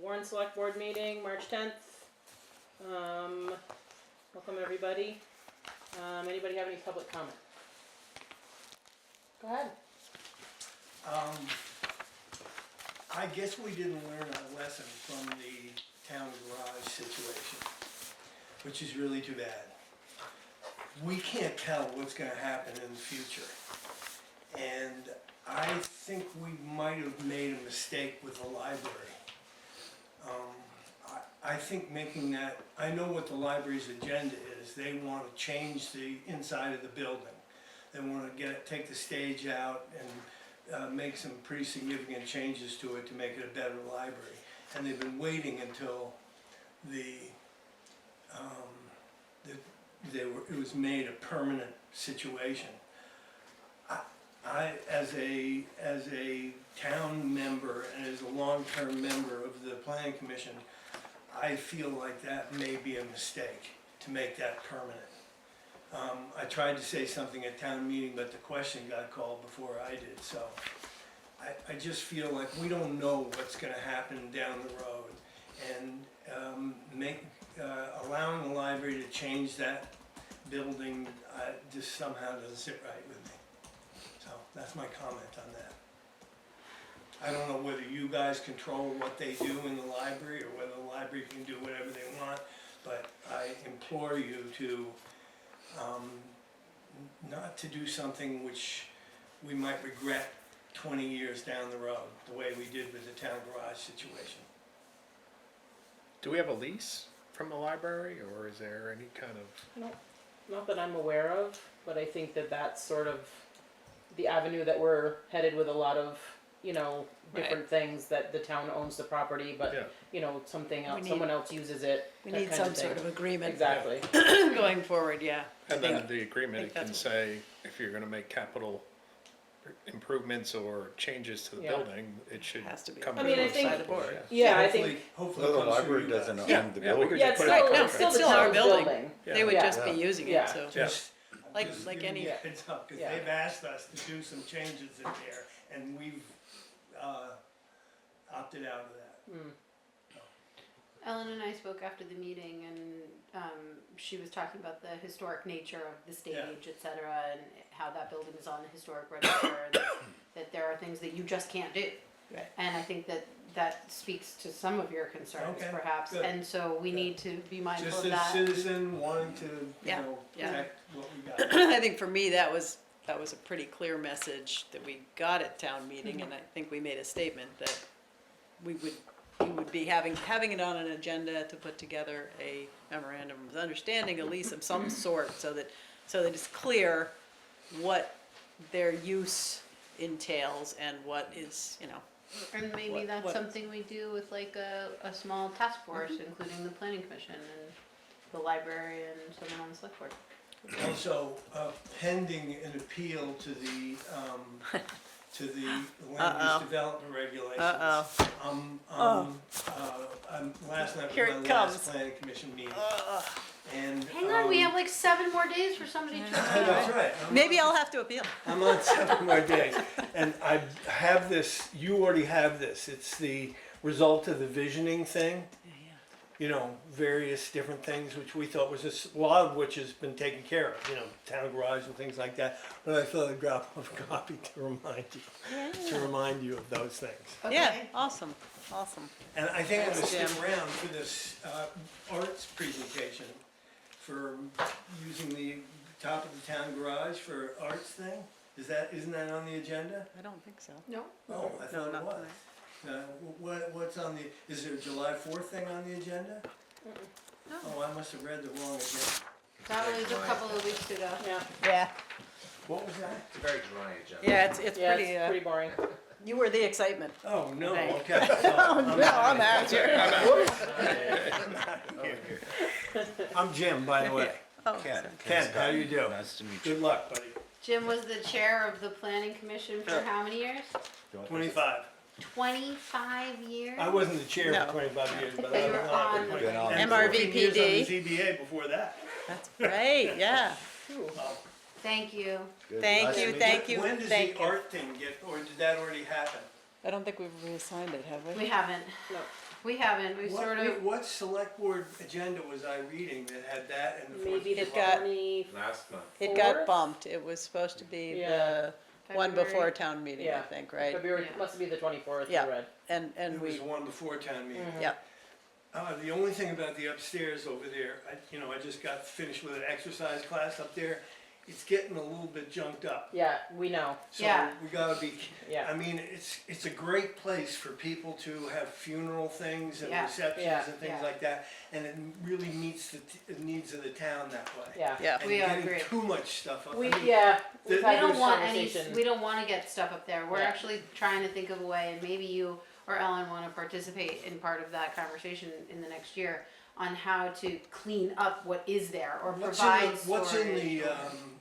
Warren Select Board meeting, March 10th. Welcome everybody. Anybody have any public comment? Go ahead. I guess we didn't learn our lesson from the town garage situation, which is really too bad. We can't tell what's gonna happen in the future. And I think we might have made a mistake with the library. I think making that, I know what the library's agenda is. They want to change the inside of the building. They want to take the stage out and make some pretty significant changes to it to make it a better library. And they've been waiting until it was made a permanent situation. I, as a town member and as a long-term member of the planning commission, I feel like that may be a mistake to make that permanent. I tried to say something at town meeting, but the question got called before I did, so I just feel like we don't know what's gonna happen down the road, and allowing the library to change that building just somehow doesn't sit right with me. So that's my comment on that. I don't know whether you guys control what they do in the library or whether the library can do whatever they want, but I implore you to not to do something which we might regret 20 years down the road, the way we did with the town garage situation. Do we have a lease from the library, or is there any kind of? No, not that I'm aware of, but I think that that's sort of the avenue that we're headed with a lot of, different things, that the town owns the property, but, something else, someone else uses it. We need some sort of agreement. Exactly. Going forward, yeah. And then the agreement can say, if you're gonna make capital improvements or changes to the building, it should Has to be. come I mean, I from think- By the board. Yeah, I Hopefully- think, Hopefully Well, it the comes through library you doesn't guys. own the Yeah, we building. could yeah, just it's put it still, in it's still the It's still our town's building. building. They would Yeah. just be using Yeah. it, so. Just Like giving any- you a heads up, because Yeah. they've asked us to do some changes in there, and we've opted out of that. Mm. Ellen and I spoke after the meeting, and she was talking about the historic nature of the stage, et cetera, and how that building is on the historic register, and that there are things that you just can't do. Right. And I think that speaks to some of your concerns, Okay, perhaps, good. and so we Good. need to be mindful Just of as a that. citizen wanting to, Yeah, yeah. protect what we got. I think for me, that was a pretty clear message that we got at town meeting, and I think we made a statement that we would be having it on an agenda to put together a memorandum of understanding, a lease of some sort, so that it's clear what their use entails and what is, And maybe what- that's what- something we do with like a small task force, including the planning commission and the library and someone on the select board. Also, pending an appeal to the land use development regulations. Last night Here was it my comes. last planning commission meeting, and. Hang on, we have like 7 more days for somebody to. That's right. Maybe I'll have to appeal. I'm on 7 more days, and I have this, you already have this, it's the result of the visioning thing. Various different things which we thought was a lot of which has been taken care of, town garage and things like that. But I thought I'd drop off a copy to remind you of those things. Yeah, awesome. And I think I'm gonna Thanks, stick Jim. around for this arts presentation, for using the top of the town garage for arts thing. Isn't that on the agenda? I don't think so. No. Oh, I thought it not was. tonight. What's on is there a July 4th thing on the agenda? No. Oh, I must have read the wrong agenda. That was a couple of weeks ago. Yeah, Yeah, What was that? It's a very dry agenda. yeah, it's yeah, pretty, it's pretty boring. you were the excitement. Oh, no, Thank- okay. So, I'm out here. I'm Jim, by the way. Oh, Ken. Ken, how you do? Nice to meet Good luck, buddy. Jim was the chair of the planning commission for how many years? you. 25. 25 years? I wasn't the chair No. for 25 years, but But I you was were on. on- Been on. And 14 years on MRVPD. the ZBA before that. That's great, yeah. Thank you. Good. Thank Nice to you, meet thank you, When does thank the you. art thing get, or did that already happen? I don't think we've reassigned it, have we? We haven't. No. We haven't, we What, sort wait, of, what select board agenda was I reading that had that and the Fourth Maybe of the It got- 20, Last month. It got Fourth? bumped, it was supposed to be Yeah. the one February. before town meeting, I Yeah. think, right? February, Yeah. must be the 24th, Yeah. I read. And It was we, the one before town meeting. Mhm. yeah, The only thing about the upstairs over there, I just got finished with an exercise class up there. It's getting a little bit junked up. Yeah, we know, So Yeah. we gotta be, yeah. I mean, it's a great place for people to have funeral things and Yeah. receptions Yeah. and things Yeah. like that. And it really meets the needs of the town that way. Yeah. yeah. And We getting agree. too much stuff up. We, I mean, yeah, the- we've we had don't this want any, conversation. we don't wanna get stuff up there. We're Yeah. actually trying to think of a way, and maybe you or Ellen wanna participate in part of that conversation in the next year on how to clean up what is there or provide storage. What's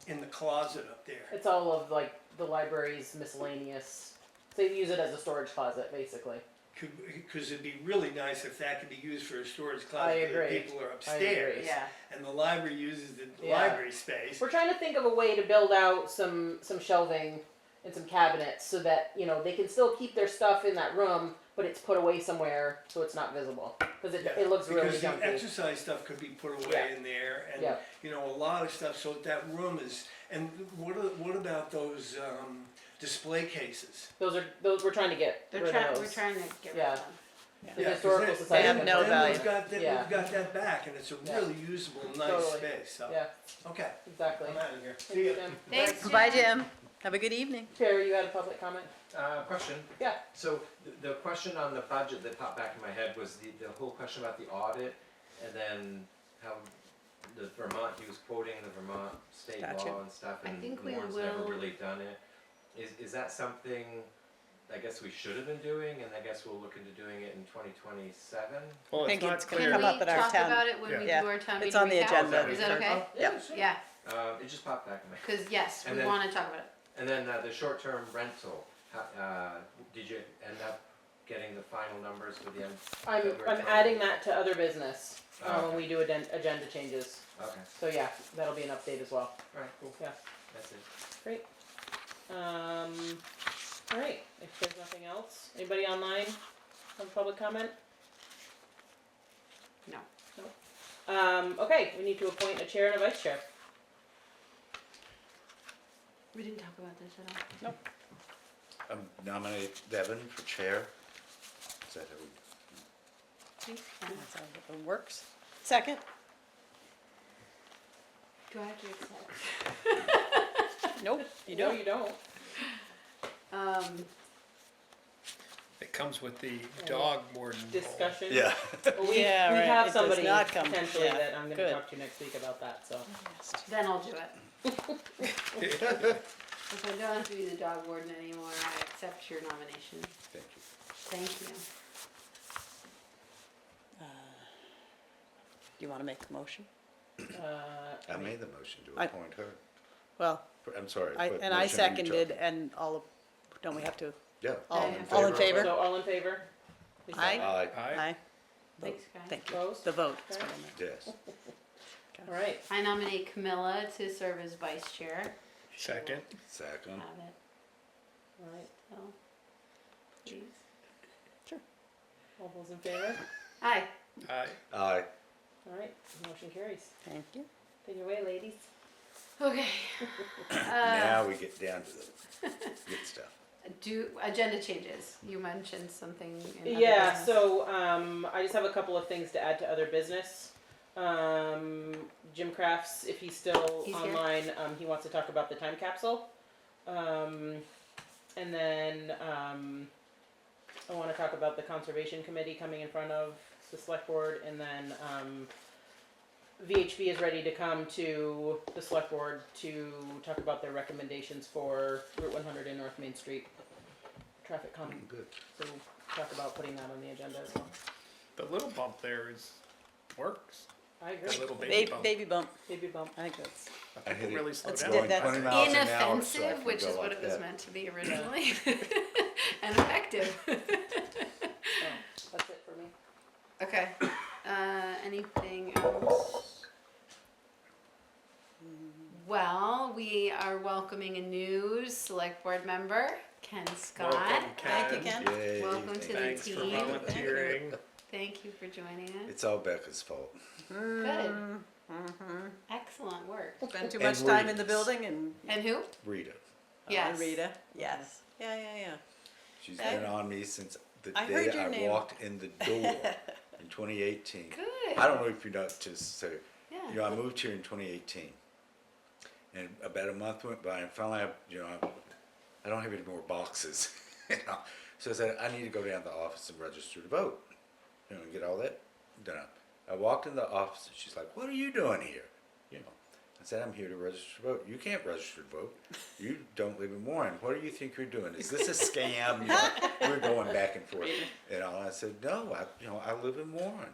in the closet up there? It's all of like the library's miscellaneous, so they use it as a storage closet, basically. Because it'd be really nice if that could be used for a storage I closet. agree. People are I agree. upstairs. Yeah, And the library uses the Yeah. library space. We're trying to think of a way to build out some shelving and some cabinets so that, you know, they can still keep their stuff in that room, but it's put away somewhere so it's not visible. Because it looks really Because the junky. exercise stuff could be put away Yeah. in there, and Yeah. a lot of stuff. So that room is. And what about those display cases? Those we're trying to get rid of those. we're trying to get rid Yeah. of them. The Yeah, 'cause historical then- society. have then- no then value. We've got that, Yeah. we've got that back, and it's a Yeah. really usable, nice Totally. space. So Yeah, okay, exactly. I'm out of here. See ya. Jim. Thanks, Bye, Jim, have a good evening. Terry, you had a public comment? Question? Yeah. So the question on the budget that popped back in my head was the whole question about the audit, and then how the Vermont, he was quoting the Vermont state Gotcha. law and stuff, I and think we Warren's never will- really done it. Is that something I guess we should have been doing, and I guess we'll look into doing it in 2027? Well, I it's think not it's gonna clear. come Can up we at our talk town- about it when we Yeah. do our town It's meeting on the recap? agenda. Is that okay? Yeah. Yeah, It just popped back in my head. cause yes, And we then- wanna talk about it. And then the short-term rental, did you end up getting the final numbers for the end? I'm February adding that to other business Oh, when okay. we do agenda changes. Okay, So yeah, that'll be an update as well. alright, cool. Yeah. That's it. Great. All right, if there's nothing else, anybody online have public comment? No. Okay, we need to appoint a chair and a vice chair. We didn't talk about this at all. Nominate Devin for chair. Is that who? Thanks, That Ken. sounds like it works. Second? Do I have to accept? Nope, you No, don't. you don't. It comes with the dog warden role. Discussion. Yeah. Well, we Yeah, we right, have it does somebody not come- potentially yeah, that I'm going to good. talk to next week about that. So Then I'll do it. If I don't have to be the dog warden anymore, I accept your nomination. Thank you. Thank you. Do you wanna make a motion? I made the motion to I- appoint her. Well, I'm sorry. I, what and I motion are you seconded, talking- and don't we have to, Yeah. all, Yeah. all in of favor? it? so all in favor? Lisa? Aye. Aye, Aye. Aye. Thanks, guys. Thank you. Opposed? The vote is what I meant. yes. All right. I nominate Camilla to serve as vice chair. Second. Second. Have it, All right. so, please. All those in favor? Aye. Aye. Aye. All right. Motion carries. Thank you. Take it away, ladies. Okay. Now we get down to the good stuff. Do agenda changes. You mentioned something in other Yeah, business. so I just have a couple of things to add to other business. Jim Crafts, if he's still He's here. online, he wants to talk about the time capsule. And then I want to talk about the conservation committee coming in front of the select board, and then VHB is ready to come to the select board to talk about their recommendations for Route 100 in North Main Street traffic calming. Good. So we'll talk about putting that on the agenda as well. The little bump there works. I The agree. little baby bump. Baby bump, Baby bump. I think that's, I think will really slow That's down. good. That's 20 miles an hour, so I Inoffensive, can which go is what like it was that. meant to be originally, and effective. So that's it for me. Okay. Anything else? Well, we are welcoming a new select board member, Ken Scott. Welcome, thank you, Ken. Ken. Yay. Welcome to the Thanks for team. volunteering. Thank you for joining us. It's all Becca's fault. Good. Mm-hmm. Excellent work. Spend too And much time in Rita's. the building and. And who? Rita, Yes. Rita, yes. Yeah. she's Hey. been on me since the I day heard your I name. walked in the door in 2018. Good. I don't know if you know, just so, Yeah. you know, I moved here in 2018. And about a month went by and finally, I don't have any more boxes. You know? So I said, I need to go down to the office and register to vote. You know, and get all that done. I walked in the office and she's like, what are you doing here? You know, I said, I'm here to register to vote. You can't register to vote. You don't live in Warren. What do you think you're doing? Is this a scam? You know, we're going back and forth. You know, and I said, no, I live in Warren.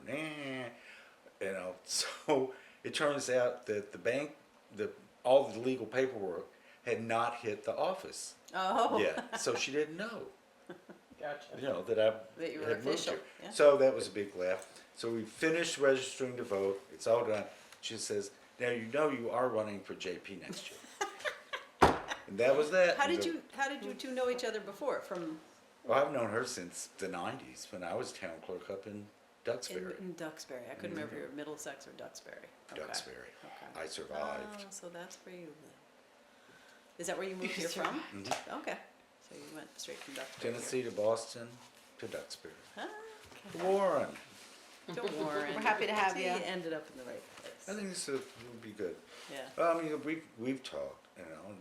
You know, so it turns out that the bank, all the legal paperwork had not hit the office. Oh. Yeah, so she didn't know. Gotcha. You know, that I That you were had moved official, here. yeah. So that was a big laugh. So we finished registering to vote. It's all done. She says, now you know you are running for JP next year. And that was that. How did you two know each other before? From Well, I've known her since the 90s when I was town clerk up in Duxbury. in Duxbury. I couldn't remember if you were Middlesex or Duxbury. Okay. Duxbury. Okay. I survived. Oh, so that's where you live. Is that where you moved here from? Mhm. Okay. So you went straight from Duxbury. Tennessee to Boston to Duxbury. Ah, Warren. okay. To Warren. We're happy to have So you. ended up in the right I place. think this will be good. Yeah. Well, I mean, we've talked, you know.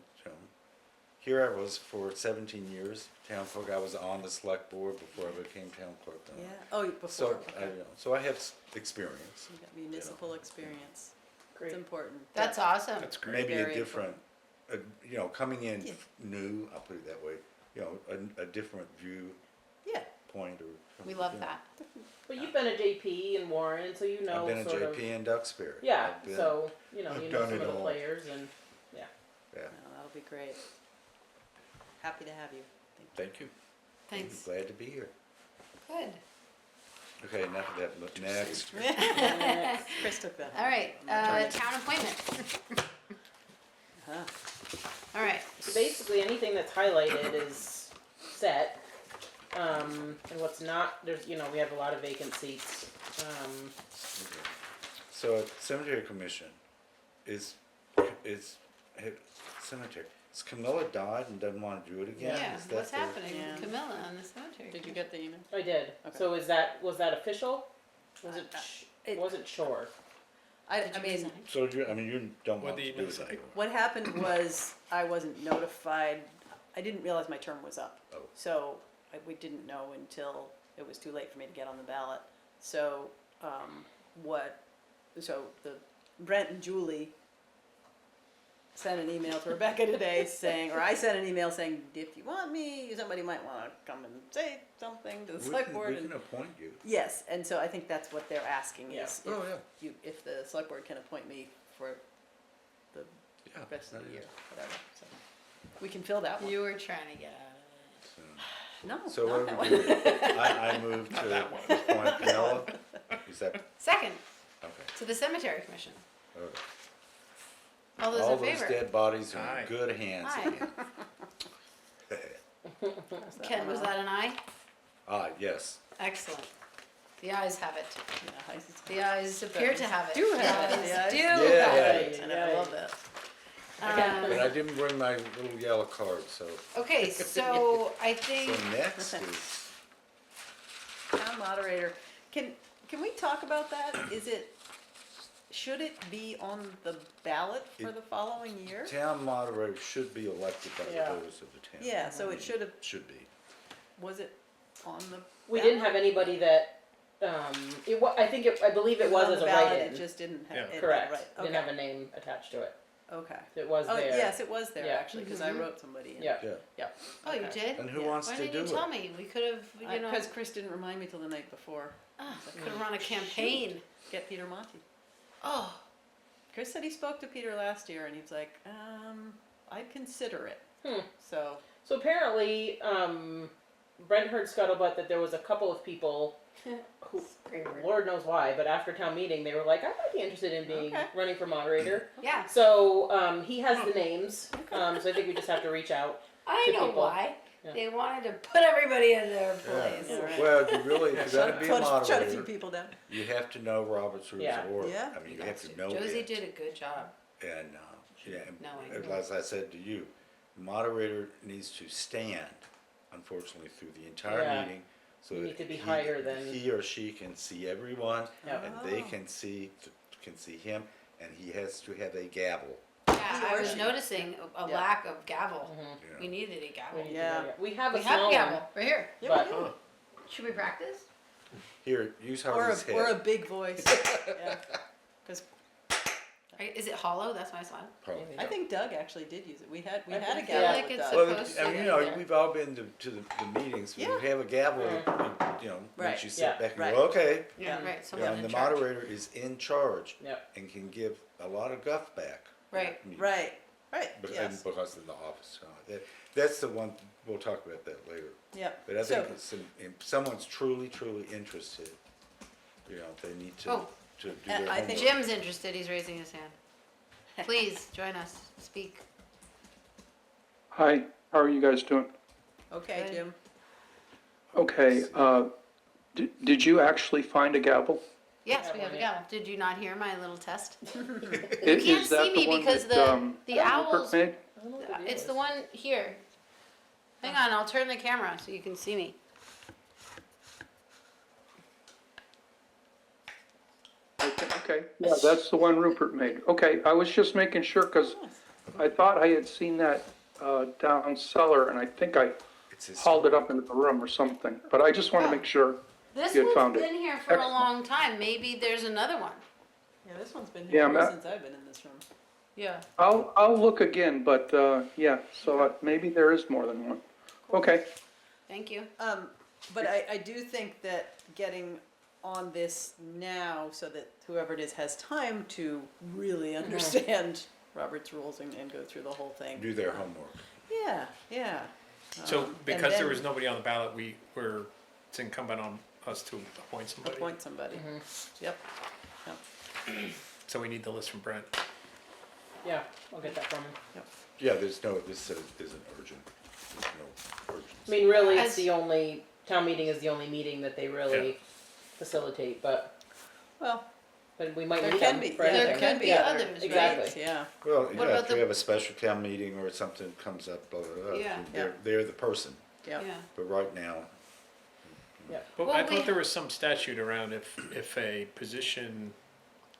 Here I was for 17 years, town clerk. I was on the select board before I became town clerk. Yeah. Oh, before. So, okay. so I have experience. You got municipal experience. Great. It's important. That's awesome. That's great. Maybe Very a different, coming in Yeah. new, I'll put it that way, a different Yeah. viewpoint or. We love you know. that. But you've been a JP in Warren, so you know I've been a sort of. JP in Duxbury. Yeah, I've been- so, you know I've some done of it the all. players and, Yeah, No, that'll be great. Happy to have you. Thank you. thank you. Thanks. Glad to be here. Good. Okay, enough of that, but next. Chris took that. All right, I'm town appointment. Huh. All right. so basically anything that's highlighted is set. And what's not, there's, we have a lot of vacant seats. Okay. So cemetery commission is cemetery. Has Camilla died and doesn't want to do it again? Yeah, Is that what's the- happening Yeah. with Camilla on the cemetery? Did you get the email? I did. Okay. So was that official? Was it wasn't sure. Did I you mean, resign? So you don't What want do to you do say? it? what happened was I wasn't notified. I didn't realize my term was up. Oh. So we didn't know until it was too late for me to get on the ballot. So Brent and Julie sent an email to Rebecca today saying, or I sent an email saying, if you want me, somebody might want to come and say something to the select board. We and- can appoint you. Yes, and so I think that's what they're asking Yeah. is Oh, yeah. if the select board can appoint me for the Yeah, rest of the that year, is- whatever, so. We can fill that one. You were trying to get out of it. No, So not what that do we one. do? I move to appoint Camilla. Is that, Second, okay. to the cemetery commission. Okay. All those All in those favor? dead bodies are Aye. in good hands Aye. again. Ken, was that an aye? Yes. Excellent. The ayes have it. Yeah, The ayes appear to have it. Do have it. The The ayes ayes do Yeah. have it. And I love that. But I didn't bring my little yellow card, so, Okay, so I so think, next is, Town moderator, can we talk about that? Should it be on the ballot for the following year? town moderator should be elected by the Yeah. voters of the town. Yeah, so it should have, Should be. was it on the? We didn't have anybody that, I believe it was on as the a ballot, write-in. It just didn't have. Yeah. it had Correct. right, Didn't okay. have a name attached to it. Okay. It was Oh, there. yes, it was there Yeah. actually, because I Mhm. wrote somebody in. Yeah. Yeah. oh, you Okay. did? And who Yeah. wants Why to didn't do you it? tell me? We could have, Because Chris didn't remind me till the night before. could have run a campaign. Get Peter Monty. Oh, Chris said he spoke to Peter last year and he's like, I'd consider it. Hmm. So, So apparently, Brent heard scuttlebutt that there was a couple of people who, great word. Lord knows why, but after town meeting, they were like, I might be interested in being Okay. running for moderator. Yeah, So he has the names. So I think we just have to reach out. I To know people. why. They wanted to put everybody in their place. Yeah, right. Well, you really, if you're gonna be a Shut a few moderator, people down. you have to know Robert's Rules Yeah. of Order. Yeah. I mean, you have to know Josie it. did a good job. And, yeah, Knowing. and as I said to you, the moderator needs to stand, unfortunately, through the entire Yeah. meeting. So You that need to be higher than- he or she can see everyone, Yep. and they Oh. can see him, and he has to have a gavel. Yeah, I Or was she- noticing a Yeah. lack of gavel. Yeah. We needed a gavel. We need to Yeah. know, we have a We have small gavel one, right here. Yeah, but we do. Should we practice? Here, use Or Harvey's a, or a head. big voice. Yeah. 'Cause Is it hollow? That's my slide. Probably. I think Doug actually did use it. We had I a think so. gavel I feel like with it's Doug. Well, supposed I mean, to you be know, there. we've all been to the meetings, when Yeah. you have a gavel, you know, Right. makes you sit Yeah. back and Right. go, okay. Yeah, Yeah. right. You Someone know, in and the charge. moderator is in charge Yep. and can give a lot of guff back. Right. I mean, Right, right, And yes, because of the office, that's the one, we'll talk about that later. yeah. But I So- think if someone's truly interested, you know, they need to, Oh. to do And their I think- homework. Jim's interested. He's raising his hand. Please join us. Speak. Hi, how are you guys doing? Okay, Good. Jim. Okay, did you actually find a gavel? Yes, Yeah, we have a one, gavel. Did you not hear my little test? Is can't that see the me one because that, the Rupert owls. made? I don't know what it It's is. the one here. Hang on, I'll turn the camera so you can see me. Okay, yeah, that's the one Rupert made. Okay, I was just making sure, because I thought I had seen that down cellar, and I think I It's his hauled it up into the room or something, but I just want Oh. to make sure. This You had one's found it. been here for a Excellent. long time. Maybe there's another one. Yeah, this one's been Yeah, here Matt- since I've been in this room. Yeah. I'll look again, but, yeah, so maybe there is more than one. Okay, Thank you. But I do think that getting on this now so that whoever it is has time to really understand Robert's rules and go through the whole thing. Do their homework. Yeah, yeah. So and because there then was nobody on the ballot, it's incumbent on us to appoint somebody. appoint somebody. Yep. So we need the list from Brent. Yeah, I'll get that from him. Yeah, this isn't urgent. There's no urgency. I mean, really, it's As- the only, town meeting is the only meeting that they really facilitate, but Well, we might there need can them be, for yeah, anything. there can be There could be others, others, right? Exactly. Yeah. Well, What yeah, about if we the- have a special town meeting or something comes up, blah, blah, blah, Yeah. they're the person. Yeah. Yeah. But right now, But Well, I we- thought there was some statute around if a position,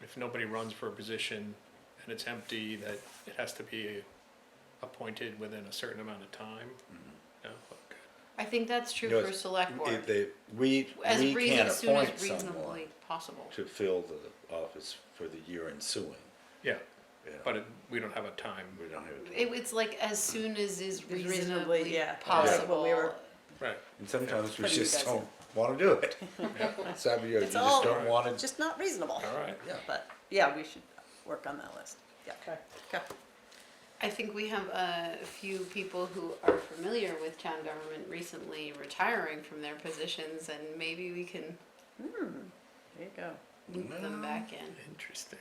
if nobody runs for a position and it's empty, that it has to be appointed within a certain amount of time. No? Okay. I think that's true You know, for it's- select board. we can't As soon as appoint someone reasonably possible. to fill the office for the year ensuing. Yeah, You know, but we don't have a time. we don't have It's like as soon as is Reasonably, reasonably yeah. possible. Yeah, when we were- Right. And sometimes we Putting you just guys in. don't want to do it. Some you It's just all don't want to. just not reasonable. All right. Yeah. But, yeah, we should work on that list. Yeah. Okay. Okay. I think we have a few people who are familiar with town government recently retiring from their positions, and maybe we can There you go. loop them back in. Interesting.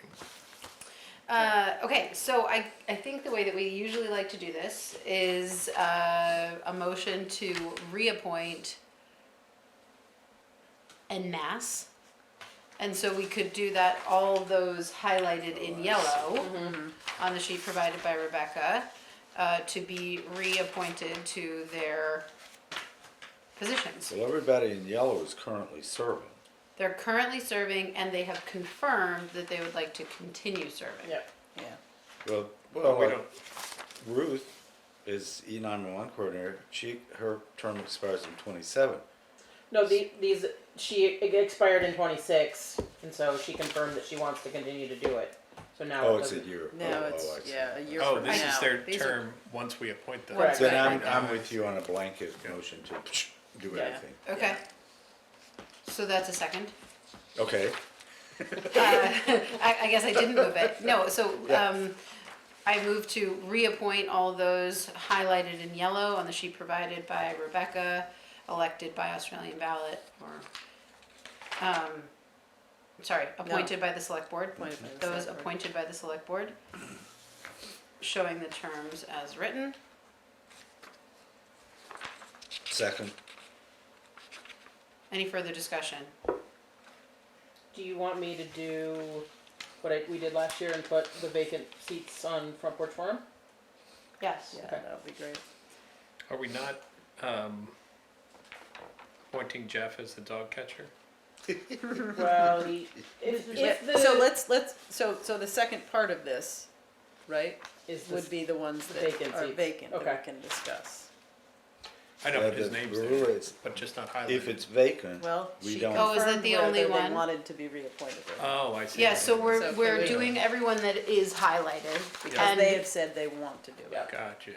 Okay, so I think the way that we usually like to do this is a motion to reappoint en masse. And so we could do that, all of those highlighted in yellow on the sheet provided by Rebecca, to be reappointed to their positions. Well, everybody in yellow is currently serving. They're currently serving and they have confirmed that they would like to continue serving. Yep. Yeah. Well, we like don't, Ruth is E911 coordinator. Her term expires in 27. No, she expired in 26, and so she confirmed that she wants to continue to do it. So now Oh, it it's a doesn't. year. Now I it's, see. yeah, a year oh, from this now. is their These are- term once we appoint them. Correct. Then Right. I'm with you on a blanket motion to do Yeah. everything. Okay. So that's a second. Okay. I guess I didn't move it. No, so, Yeah. I move to reappoint all those highlighted in yellow on the sheet provided by Rebecca, elected by Australian ballot, or, appointed by the select board. Appointed by the Those select board. appointed by the select board, showing the terms as written. Second, Any further discussion? Do you want me to do what we did last year and put the vacant seats on Front Porch Forum? Yes. Yeah, Okay. that would be great. Are we not, appointing Jeff as the dog catcher? Well, if the So let's, so the second part of this, right, is would be the ones the that vacant are seats. vacant that Okay. we can discuss. I know, Yeah, but his the name's rule there, is but just not highlighted. if it's vacant, Well, We she don't- Oh, is that confirmed the whether only they one? wanted to be reappointed or not. Oh, I see. Yeah, so So we're can we- doing everyone that is highlighted. Because And they have said they want to do Yeah. it. Gotcha.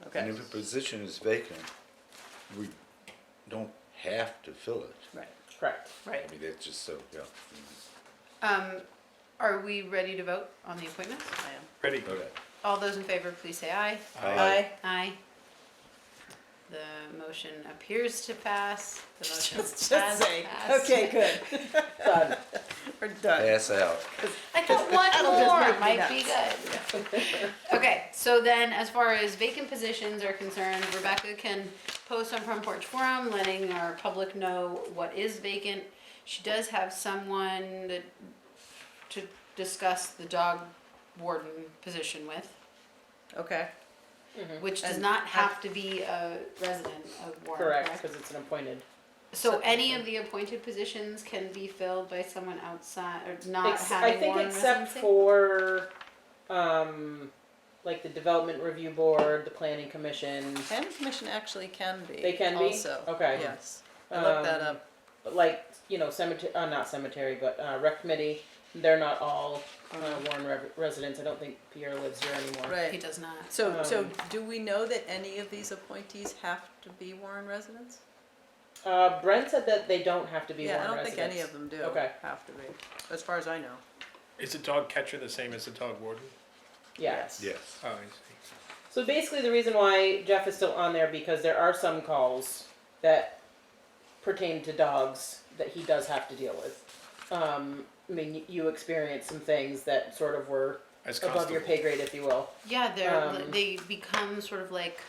and Okay, if a position is vacant, we don't have to fill it. right. correct. Right. I mean, that's just so, yeah. Are we ready to vote on the appointments? I am. Ready? Okay. All those in favor, please say aye. Aye. Aye. The motion appears to pass. The motion Just has say, passed. okay, good. Done. We're done. Pass out. I got one That'll just more, make me might be good. Okay, so then as far as vacant positions are concerned, Rebecca can post on Front Porch Forum, letting our public know what is vacant. She does have someone to discuss the dog warden position with, Okay, which does And not have to be a resident of Warren, Correct, correct? because it's an appointed. So any of the appointed positions can be filled by someone outside, or not I having think Warren except residency? for, like the Development Review Board, the Planning Commission. planning commission actually can be. They can be? Also, Okay. yes. I looked that Um, up. But like, cemetery, not cemetery, but rec committee, they're not all Warren residents. I don't think Pierre lives here anymore. He Right. does not. So do we know that any of these appointees have to be Warren residents? Brent said that they don't have to be Yeah, I Warren don't residents. think any of them do Okay. have to be, as far as I know. Is the dog catcher the same as the dog warden? Yeah. Yes. Oh, I see. So basically, the reason why Jeff is still on there because there are some calls that pertain to dogs that he does have to deal with. I mean, you experienced some things that sort of were As above your constable. pay grade, if you will. Yeah, they become sort of like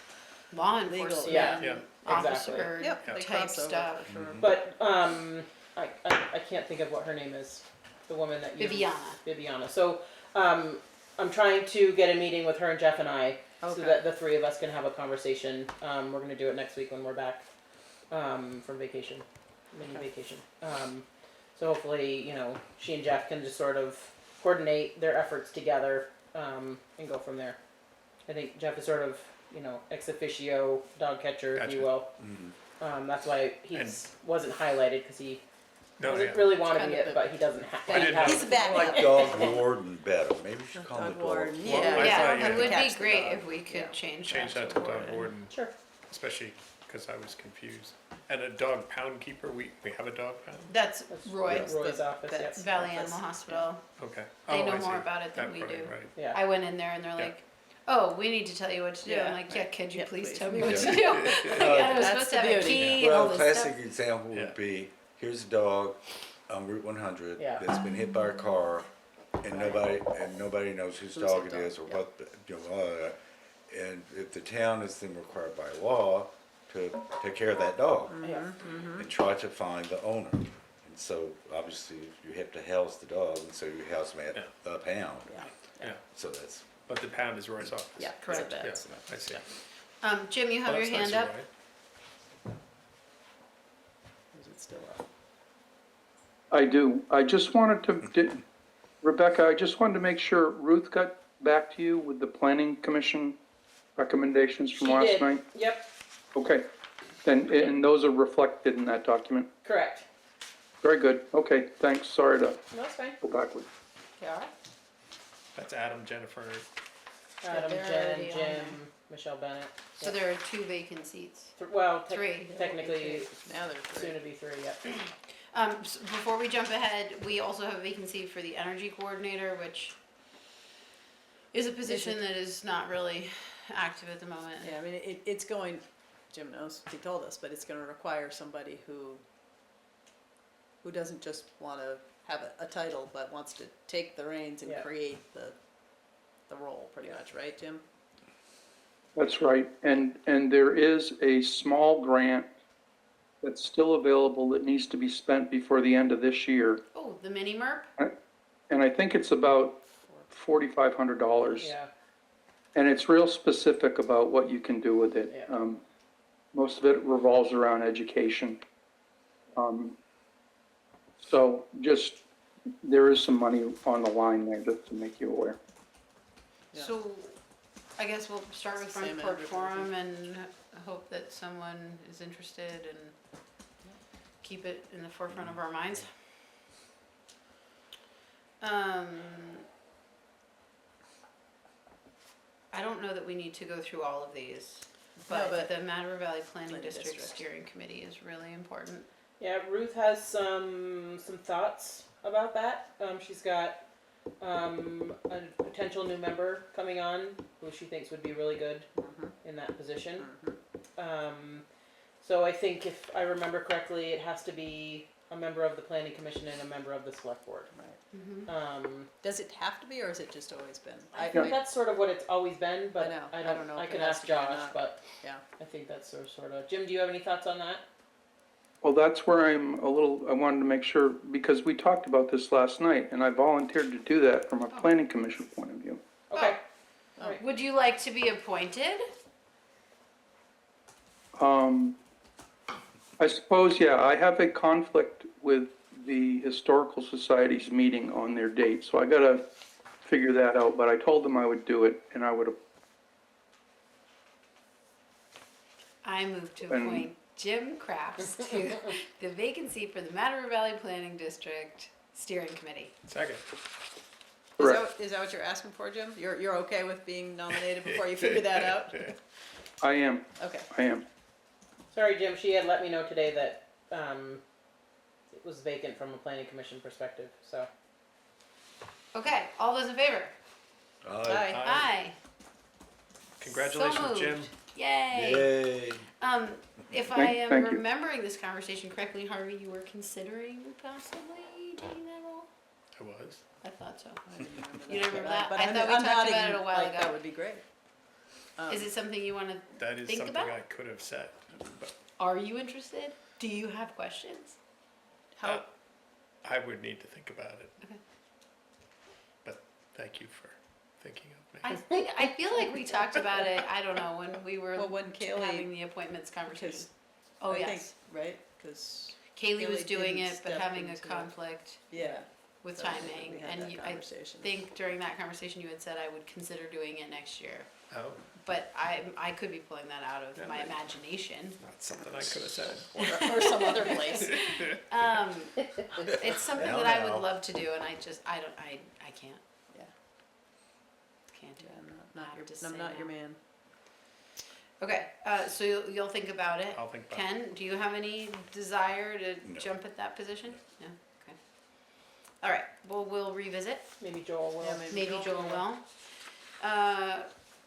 law Legal, enforcement yeah. Yeah. officer Yep, they type cross over stuff. for sure. But I can't think of what her name is. The woman that you Viviana. So I'm trying to get a meeting with her and Jeff and I so Okay. that the three of us can have a conversation. We're gonna do it next week when we're back from vacation, mini vacation. So hopefully, she and Jeff can just sort of coordinate their efforts together and go from there. I think Jeff is sort of, ex officio dog catcher, if you Gotcha. will. Mhm. That's why he wasn't highlighted because he No, doesn't yeah. really want to Kind be of it, a- but he doesn't have. I didn't He's a bad I like dog warden better. Maybe we should call him Dog the warden, dog. yeah. Well, I Yeah, thought, it yeah. would be Catch the great dog. if we could Yeah. change Change that to dog warden, Sure. especially because I was confused. And a dog pound keeper, we have a dog pound? That's That's Roy, Roy's office. that's- Yes. Valley office. Animal Hospital. Okay. They Oh, know I more see. about it than That we part, do. Right. Yeah. I went in there and they're Yeah. like, "Oh, we need to tell you what to do." Yeah, I'm like, "Yeah, right. could you Yeah, please please. tell me what to Yeah. do?" Yeah, I was That's supposed to the have a beauty. key and all Well, a this classic stuff. example would Yeah. be, here's a dog on Route 100 Yeah. that's been hit by a car, and nobody knows whose Whose dog it dog, is or yeah. what, and if the town is then required by law to take care of that dog Yeah. and try to find the owner. And so obviously you have to house the dog, and so you house them at Yeah. the pound. Yeah, So that's, but the pound is Roy's office. Yeah, Correct. Yeah, that's- I see. Jim, you have Well, your that's hand nice of up. Roy. Is it still up? I do. I just wanted to, Rebecca, I just wanted to make sure Ruth got back to you with the planning commission recommendations from She last did. night? Yep. Okay. And those are reflected in that document? Correct. Very good. Okay, thanks. Sorry to No, it's fine. go backward. Okay, all right. That's Adam, Jennifer, Adam, they're Jen, already on Jim, there. Michelle Bennett. So there are 2 vacant seats. Well, Three. technically, Now there's three. soon to be 3. Yep. Before we jump ahead, we also have a vacancy for the energy coordinator, which is a position that is not really active at the moment. Yeah, I mean, it's going, Jim knows, he told us, but it's gonna require somebody who doesn't just wanna have a title, but wants to take the reins and Yeah. create the role, pretty much, right, Jim? That's right, and there is a small grant that's still available that needs to be spent before the end of this year. Oh, the mini MERP? And I think it's about $4,500. Yeah, And it's real specific about what you can do with it. Yeah. Most of it revolves around education. So just, there is some money on the line there just to make you aware. Yeah. So, I guess we'll start with Same Front Porch advertising. Forum and hope that someone is interested and keep it in the forefront of our minds. I don't know that we need to go through all of these, No, but but- the Matter Valley Planning Planning District District. Steering Committee is really important. yeah, Ruth has some thoughts about that. She's got, a potential new member coming on who she thinks would be really good in that position. So I think if I remember correctly, it has to be a member of the planning commission and a member of the select board. Does it have to be, or has it just always been? I think that's sort of what it's always been, but know. I I don't, don't know I if can it has ask to be or Josh, not. but Yeah. I think that's sort of, Jim, do you have any thoughts on that? Well, that's where I wanted to make sure, because we talked about this last night, and I volunteered to do that from a planning commission point of view. Okay, Would you like to be appointed? I suppose, yeah, I have a conflict with the Historical Society's meeting on their date, so I gotta figure that out, but I told them I would do it, and I would, I move to And- appoint Jim Crafts to the vacancy for the Matter Valley Planning District Steering Committee. Second. correct, Is that what you're asking for, Jim? You're okay with being nominated before you figure that out? I am, Okay. I am. sorry, Jim, she had let me know today that, it was vacant from a planning commission perspective, so. Okay, all those in favor? Aye. Aye. Congratulations, So moved. Jim. Yay. Yay. If I am Thank you. remembering this conversation correctly, Harvey, you were considering possibly taking that role? I was. I thought so. I didn't remember You didn't remember that? But I I'm- thought we I'm talked about nodding it a while like ago. That would be great. Is it something you wanna, That is Think something about? I could have said, but are you interested? Do you have questions? How, I would need to think about it. Okay. But thank you for thinking of me. I feel like we talked about it, I don't know, when we were well, when Kaylee, having the appointments conversation. because, Oh, I think, yes. right, because, Kaylee was Kaylee doing didn't it, but step having a into it. conflict yeah. with so we timing, had and that I conversation. think during that conversation you had said I would consider doing it next year. Oh, But I could be pulling that out of Yeah, my maybe. imagination. that's something I could have said. Or some other place. It's something Hell that I no. would love to do, and I can't. Yeah. Can't do Yeah, it. I'm I have not to your, I'm say not your no. man. Okay, so you'll think about it. I'll think about it. Ken, do you have any desire to No. jump at that position? No, okay. All right, well, we'll revisit. Maybe Joel will. Yeah, Maybe Joel will.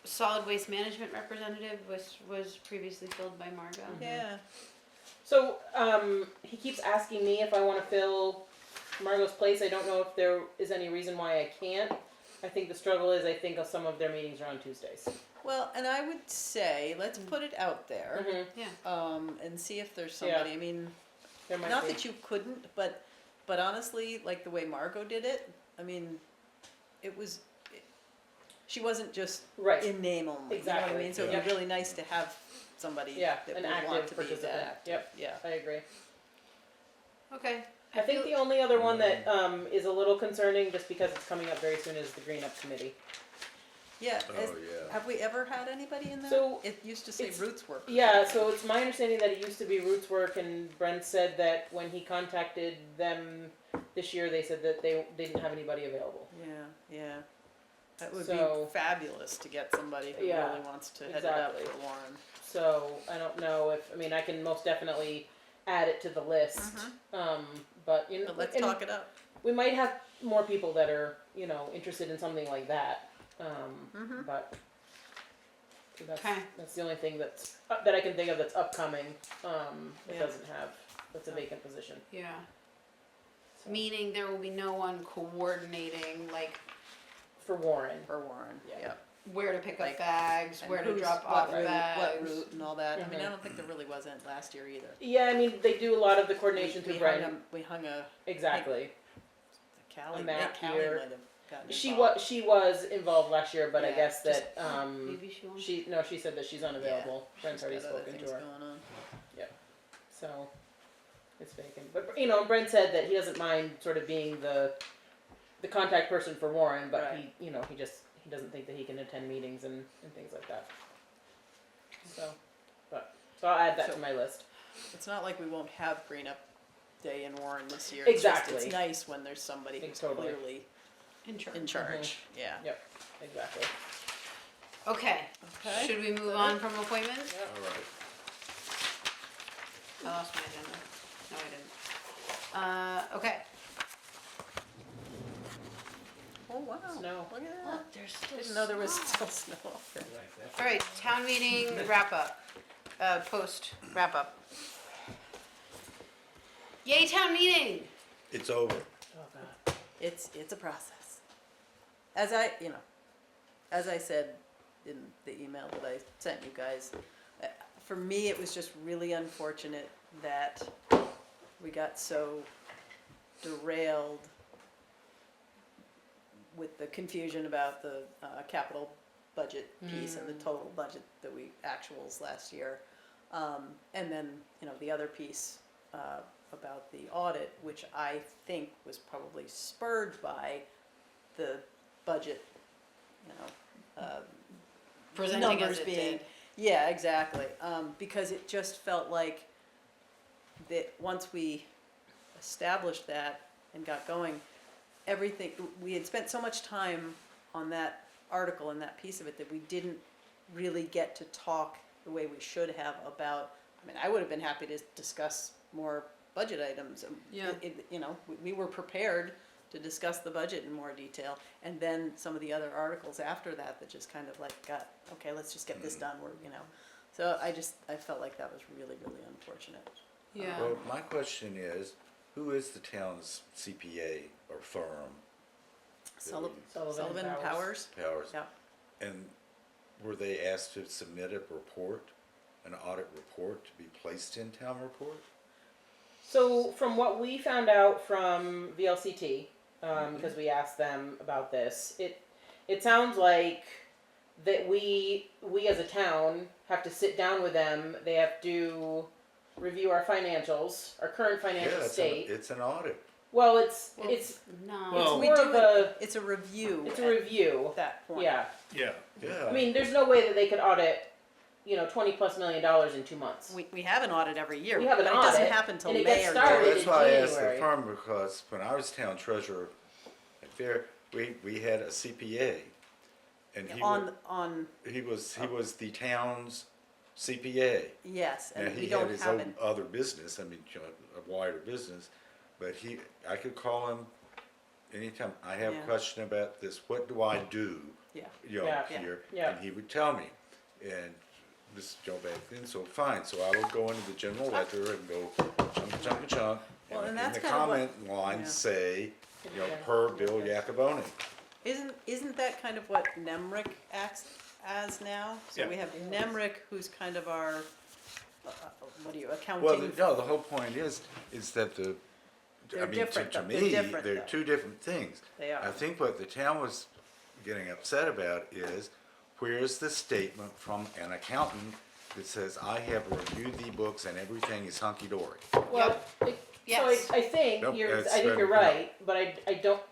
Solid waste management representative was previously filled by Margot. Yeah. So, he keeps asking me if I wanna fill Margot's place. I don't know if there is any reason why I can't. I think the struggle is, I think of some of their meetings are on Tuesdays. Well, and I would say, let's put it out there, Mm-hmm. and see if there's somebody, I mean, There might not be. that you couldn't, but honestly, like the way Margot did it, I mean, it was, she wasn't just Right, in name only, you know what I Exactly. mean? So it'd Yeah. be really nice to have somebody yeah, that an would want active to be participant, that. yep, Yeah. I agree. Okay. I think the only other one that, is a little concerning, just because it's coming up very soon, is the Green Up Committee. Yeah, Oh, yeah. have we ever had anybody in there? So, It used to say it's- roots work. Yeah, so it's my understanding that it used to be Roots Work, and Brent said that when he contacted them this year, they said that they didn't have anybody available. Yeah. That would So- be fabulous to get somebody who Yeah, really wants to head it up exactly. for Warren. So I don't know if, I mean, I can most definitely add it to the list. But you know, But let's and talk it up. we might have more people that are, you know, interested in something like that. But so Okay. that's the only thing that's that I can think of that's upcoming. That Yeah. doesn't have that's a vacant position. Yeah. So, Meaning there will be no one coordinating, like, for Warren. For Warren, Yeah. yep. where to pick Like, up bags, and where to who's- drop what off route- bags. What route and all that. I mean, I Mhm. don't think there really wasn't last year either. Yeah, I mean, they do a lot of the coordination We through hung Brent. we hung a, Exactly. Callie, map Callie here. might have gotten She involved. was involved last year, but I Yeah, guess just- that Maybe she won't. she said that she's unavailable. Brent's She's already got other spoken to things her, going on. so it's vacant. But you know, Brent said that he doesn't mind sort of being the contact person for Warren, but Right. he doesn't think that he can attend meetings and things like that. So I'll add that So- to my list. It's not like we won't have Green Up Day in Warren this year. It's just, Exactly. it's nice when there's somebody who's Totally. clearly In charge. in charge, yeah. Exactly. Okay. Okay. Should we move that on it? from appointments? All right. I lost my agenda. No, I didn't. Okay. Oh, wow. Snow. Look at that. Look, there's still Didn't know there was snow. still snow. All right, town meeting wrap up, post wrap up. Yay, town meeting! It's over. Oh God. It's a process. As I said in the email that I sent you guys, for me, it was just really unfortunate that we got so derailed with the confusion about the capital budget piece and the total budget that we actuals last year. And then, the other piece about the audit, which I think was probably spurred by the budget, Presenting numbers as it being, did. yeah, exactly. Because it just felt like that once we established that and got going, everything, we had spent so much time on that article and that piece of it that we didn't really get to talk the way we should have about, I would have been happy to discuss more budget items. Yeah. We were prepared to discuss the budget in more detail, and then some of the other articles after that just kind of like got, okay, let's just get this done, so I felt like that was really, really unfortunate. Yeah. Well, my question is, who is the town's CPA or firm? Sullivan Powers? Powers. Yeah. And were they asked to submit a report, an audit report to be placed in town report? So from what we found out from VLCT, because we asked them about this, it sounds like that we as a town have to sit down with them. They have to review our financials, our current financial state. It's an audit. Well, it's No. Well- We more do of a it's a review. it's a review. At that point. Yeah, Yeah, Yeah. I mean, there's no way that they could audit, $20+ million in 2 months. We have an audit every year. We have an but it doesn't audit, happen till and it May gets or started. Well, that's in why I asked the January. firm, because when I was town treasurer at Fair, we had a CPA. And he was the town's CPA. yes, Now, and we he don't had his have own it. other business, a wider business, but I could call him anytime, I have a Yeah. question about this, what do I do? Yeah. Yeah. Here, Yeah. and he would tell me, and this Joe back then, so fine, so I would go into the general ledger and go chunk, Well, and and in that's the kind of what- comment line yeah. say, Yeah. per Bill Yakavoni. Isn't that kind of what NEMRIC acts as now? So Yeah. we have NEMRIC, who's kind of our, accounting? Well, no, the whole point is that They're different, to though. They're me, different, they're though. two different things. They are. I think what the town was getting upset about is, where's the statement from an accountant that says, I have reviewed the books and everything is hunky-dory? Well, Yes. so I think Nope, you're that's you're right. right, but I don't.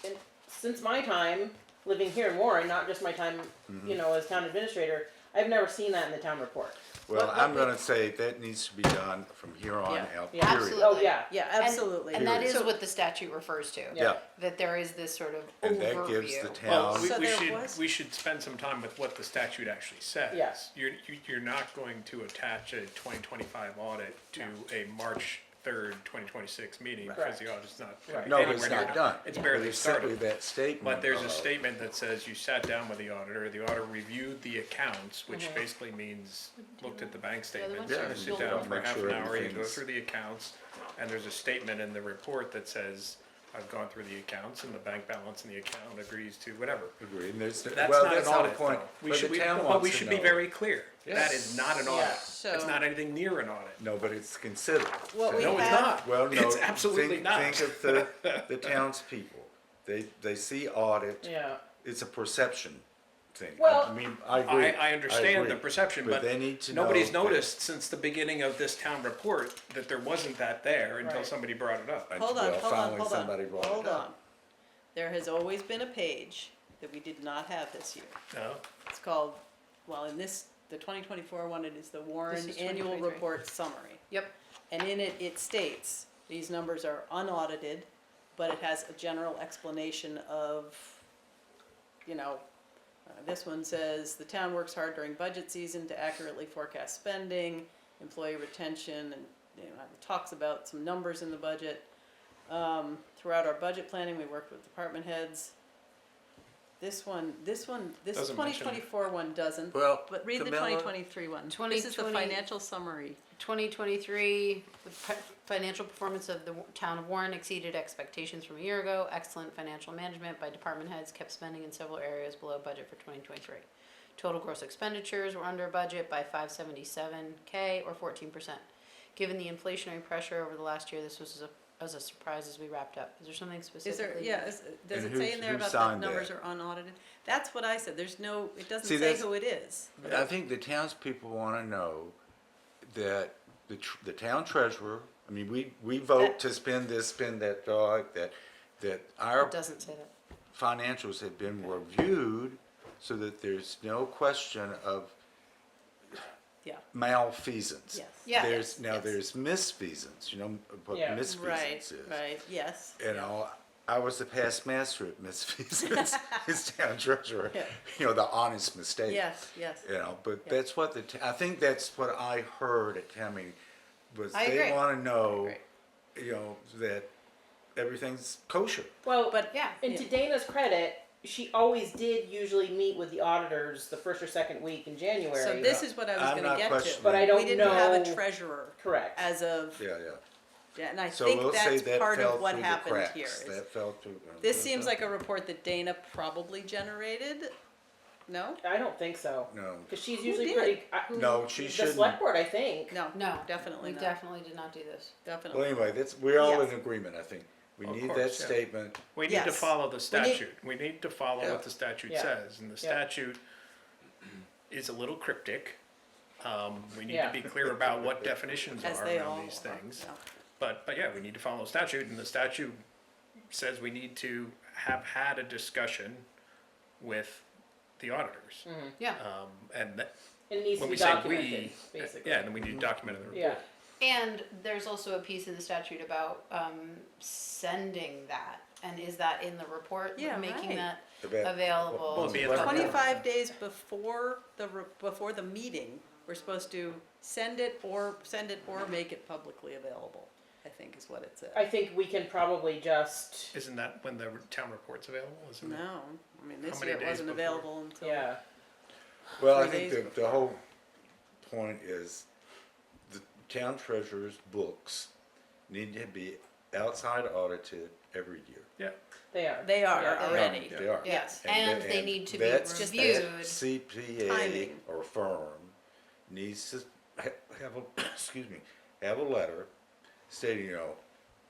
And since my time living here in Warren, not just my time, as town administrator, I've never seen that in the town report. Well, What- I'm gonna say that needs to be done from here on Yeah. out, Yeah. period. Absolutely. Oh yeah, Yeah, And- absolutely. And that is So- what the statute refers to. Yeah, That there is this sort of and that gives the overview. well, town, So we there should, was- we should spend some time with what the statute actually says. Yes. You're not going to attach a 2025 audit to a March 3rd, 2026 meeting, because the audit's not Right. no, but anywhere it's near not done. It's But barely it's simply started. that statement. But there's a of- statement that says you sat down with the auditor reviewed the accounts, which basically means looked at the bank statements. Yeah, You sit you down gotta for make half sure an hour, you go everything's- through the accounts, and there's a statement in the report that says, I've gone through the accounts and the bank balance in the account agrees to whatever. Agreed, and there's, That's well, not that's an not the audit point, though. We but should, the town but we wants to should be know. very clear. Yes. That is not an audit. Yeah. It's So- not anything near an audit. No, but it's considered. What we No, it's have- not. Well, no. It's absolutely think, not. Think of the townspeople. They see audit, Yeah. it's a perception thing. Well, I mean, I agree. I understand the agree. perception, but they need to nobody's know that- noticed since the beginning of this town report that there wasn't that there until Right. somebody brought it up. Hold on, Well, hold on, finally hold somebody brought on, it hold up. on. There has always been a page that we did not have this year. No? It's called, well, in this, the 2024 one, it is the Warren This is Annual 2023. Report Summary. Yep. And in it, it states, these numbers are unaudited, but it has a general explanation of, you know, this one says, the town works hard during budget season to accurately forecast spending, employee retention, and, you know, it talks about some numbers in the budget. Throughout our budget planning, we worked with department heads. This Doesn't mention it. 2024 one doesn't, Well, but read the Camilla- 2023 one. This is the 2020 financial summary. 2023, the financial performance of the town of Warren exceeded expectations from a year ago. Excellent financial management by department heads kept spending in several areas below budget for 2023. Total gross expenditures were under budget by 577K or 14%. Given the inflationary pressure over the last year, this was as a surprise as we wrapped up. Is there something Is there, specifically? yeah, does And it say in there who about the signed numbers that? are unaudited? That's what I said, there's no, it doesn't See, say that's- who it is. I think the townspeople wanna know that the town treasurer, I mean, we vote to spend this, spend that, that our It doesn't say that. financials have been reviewed so that there's no question of Yeah. malfeasance. Yes. Yeah. There's, now Yes. there's misfeasance, you know what Yeah. misfeasance Right, is. right, yes. You know, I was the past master at misfeasance, as town treasurer, Yeah. you know, the honest mistake. Yes, yes. You know, but Yeah. that's what I think that's what I heard at town meeting, was I they agree. wanna know, agree. you know, that everything's kosher. Well, But, Yeah. and to Dana's credit, she always did usually meet with the auditors the first or second week in January. so this is what I was I'm gonna not get questioning. to. But I don't We didn't have a know- treasurer Correct. as of, Yeah. yeah, and I So think we'll say that's that part fell of what through the happened cracks. here. is- That fell through. This seems like a report that Dana probably generated, no? I don't think so. No, Because she's Who usually did? pretty. no, she The shouldn't. select board, I think. No, No. definitely We not, definitely did not do this. Well, definitely. anyway, we're all Yes. in agreement, I think. We Of need course, that yeah. statement. We need to Yes. follow the We need- statute. We need to follow Yeah. what the statute Yeah. says, and the Yeah. statute is a little cryptic. We need Yeah. to be clear about what definitions As are they all around these are, things. yeah. But yeah, we need to follow statute, and the statute says we need to have had a discussion with the auditors. Yeah. And that, And it needs when to we be say documented, we, basically. yeah, then we need to document it in the Yeah. report. And there's also a piece in the statute about sending that. And is that in the report? Yeah, Making right. that About- available? Well, it'd be in the report. 25 days before the meeting, we're supposed to send it or make it publicly available, I think is what it said. I think we can probably just, Isn't that when the town report's available? Isn't it? No, I mean, this How many year it days wasn't before? available until. yeah. Well, I 3 think days the whole point is the town treasurer's books need to be outside audited every year. Yeah. They are. They are Yeah, already. They are. Yes, And and the- they need to be that's- Just reviewed. that CPA timing. or firm needs to have a, excuse me, have a letter stating, you know,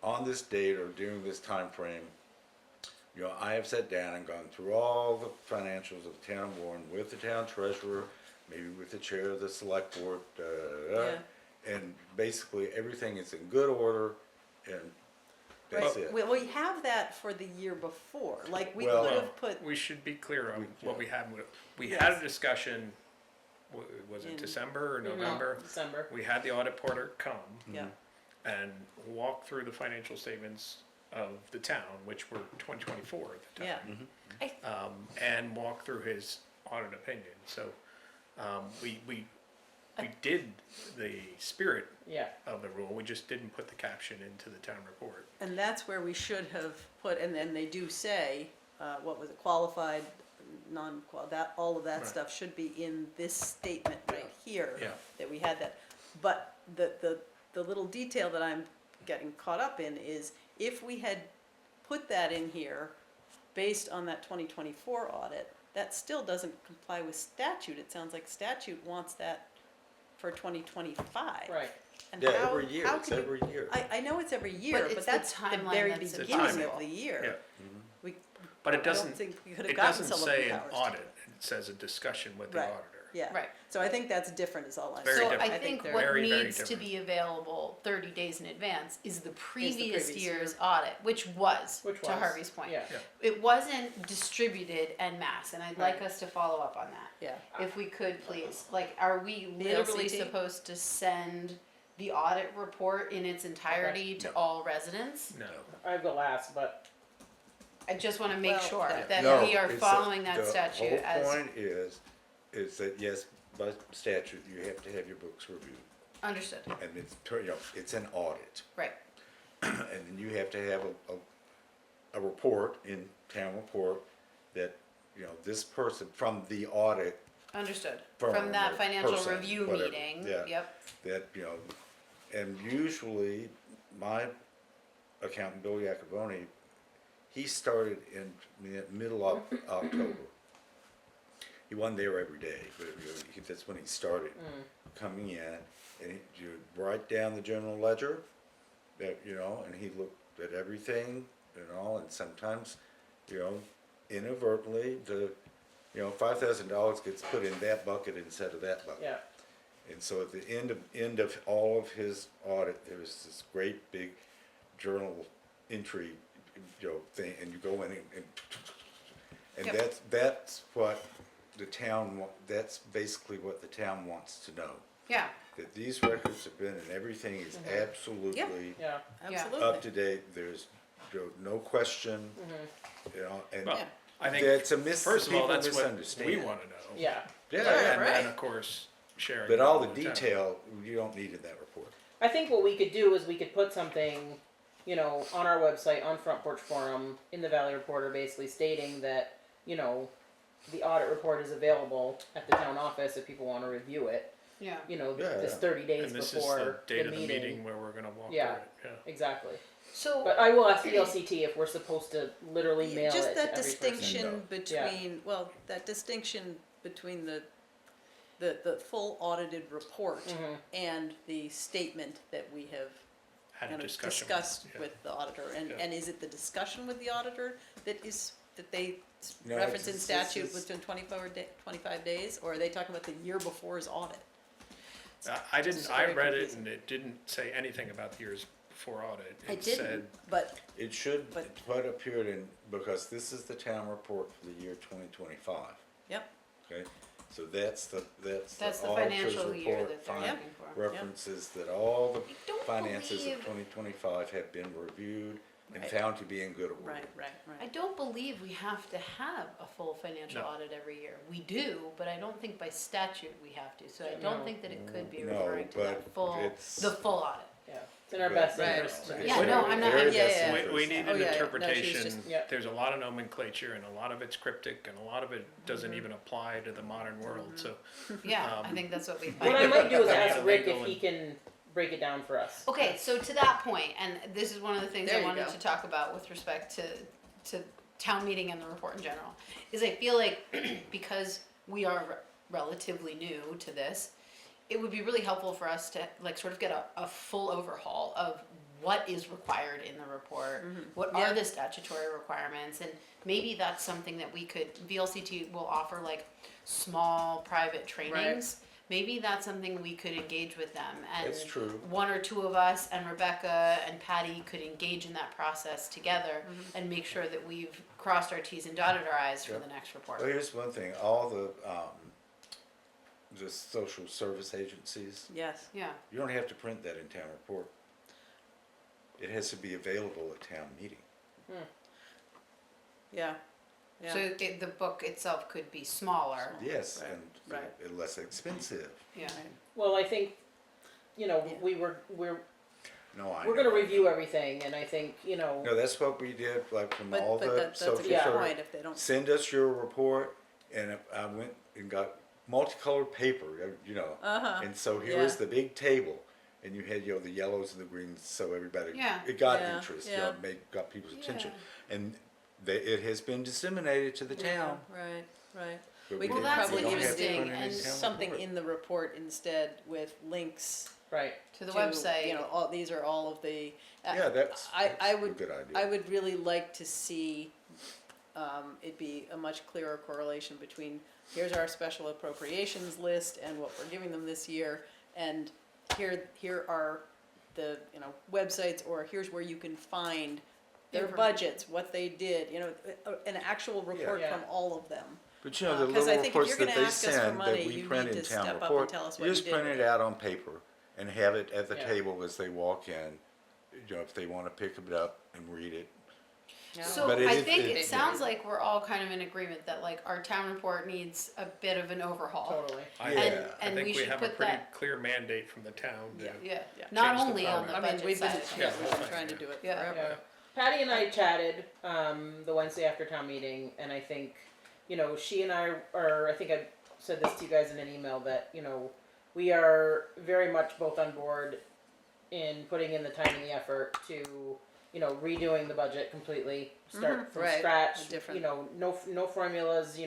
on this date or during this time frame, you know, I have sat down and gone through all the financials of the town of Warren with the town treasurer, maybe with the chair of the select board, Yeah. and basically everything is in good order, and that's Right, it. we have that for the year before, like, we Well- could have put, We should be clear on what we had. We Yes. had a discussion, was In- it December or Mhm. November? December. We had the audit porter come yeah, and walk through the financial statements of the town, which were 2024 at the yeah. time. I- And walk through his audit opinion. So we did the spirit Yeah. of the rule, we just didn't put the caption into the town report. And that's where we should have put, and then they do say, what was it, qualified, non-qual, that, all of that Right. stuff should be in this statement right here. Yeah. That we had that, but the little detail that I'm getting caught up in is, if we had put that in here based on that 2024 audit, that still doesn't comply with statute. It sounds like statute wants that for 2025. Right. And Yeah, how- every year, how it's can you- every year. I know it's every year, it's but the that's the timeline very that's beginning impossible. of the year. Yeah. We, But I it don't doesn't, think we could have it gotten doesn't some of say the an powers. audit, it says a discussion with the Right. auditor. Yeah. Right. So I think that's different is all I'm Very saying. So I different. think they're- what Very, very needs to different. be available 30 days in advance is the previous previous year's year. audit, which was, Which to was, Harvey's point. Yeah. Yeah. It wasn't distributed en masse, and I'd like Right. us to follow up on that. Yeah. If we could, please. Like, are we literally VLCT? supposed to send the audit report in its entirety to No. all residents? No, I go last, but I just wanna make Well, sure yeah. that No, we are it's following that statute The as, whole point is that yes, by statute, you have to have your books reviewed. understood, And it's, it's an audit. right, And then you have to have a report, in town report, that, this person from the audit, understood. Firm From that or financial person, review whatever, meeting, yeah. yep, that, and usually my accountant, Bill Yakavoni, he started in the middle of October. He wasn't there every day, but that's when he started coming in, and you write down the general ledger, that, and he looked at everything, and sometimes, inadvertently, $5,000 gets put in that bucket instead of that bucket. yeah. And so at the end of all of his audit, there was this great big journal entry, thing, and you go in and Yep. that's what the town that's basically what the town wants to know. yeah, That these records have been, and everything is absolutely Yeah. Absolutely. up to date. There's no question, and well, Yeah. I think, that's first of all, people that's what misunderstand. we wanna know. Yeah. Yeah, Right, yeah. And right. then, of course, sharing. But it all the with town. detail, you don't need in that report. I think what we could do is we could put something, on our website, on Front Porch Forum, in the Valley Reporter, basically stating that, the audit report is available at the town office if people wanna review it. yeah. Yeah, This yeah. 30 days And this is before the date the of the meeting. meeting where we're gonna walk through Yeah. it, yeah. Exactly. So, But I will ask VLCT if we're supposed to literally mail Just it that to every distinction person. between, well, that distinction between the full audited report Mhm. and the statement that we have Had a kind of discussion. discussed yeah. with the auditor, and, Yeah. and is it the discussion with the auditor that they No, reference in it's- statute it's- within 25 days, or are they talking about the year before's audit? I It's I very read it confusing. and it didn't say anything about the years before audit. I It said, didn't, but, It should But- put appeared in, because this is the town report for the year 2025, yep, okay? So that's the that's the auditor's financial year report, that they're fin- looking for. references that all the I don't finances believe- of 2025 have been reviewed and Right. found to be in good order. right. I don't believe we have to have a full financial No. audit every year. We do, but I don't think by statute we have to, so I No. don't think that it could be No, referring to that but full, it's- the full audit. Yeah. It's in our Right. best Right. interest to Right. do Yeah, it. no, I'm not- Very yeah, best yeah. we interest. need Oh, an yeah, yeah. No, she was interpretation. just- Yeah. There's a lot of nomenclature and a lot of it's cryptic and a lot of it doesn't even apply to the modern world, so. Yeah, I Um, think that's what we What I find. might do is Yeah, ask Rick legal if he can break it down for us. Okay, so to that point, and this is one of the things There I you wanted go. to talk about with respect to town meeting and the report in general, is I feel like because we are relatively new to this, it would be really helpful for us to like sort of get a full overhaul of what is required in the report, what Yeah. are the statutory requirements, and maybe that's something that we could, VLCT will offer like small private trainings. Maybe that's something we could engage with them, and That's true. one or two of us and Rebecca and Patty could engage in that process together and make sure that we've crossed our T's and dotted our I's for Yep. the next report. Well, here's one thing, all the social service agencies, Yes, Yeah, you don't have to print that in town report. It has to be available at town meeting. yeah, so yeah. the book itself could be smaller, Yes, Right, and right. less expensive. yeah. Well, I think, Yeah. we're No, I gonna know. review everything, and I think, No, that's what we did, like from all But the that's a social good Yeah. service. point, if they don't, Send us your report, and I went and got multicolored paper, uh-huh, and so here is Yeah. the big table. and you had, the yellows and the greens, so everybody, Yeah. it got Yeah, interest, yeah. got people's attention. Yeah. And it has been disseminated to the town. Right, right. but We Well, could that's probably don't even have to interesting, put it in and the town something report. in the report instead with links Right. To the to, website. you know, these are all of the. Yeah, that's I a would, good idea. I would really like to see, it be a much clearer correlation between, here's our special appropriations list and what we're giving them this year, and here are the, websites, or here's where you can find their Information. budgets, what they did, an actual report Yeah. from all of them. But the 'cause I little think if reports you're that gonna they ask us for send, money, that we you print need in to town step up and report, tell us what you you just did print with it it. out on paper and have it at the Yeah. table as they walk in, if they wanna pick it up and read it. So But it I is- think it- it sounds like we're all kind of in agreement that like our town report needs a bit of an overhaul. Totally. I Yeah. think, And I think we we should have a put pretty that, clear mandate from the town to. Yeah. yeah, Yeah. not Change the only on the format. I mean, budget we've been, side. Yeah. we've been trying to do it Yeah. forever. Yeah. Patty and I chatted the Wednesday after town meeting, and I think, she and I are, I think I said this to you guys in an email, that, we are very much both on board in putting in the time and the effort to, redoing the budget completely, start from right. scratch, A different- no formulas,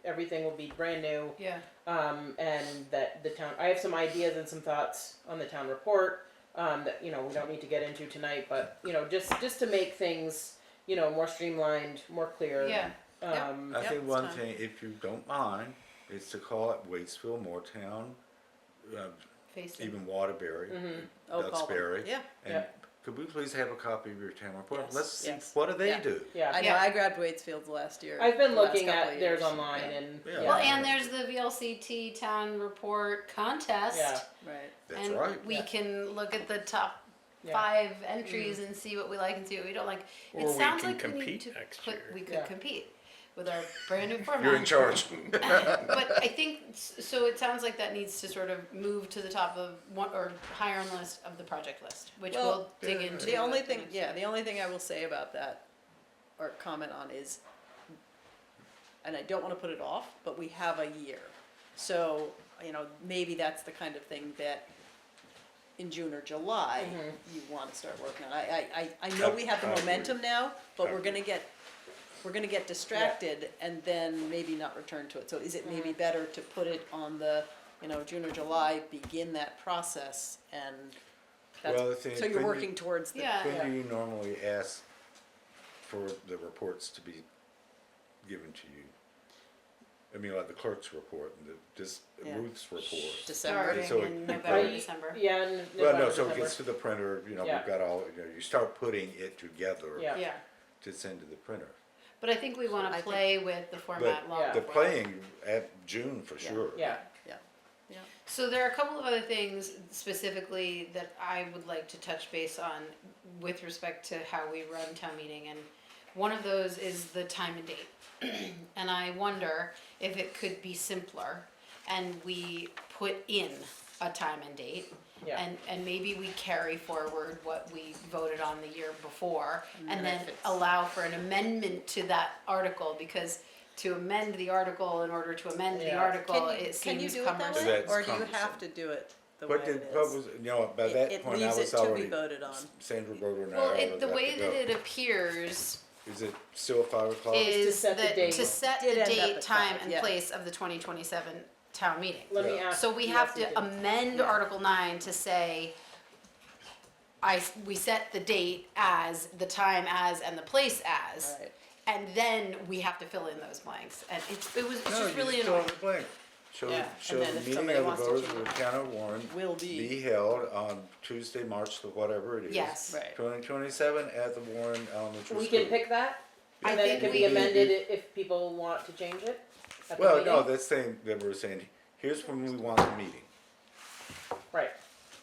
everything will be brand new. Yeah, And that the town, I have some ideas and some thoughts on the town report, that, we don't need to get into tonight, but, just to make things, more streamlined, more clear. yeah, Um, I Yep, think it's one fine. thing, if you don't mind, is to call it Waitsville, Moortown, facing. even Waterbury, Oh, call them. Duxbury. Yeah, And Yeah. could we please have a copy of your town report? Yes, Let's see, yes. what do they Yeah. do? yeah. I know, Yeah. I grabbed Waitsfield's last year. I've been the last looking couple at of theirs years. online Yeah. and, Yeah. Well, and there's the VLCT town report contest. Yeah. Right. That's And right. we Yeah. can look at the top Yeah. 5 entries and see what we like and see what we don't like. Or It we sounds can like we need compete to next put, year. we could Yeah. compete with our brand new format. You're in charge. But I think, so it sounds like that needs to sort of move to the top of one, or higher on the list of the project list, which Well, we'll dig yeah, into. The only at thing, next yeah, meeting. the only thing I will say about that, or comment on is, and I don't wanna put it off, but we have a year. So, maybe that's the kind of thing that in June or July, you wanna start working on. I know we have the I agree. momentum now, but I we're gonna get distracted and then maybe not return to it. So is it maybe better to put it on the, June or July, begin that process, and Well, the that's, thing- so you're when you- working towards the. Yeah. When do you normally ask for the reports to be given to you? I mean, like the clerk's report and Yeah. Ruth's report. December. Starting So in it- November, Are you- December. Yeah, Well, no, November, so it December. gets to the printer, Yeah. we've got all, you start putting it together Yeah. Yeah, to send to the printer. but I think we wanna I think- play with the format But long Yeah. the before. playing at June for Yeah. sure. Yeah. So there are a couple of other things specifically that I would like to touch base on with respect to how we run town meeting, and one of those is the time and date. And I wonder if it could be simpler and we put in a time and date. Yeah. And maybe we carry forward what we voted on the year before, and then if it's- allow for an amendment to that article, because to amend the article in order to amend the Yeah. article, Can it you seems do it that cumbersome. way, That's or do you cumbersome. have to do it the way But it what is? was, by that It point, I leaves it was to be already, voted on. Sandra wrote her Well, now. the way that it appears Is it still 5 o'clock? is set the that date. to set Did the end up date, at time, 5, and yeah. place of the 2027 town meeting. Let me Yeah. ask. So we you have if to you can- amend Article 9 to say, we set the date as, the time as, and the place as, Right. and then we have to fill in those blanks, and it's No, just you really just fill in annoying. the blank. Show, Yeah, show and the then if meeting somebody of the wants to voters change of the it, town of Warren will be- held on Tuesday, March, whatever it is. Yes. Right. 2027 at the Warren Elementary School. We can pick that, I and then it think can be we- amended if people want to change it at the Well, no, meeting? that's saying, that we're saying, here's when we want the meeting. Right,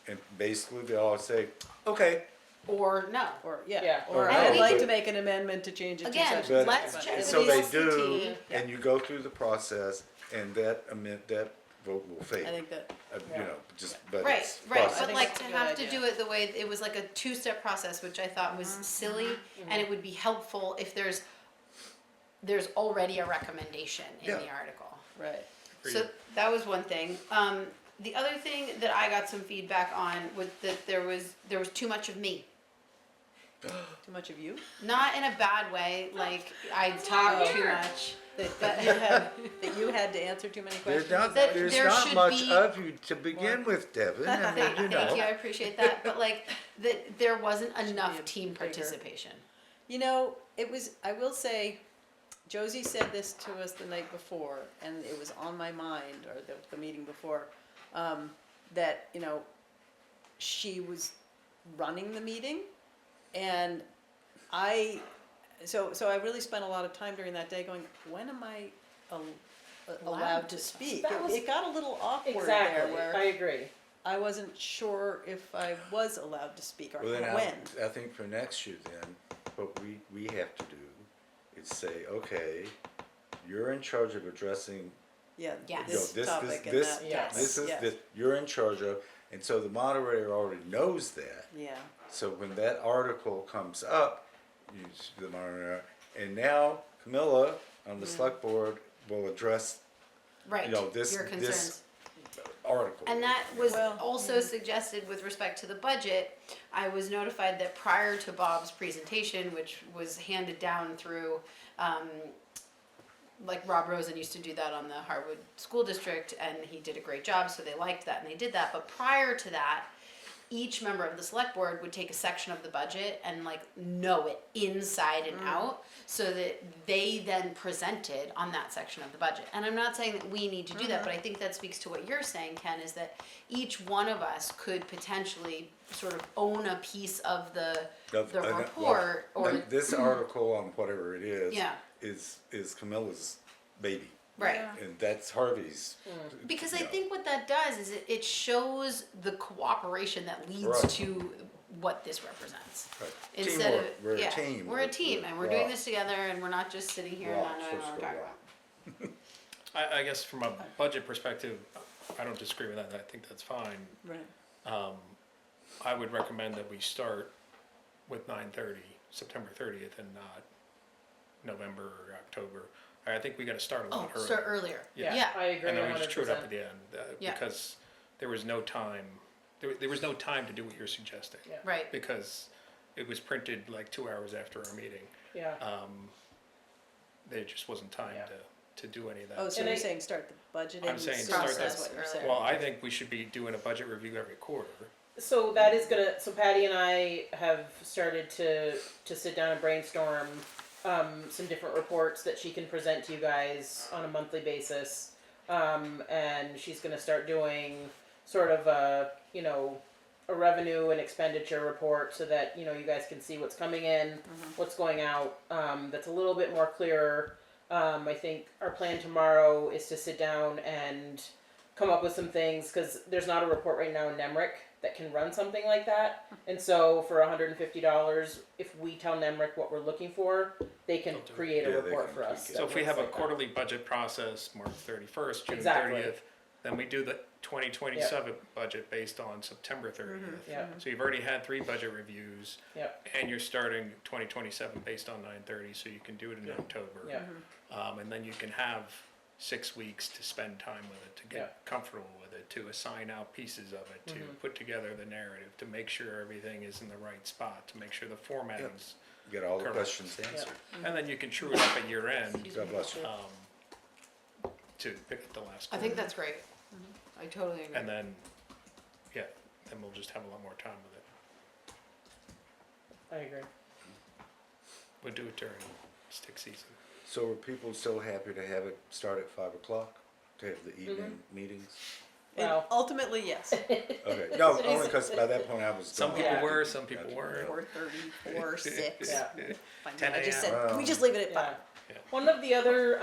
And basically, they all say, okay, Or no. Or, Yeah. yeah, or Or I'd no, like but- to make an amendment to change it to Again, such. but, let's check and with so they VLCT. do, and you go through the process, and that vote will fail. I think that, You know, just, but Right, it's right, process. but think like that's to a good have to idea. do it the way, it was like a 2-step process, which I thought was silly, and it would be helpful if there's already a recommendation in Yeah. the article. right. So that was one thing. The other thing that I got some feedback on was that there was too much of me. Too much of you? Not in a bad way, like I talk too much. That you had to answer too many questions? That There's there not should much be- of you to begin with, Devin, I mean, you Thank you, I know. appreciate that, but like, that there wasn't enough be a team bigger- participation. You know, it was, I will say, Josie said this to us the night before, and it was on my mind, or the meeting before, that, you know, she was running the meeting, and so I really spent a lot of time during that day going, when am I allowed to speak? That was- It got a little awkward Exactly, there, where I agree. I wasn't sure if I was allowed to speak or Well, then when. I think for next year then, what we have to do is say, okay, you're in charge of addressing, Yeah, Yes. this this- topic and this- that. Yes. this is, yes. this, you're in charge of, and so the moderator already knows that. Yeah, So when that article comes up, you, the moderator, and now Camilla on the select board will address Right, You know, this- your concerns. this- article. And that was Well, also suggested with respect to the budget. I was notified that prior to Bob's presentation, which was handed down through, like Rob Rosen used to do that on the Harwood School District, and he did a great job, so they liked that and they did that. But prior to that, each member of the select board would take a section of the budget and like know it inside and out, so that they then presented on that section of the budget. And I'm not saying that we need to do that, but I think that speaks to what you're saying, Ken, is that each one of us could potentially sort of own a piece of the Well, report, or and this article on whatever it is, Yeah. is Camilla's baby, right. Yeah. and that's Harvey's. Because I you know. think what that does is it shows the cooperation that leads Right. to what this represents. Right. Instead Teamwork. of, We're yeah, a team. we're a team, and we're doing Rock. this together, and we're not just sitting here and Rock, not knowing what supposed we're to talking go about. I guess from a budget perspective, I don't disagree with that, I think that's fine. right. I would recommend that we start with 9:30, September 30th, and not November or October. I think we gotta start a Oh, lot earlier. start earlier. Yeah. Yeah. I agree And then we 100%. just chew it up at the end, Yeah. because there was no time, there was no time to do what you're suggesting. Yeah. Right. Because it was printed like 2 hours after our meeting. Yeah. There just wasn't time Yeah. to do any of that. Oh, so And you're I- saying start the budgeting I'm saying start process, that- what you're saying? Well, I think we should be doing a budget review every quarter. So that is gonna, so Patty and I have started to sit down and brainstorm, some different reports that she can present to you guys on a monthly basis. And she's gonna start doing sort of a, a revenue and expenditure report so that, you guys can see what's coming in, what's going out, that's a little bit more clearer. I think our plan tomorrow is to sit down and come up with some things, cause there's not a report right now in Nemrick that can run something like that. And so for $150, if we tell Nemrick what we're looking for, they can They'll do it. create a Yeah, they report can for us. tweak it. that So if we looks have a like that. quarterly budget process, March 31st, June Exactly. 30th, then we do the 2027 budget based on September 30th. Yeah, So you've already had 3 budget reviews, Yep. and you're starting 2027 based on 9/30, so you can do it in October. yeah, And then you can have 6 weeks to spend time with it, to get Yeah. comfortable with it, to assign out pieces of it, to put together the narrative, to make sure everything is in the right spot, to make sure the formatting's, Get all the Correct. questions answered. and then you can true it up at year end, God bless you. to pick up the last I quarter. think that's great. I totally agree. And then, yeah, then we'll just have a lot more time with it. I agree. We'll do it during stick season. So are people still happy to have it start at 5 o'clock, to have the evening meetings? And Well- ultimately, yes, Okay, no, only because by that point I was. Some done. people Yeah. were, some people Gotcha. weren't. 4:30, 4, 6. Yeah. Fine, 10 I just a.m. said, can we just leave it at 5? Yeah. One of the other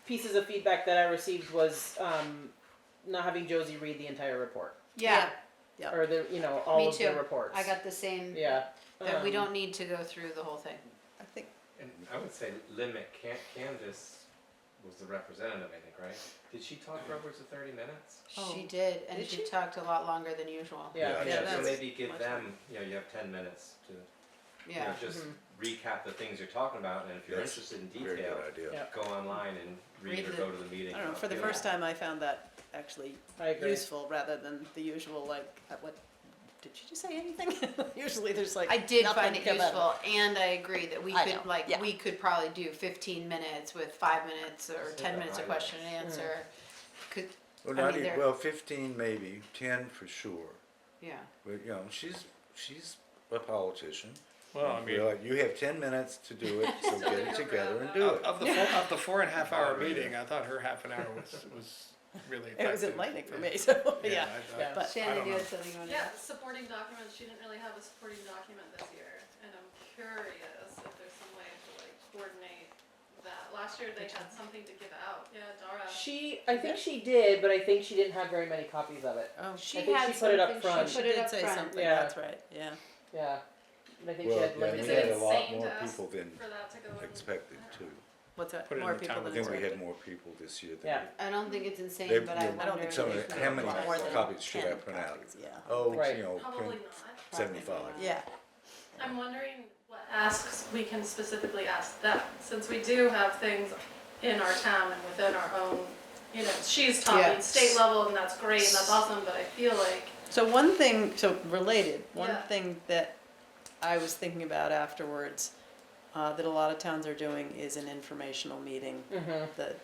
pieces of feedback that I received was not having Josie read the entire report, Yeah, or all Me of too. the reports. I got the same, Yeah. that we um, don't need to go through the whole thing. I think, And I would say limit, Candace was the representative, I think, right? Did she talk for upwards of 30 minutes? She did, and Did she she? talked a lot longer than usual. Yeah. Yeah. So that's maybe give much them, you have 10 minutes to You know, Yeah. just recap the things you're talking about, and if you're That's interested in Very detail, good idea. Yeah. go online and read Read or the- go to the meeting. I don't know, for the first time I found that actually I agree. useful rather than the usual like, what, did you just say anything? Usually there's like I did nothing find it come out of useful, and I agree that we I could, know, like, yeah. we could probably do 15 minutes with 5 minutes or Just 10 hit the minutes of highlights. question and answer. Could, Well, I not mean, even, they're- well, 15 maybe, 10 for sure. yeah. But, you know, she's a politician. Well, I mean, We're like, you have 10 minutes to do it, so get it together and do it. of the 4.5 hour meeting, I thought her half an hour was really effective. It was enlightening for me, so, yeah. I But- I Shannon, don't you know. had something you wanted to Yeah, add? supporting documents, she didn't really have a supporting document this year, and I'm curious if there's some way to like coordinate that. Last year they had something to give out, yeah, Dara. I think she did, but I think she didn't have very many copies of it. Oh, She think had she put it up something, front. she she put it did up say front. something, Yeah. that's right, yeah. Yeah. And I think Well, she had yeah, limited. we Is had it a lot insane more to ask people than for that to go in? expected too. What's that, Put it in more the people town than I think we had expected? more people this year than. Yeah. I don't think it's insane, They- but I yeah, wonder. I don't think some of if the- we how could many apply More for than copies should I 10 print out? copies, yeah. Oh, Right. you know, Probably not. 75. Yeah, I'm wondering what asks we can specifically ask them, since we do have things in our town and within our own, you know, she's Yeah. talking state level and that's great and that's awesome, but I feel like, so one thing, so related, one Yeah. thing that I was thinking about afterwards, that a lot of towns are doing is an informational meeting the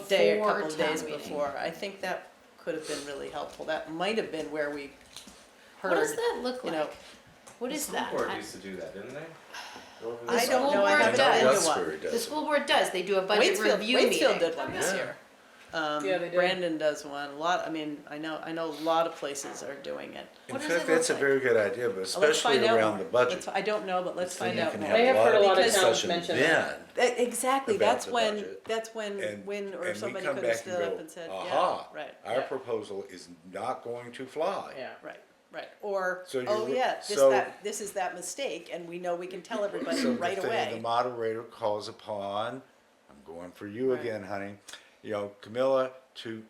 day, a Before couple of town days meeting. before. I think that could have been really helpful. That might have been where we What does heard, that look you like? know, What is that? The school board used to do that, didn't they? The I don't school know, I board haven't does. been to Westbury one. The does. school board does, they do a budget Waitsfield, review Waitsfield meeting. did one this Yeah. year. Yeah, they did. Brandon does one, a lot, I mean, I know a lot of places are doing it. In What does fact, it look that's a like? very good idea, but Let's especially find out around more. the budget. Let's- I don't know, but let's Then find you out can more. have I have heard a lot of Because- towns discussion mention then. Exactly, about that's the when, budget. that's when, And or we somebody come could have back and stood up go, and said, aha, yeah, right, our proposal is not going to fly. Yeah. right. Or, So oh you're- yeah, so- this is that mistake, and we know we can tell everybody So right the thing, the away. moderator calls upon, I'm going for you Right. again, honey, you know, Camilla, to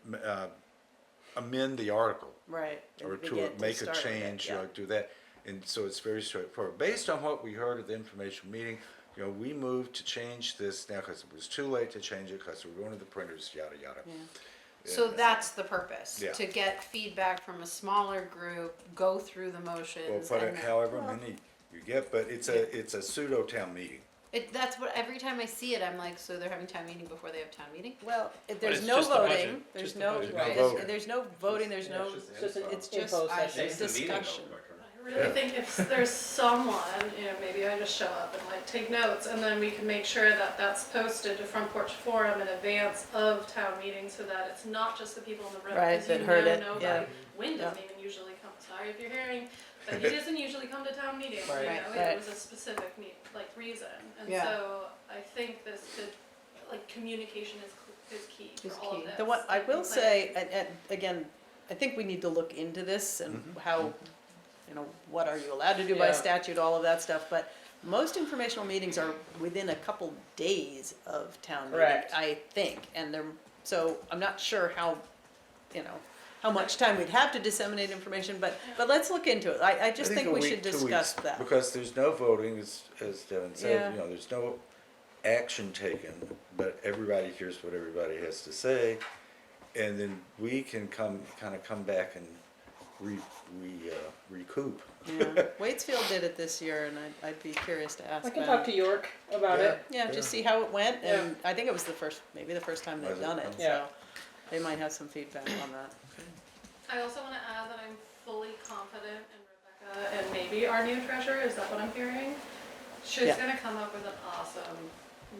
amend the article. Right. and Or begin to make a start with it, change, you yeah. know, do that. And so it's very straightforward. Based on what we heard at the information meeting, you know, we moved to change this now because it was too late to change it because we're going to the printers, yada, yada. Yeah. So And, that's the purpose, Yeah. to get feedback from a smaller group, go through the Well, motions, put it and however many you get, but it's a pseudo town meeting. that's what, every time I see it, I'm like, so they're having town meeting before they have town meeting? Well, there's it's no just the budget, voting, there's just the no, budget. No right, voting. there's no voting, there's Yeah, no, it's just Just an info. it's just info session. Makes the meeting go discussion. quicker. I really think if there's someone, you know, maybe I just show up and like take notes, and then we can make sure that that's posted to Front Porch Forum in advance of town meeting, so that it's not just the people in the room. Right, 'cause that you heard know it, nobody. yeah. Wynn Yeah. doesn't even usually come, sorry if you're hearing, but he doesn't usually come to town meeting, you Right. know, Right. it was a specific reason. And Yeah. so I think this could, like, communication is key Is for all key. of this. The one, I and will planning. say, and again, I think we need to look into this and how, you know, what are you allowed to do by Yeah. statute, all of that stuff, but most informational meetings are within a couple days of town meeting, Correct. I think, and they're, so I'm not sure how, you know, how much time we'd have to disseminate information, but let's look into it. I just I think a we week, should 2 discuss weeks, that. Because there's no voting, as Devin Yeah. said, you know, there's no action taken, but everybody hears what everybody has to say. And then we can come back and recoup. Yeah. Waitsfield did it this year, and I'd be curious to ask I them. can talk to York about Yeah. it. Yeah, just see how it went, and I think it was maybe the first time they've Was it? done it, Yeah. so they might have some feedback on that. I also want to add that I'm fully confident in Rebecca and maybe our new treasurer, is that what I'm hearing? She's Yeah. gonna come up with an awesome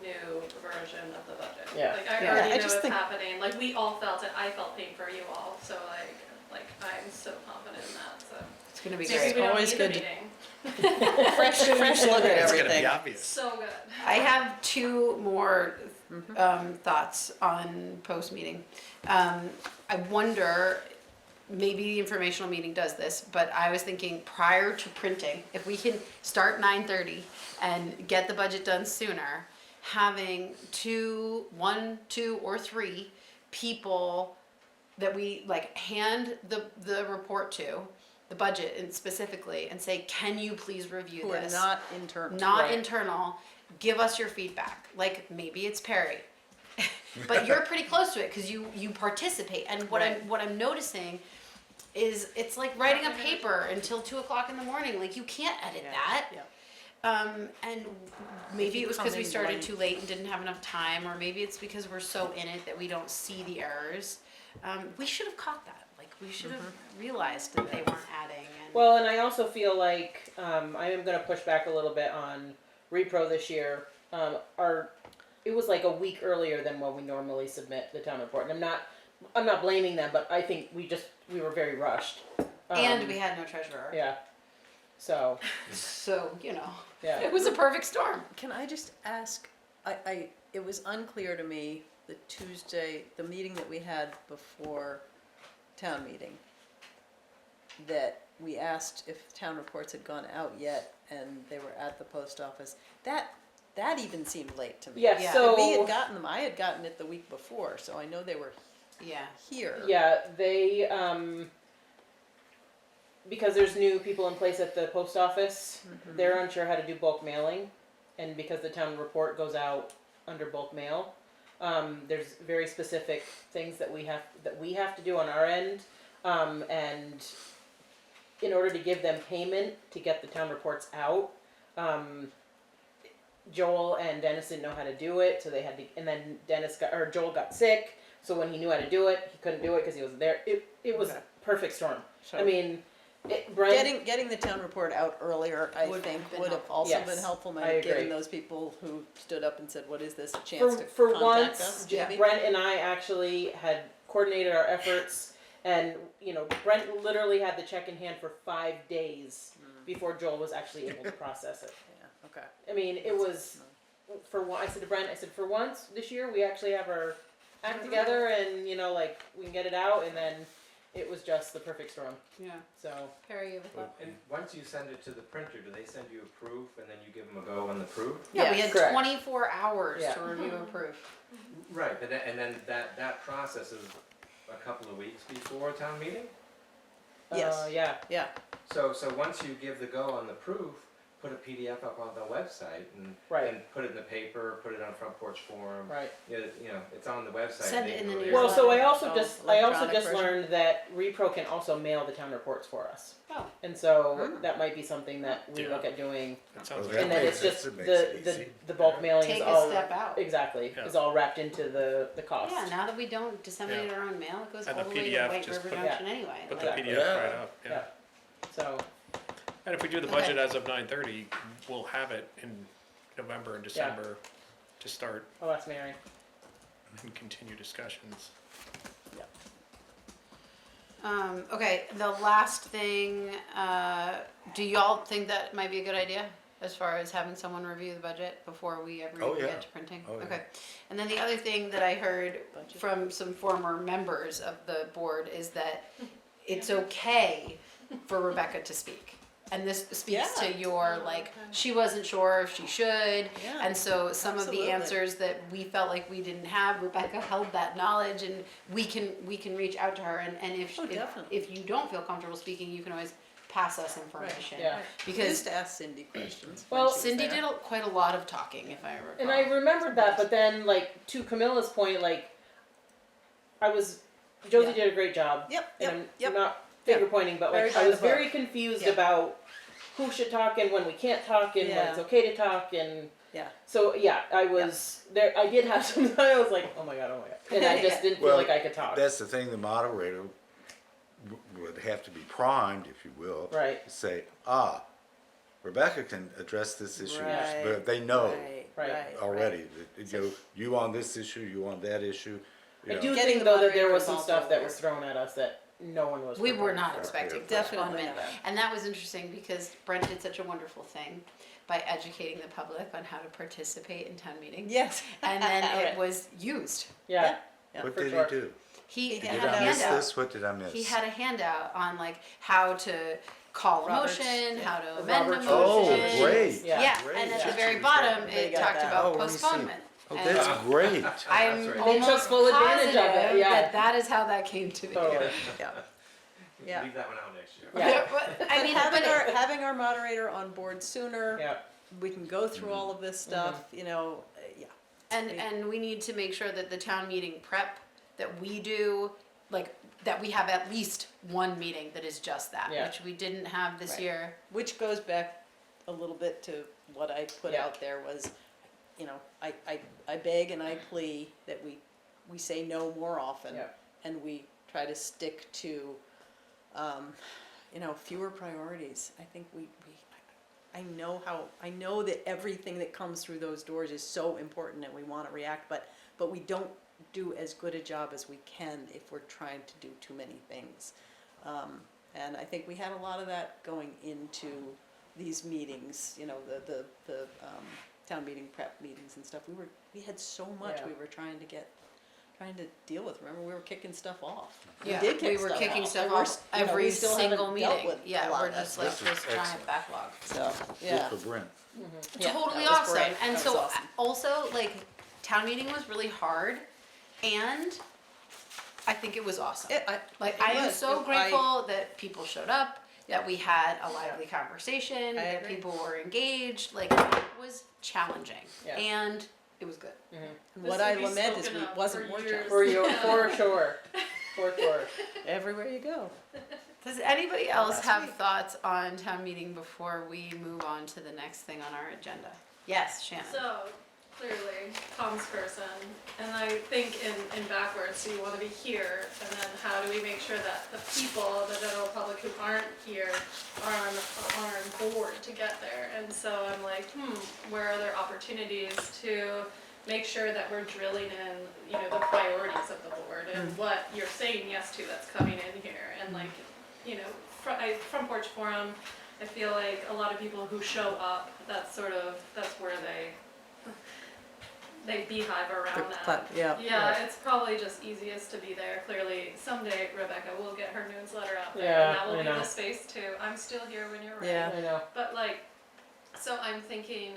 new version of the budget. Yeah. Like, I Yeah. already I know just it's think- happening, like, we all felt it, I felt pain for you all, so like, I'm so confident in that, so. It's gonna be Maybe great. we don't Always need the good to- meeting. Fresh look at It's gonna everything. be obvious. So good. I have two more thoughts on post-meeting. I wonder, maybe the informational meeting does this, but I was thinking prior to printing, if we can start 9:30 and get the budget done sooner, having one, two, or three people that we like hand the report to, the budget and specifically and say, can you please review Who are this? not internal. Not Right. internal, give us your feedback. Like, maybe it's Perry. But you're pretty close to it, cause you participate, and what I'm noticing is, it's like writing a paper until 2:00 in the morning, like, you can't edit that. Yeah. And maybe you it was come because we in started blank. too late and didn't have enough time, or maybe it's because we're so in it that we don't see the errors. We should have caught that, like, we should have realized that they weren't adding and. Well, and I also feel like, I am gonna push back a little bit on repro this year. It was like a week earlier than when we normally submit the town report, and I'm not blaming them, but I think we were very rushed. And we had no treasurer. Yeah, so, So, you know, yeah. it was a perfect storm. Can I just ask, it was unclear to me, the meeting that we had before town meeting, that we asked if town reports had gone out yet, and they were at the post office. That even seemed late to me. Yeah, Yeah. so. We had gotten them, I had gotten it the week before, so I know they were Yeah. here. Yeah, they, because there's new people in place at the post office, they're unsure how to do bulk mailing. And because the town report goes out under bulk mail, there's very specific things that we have to do on our end. And in order to give them payment to get the town reports out, Joel and Dennis didn't know how to do it, so they had to, and then Joel got sick, so when he knew how to do it, he couldn't do it because he wasn't there. It was Okay. a perfect storm. So I mean, Brent, getting the town report out earlier, I Would think, have been would have helpful. also Yes, been helpful, I maybe agree. giving those people who stood up and said, what is this, a chance to for contact us, once, maybe? Brent and I actually had coordinated our efforts, and Brent literally had the check in hand for 5 days before Joel was actually able to process it. Yeah, okay. I mean, it was, I said to Brent, for once this year, we actually have our act together and, we can get it out, and then it was just the perfect storm, Yeah. so. Perry, you have a thought? And once you send it to the printer, do they send you a proof and then you give them a go on the proof? Yeah, we Yes. had Correct. 24 hours Yeah. to review a proof. Right, but and then that process is a couple of weeks before a town meeting? Yes. Yeah, Yeah, So once you give the go on the proof, put a PDF up on the website and Right. put it in the paper, put it on Front Porch Forum. right. It's on the website. Send They it in can the go newsletter. there. Well, so I also Oh, just electronic version. learned that Repro can also mail the town reports for us. Oh. And so that might be something that we Yeah. look at doing, That sounds Well, like and that then makes it's just sense. It makes it easy. the bulk mailing Take is a all. step out. Exactly, Yeah. is all wrapped into the cost. Yeah, now that we don't disseminate our own mail, it goes And all the the way to PDF, White just River put- Junction anyway. Put like- the PDF Yeah. right up, yeah. Yeah. So, And if we do the budget as of 9:30, we'll have it in November and December to start I'll ask Mary. and continue discussions. Okay, the last thing, do y'all think that might be a good idea? As far as having someone review the budget before we ever Oh, even yeah. get to printing? Oh, yeah. Okay, and then the other thing that I heard Budget. from some former members of the board is that it's okay for Rebecca to speak. And this speaks Yeah. to your, she wasn't sure if she should, Yeah, and so some of absolutely. the answers that we felt like we didn't have, Rebecca held that knowledge, and we can reach out to her, and if Oh, definitely. if you don't feel comfortable speaking, you can always pass us information. Yeah. We Because used to ask Cindy questions. when Well, she was Cindy there. did quite a lot of talking, if I recall. And I remembered that, but then, to Camilla's point, Josie Yeah. did a great job. Yep, And yep, I'm yep. not finger pointing, but Very I by was the book. very confused Yeah. about who should talk and when we can't talk and when Yeah. it's okay to talk, and Yeah. so I was there. I did have some. I was like, oh my god, and I just didn't feel Well, like I could talk. That's the thing, the moderator would have to be primed, if you will. Right. to Say, Rebecca can address this issue, Right, but they know Right. already, that, you on this issue, you on that issue. you I know. do Getting think the though that there was moderators some also stuff that aware. was thrown at us that no one was. We were prepared not for. expecting for Definitely one minute. not. And that was interesting because Brent did such a wonderful thing by educating the public on how to participate in town meetings. Yes. And then it Right. was used. Yeah. What for did sure. he do? He Did had Did a I miss handout. this? What did I miss? He had a handout on how to call a Robert's, motion, yeah. how to The amend a Robert's motion. Oh, great. Yeah. Yeah, Great. and at Yeah. the very bottom, Everybody it got talked that. about Oh, let me see. postponement. Oh, And that's great. I'm That's right. They took almost full advantage of it, positive yeah. that is how that came to be. Totally. Yeah. Yeah. Leave that one out next year. Yeah. But, I mean, Having our moderator on board sooner, Yeah. we can go through all of this stuff, you know, yeah. and we need to make sure that the town meeting prep that we do, like, that we have at least one meeting that is just that, Yeah. which we didn't have this Right. year. Which goes back a little bit to what I put Yeah. out there was, you know, I beg and I plea that we say no more often. Yeah. And we try to stick to, you know, fewer priorities. I think I know that everything that comes through those doors is so important and we wanna react, but we don't do as good a job as we can if we're trying to do too many things. And I think we had a lot of that going into these meetings, you know, the town meeting prep meetings and stuff. We had so much Yeah. we were trying to deal with. Remember, we were kicking stuff off. Yeah, We did kick we were stuff kicking off. stuff There were off you know, we every still single haven't dealt meeting. with a Yeah, lot we're of that just like stuff. This this is giant excellent. backlog. So, Good yeah. for Brent. Yeah, Totally that was awesome. great. And That so was awesome. also like town meeting was really hard, and I think it was awesome. Like I am so grateful that people showed up, that we had a lively conversation, that agree. people were engaged. Like it was challenging, Yeah. and it was good. What This I would be lament is spoken we of wasn't for more years. challenging. For you, for sure, for sure. Everywhere you go. Does anybody else Last have week. thoughts on town meeting before we move on to the next thing on our agenda? Yes, Shannon. So, clearly, comms person, and I think in backwards, you wanna be here, and then how do we make sure that the people, the general public who aren't here, are on board to get there? And so I'm like, where are there opportunities to make sure that we're drilling in, you know, the priorities of the board and what you're saying yes to that's coming in here, and like, you know, Front Porch Forum, I feel like a lot of people who show up, that's where they beehive around that. Yeah. Yeah, it's probably just easiest to be there. Clearly, someday Rebecca will get her newsletter out there, Yeah, and that will I be know. the space too. I'm still here when you're ready. Yeah. I know. But like, so I'm thinking,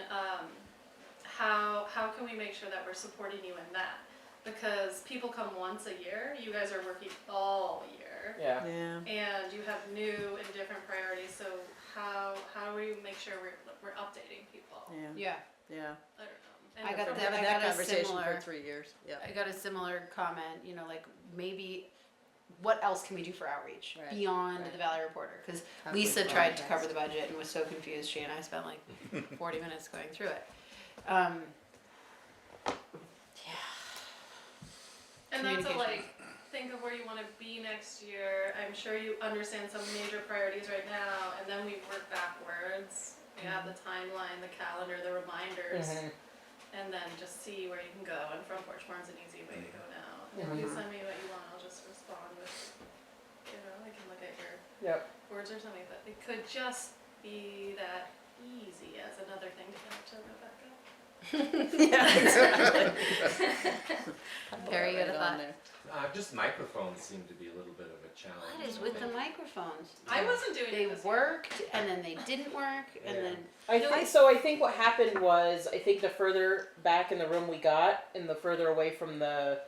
how can we make sure that we're supporting you in that? Because people come once a year. You guys are working all year. Yeah. Yeah. And you have new and different priorities, so how do we make sure we're updating people? Yeah. Yeah. Yeah. I don't know. I got from that- Having I that got a conversation similar- for 3 years. Yeah. I got a similar comment, you know, like maybe what else can we do for outreach Right, beyond right. the Valley Reporter? Because How can we Lisa tried to broadcast? cover the budget and was so confused. She and I spent like 40 minutes going through it. And that's a Communication. like, think of where you wanna be next year. I'm sure you understand some major priorities right now, and then we work backwards. We have the timeline, the calendar, the reminders, and then just see where you can go. And Front Porch Forum's an easy way to go now. If you send me what you want, I'll just respond with, you know, I can look at your Yep. words or something, but it could just be that easy as another thing to connect to Rebecca. Yeah, exactly. Very good Right thought. on there. Just microphones seem to be a little bit of a challenge. What is with the microphones? I wasn't doing They it this year. worked and then they didn't work and Yeah. then I think what happened was, I think the further back in the room we got, and the further away from the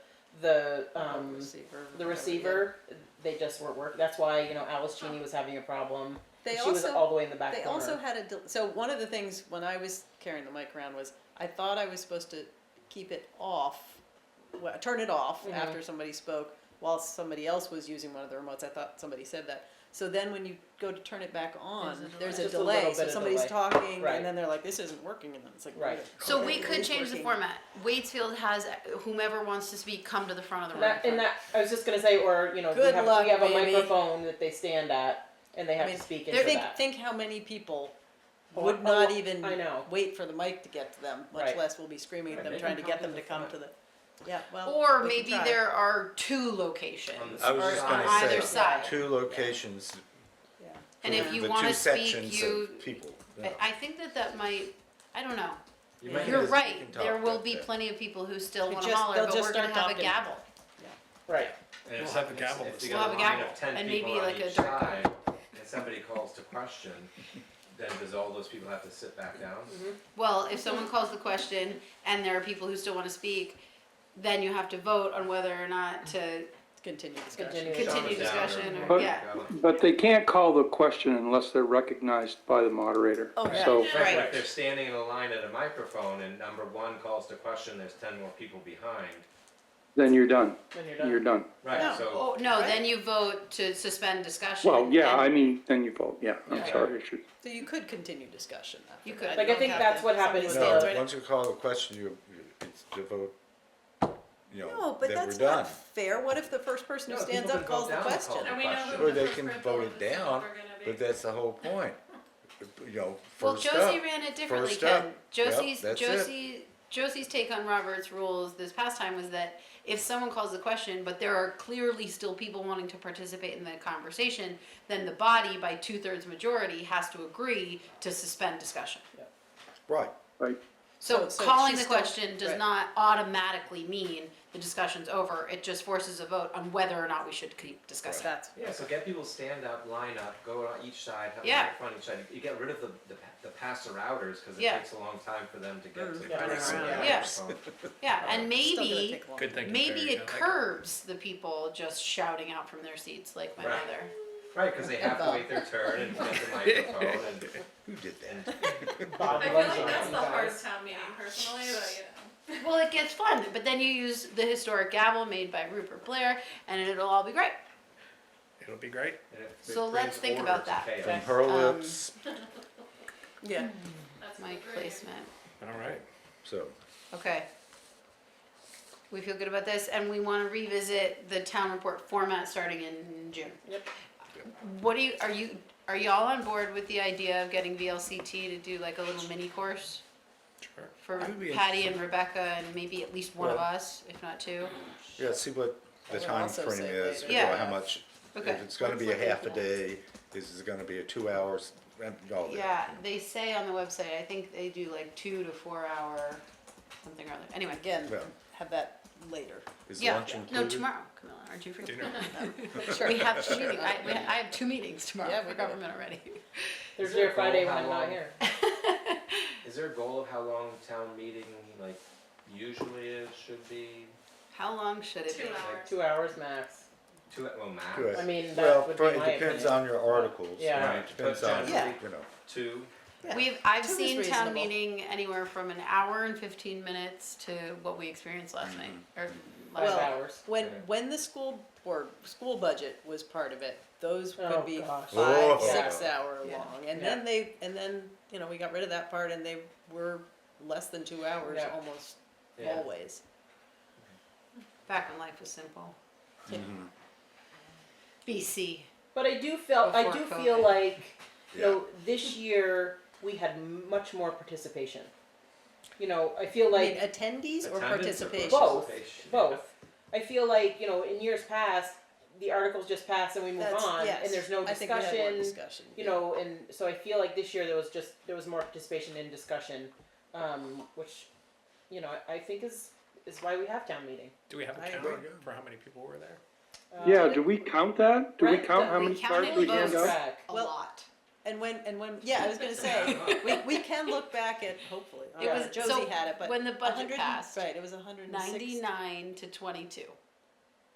receiver, they just weren't working. That's why, you know, Alice Cheney was having a problem. They She was also- all the way in the back They corner. also had so one of the things when I was carrying the mic around was I thought I was supposed to keep it off, turn it off Mhm. after somebody spoke while somebody else was using one of the remotes. I thought somebody said that. So then when you go to turn it back on, there's a Just a delay. little So bit of somebody's delay. talking Right. and then they're like, this isn't working. And then it's like, Right. So we it could is change the working. format. Waitsfield has whomever wants to speak come to the front of the room. And that, I was just gonna say, or, you know, Good luck, we have a baby. microphone that they stand at, and they have I mean, to speak into that. think how many people Oh, would oh, not even I know. wait for the mic to get to them, much Right. less will be screaming at Right, them, they trying to can get come them to to the come front. to the. Yeah, well. Or we can maybe try. there are two locations. I was or just on gonna either say, side. two locations. Yeah. And if for you the wanna two speak, sections you- of people. Yeah. I think that might, I don't know. You Yeah. might You're just- right. can talk There will about be that. plenty of people who still It want to just- holler, they'll but just we're gonna start have a talking. gavel. Right. And We'll if have a some- gavel if this you We'll got have a a line gavel, of 10 and people maybe on like a each dart side, and somebody calls to question, then does all those people have to sit back down? Well, if someone calls the question and there are people who still want to speak, then you have to vote on whether or not to Continue discussion. Continue. Shut Continue it down discussion or- But- yeah. But they can't call the question unless they're recognized by the moderator. Oh, yeah. So, Right, Right. but if they're standing in a line at a microphone and number one calls the question, there's 10 more people behind. then you're done. When you're done. You're done. Right, No. so, Oh, no, Right. then you vote to suspend discussion. Well, yeah, and- I mean, then you vote, yeah, I'm Yeah. sorry, I should. So you could continue discussion after You that. could. You Like, I don't think have that's to- what happened somebody with stands the- right Once you call the question, it's the vote, No, but that that's we're done. not fair. What if the first person who No, stands people up can calls vote the down and question? call And we know who Or the they first can group vote of it is down, ever gonna be. but that's the whole point. Well, First Josie up. ran it differently, First Ken. up. Josie's, Yep, that's it. Josie's take on Robert's rules this past time was that if someone calls the question, but there are clearly still people wanting to participate in the conversation, then the body by 2/3 majority has to agree to suspend discussion. Right. Right, So So calling she's the still- question does right. not automatically mean the discussion's over. It just forces a vote on whether or not we should keep discussing. That's, yeah, so get people stand up, line up, go on each side, have a Yeah. microphone on each side. You get rid of the passer-outers, cause it Yeah. takes a long time for them to get to the Yeah, microphone. around. Yes. Yeah, and still gonna maybe, take long. Good thinking. maybe Terry, it I like curbs the people just shouting out from their seats like my Right. mother. Right, cause they have to wait their turn and get the microphone and, Who did that? and Bob I feel runs like around that's you the hard guys. town meeting personally, but Well, it gets fun, but then you use the historic gavel made by Rupert Blair, and it'll all be great. It'll be great. and it So brings let's think order about to that. chaos. From her lips, Yeah. that's My great. placement. All right. so, Okay. We feel good about this, and we want to revisit the town report format starting in June. Yep. What are y'all on board with the idea of getting VLCT to do like a little mini course Sure. for I would be Patty and Rebecca and maybe at least one of Well- us, if not two? yeah, see what I the would time also frame say is, later. Yeah. how much, Okay. if it's gonna be a half a day, is it gonna be a 2 hours, and all that. Yeah, they say on the website, I think they do like 2 to 4 hour something or other. Anyway, Again, Well. have that later. Is yeah, lunch included? no, tomorrow, Camilla, aren't you free? Dinner. Sure. We have 2 meetings, I have 2 meetings tomorrow Yeah, for we do. government already. Is Thursday there or a Friday goal when how I'm not long- here. Is there a goal of how long town meeting, like, usually is, should be? How long should it 2 be? hours. 2 hours max. Max? Good. I mean, Well, that would be my it depends opinion. on your articles, Yeah. and it depends But on, generally- you know, 2? Yeah. I've 2 is seen town reasonable. meeting anywhere from an hour and 15 minutes to what we experienced last night, or 5 last Well, hours. When the school budget was part of it, those Oh, could be gosh. 5, Oh. 6 hour Yeah. long. And Yeah. then, you know, we got rid of that part and they were less than 2 hours Yeah. almost Yeah. always. back when life was simple. mhm. BC. But I do feel Before feel COVID. like you Yeah. know this year we had much more participation. You know, I feel I mean, like attendees or Attendance or participation? both, participation? both. I feel like you know in years past the articles just pass and we move That's- on yes. and there's no I think we had more discussion. discussion. You yeah. know, and so I feel like this year there was more participation in discussion, which you know I think is why we have town meeting. Do we have a I count agree. for how many people were there? Yeah, do we count that? Do we Right, count but how we many counted cards we votes. hand out? Track. A Well, lot. And when, yeah, I was gonna say, we can look back at, hopefully, It was- Josie so had it, but. when the budget 100 passed, Right, it was 106. 99 to 22.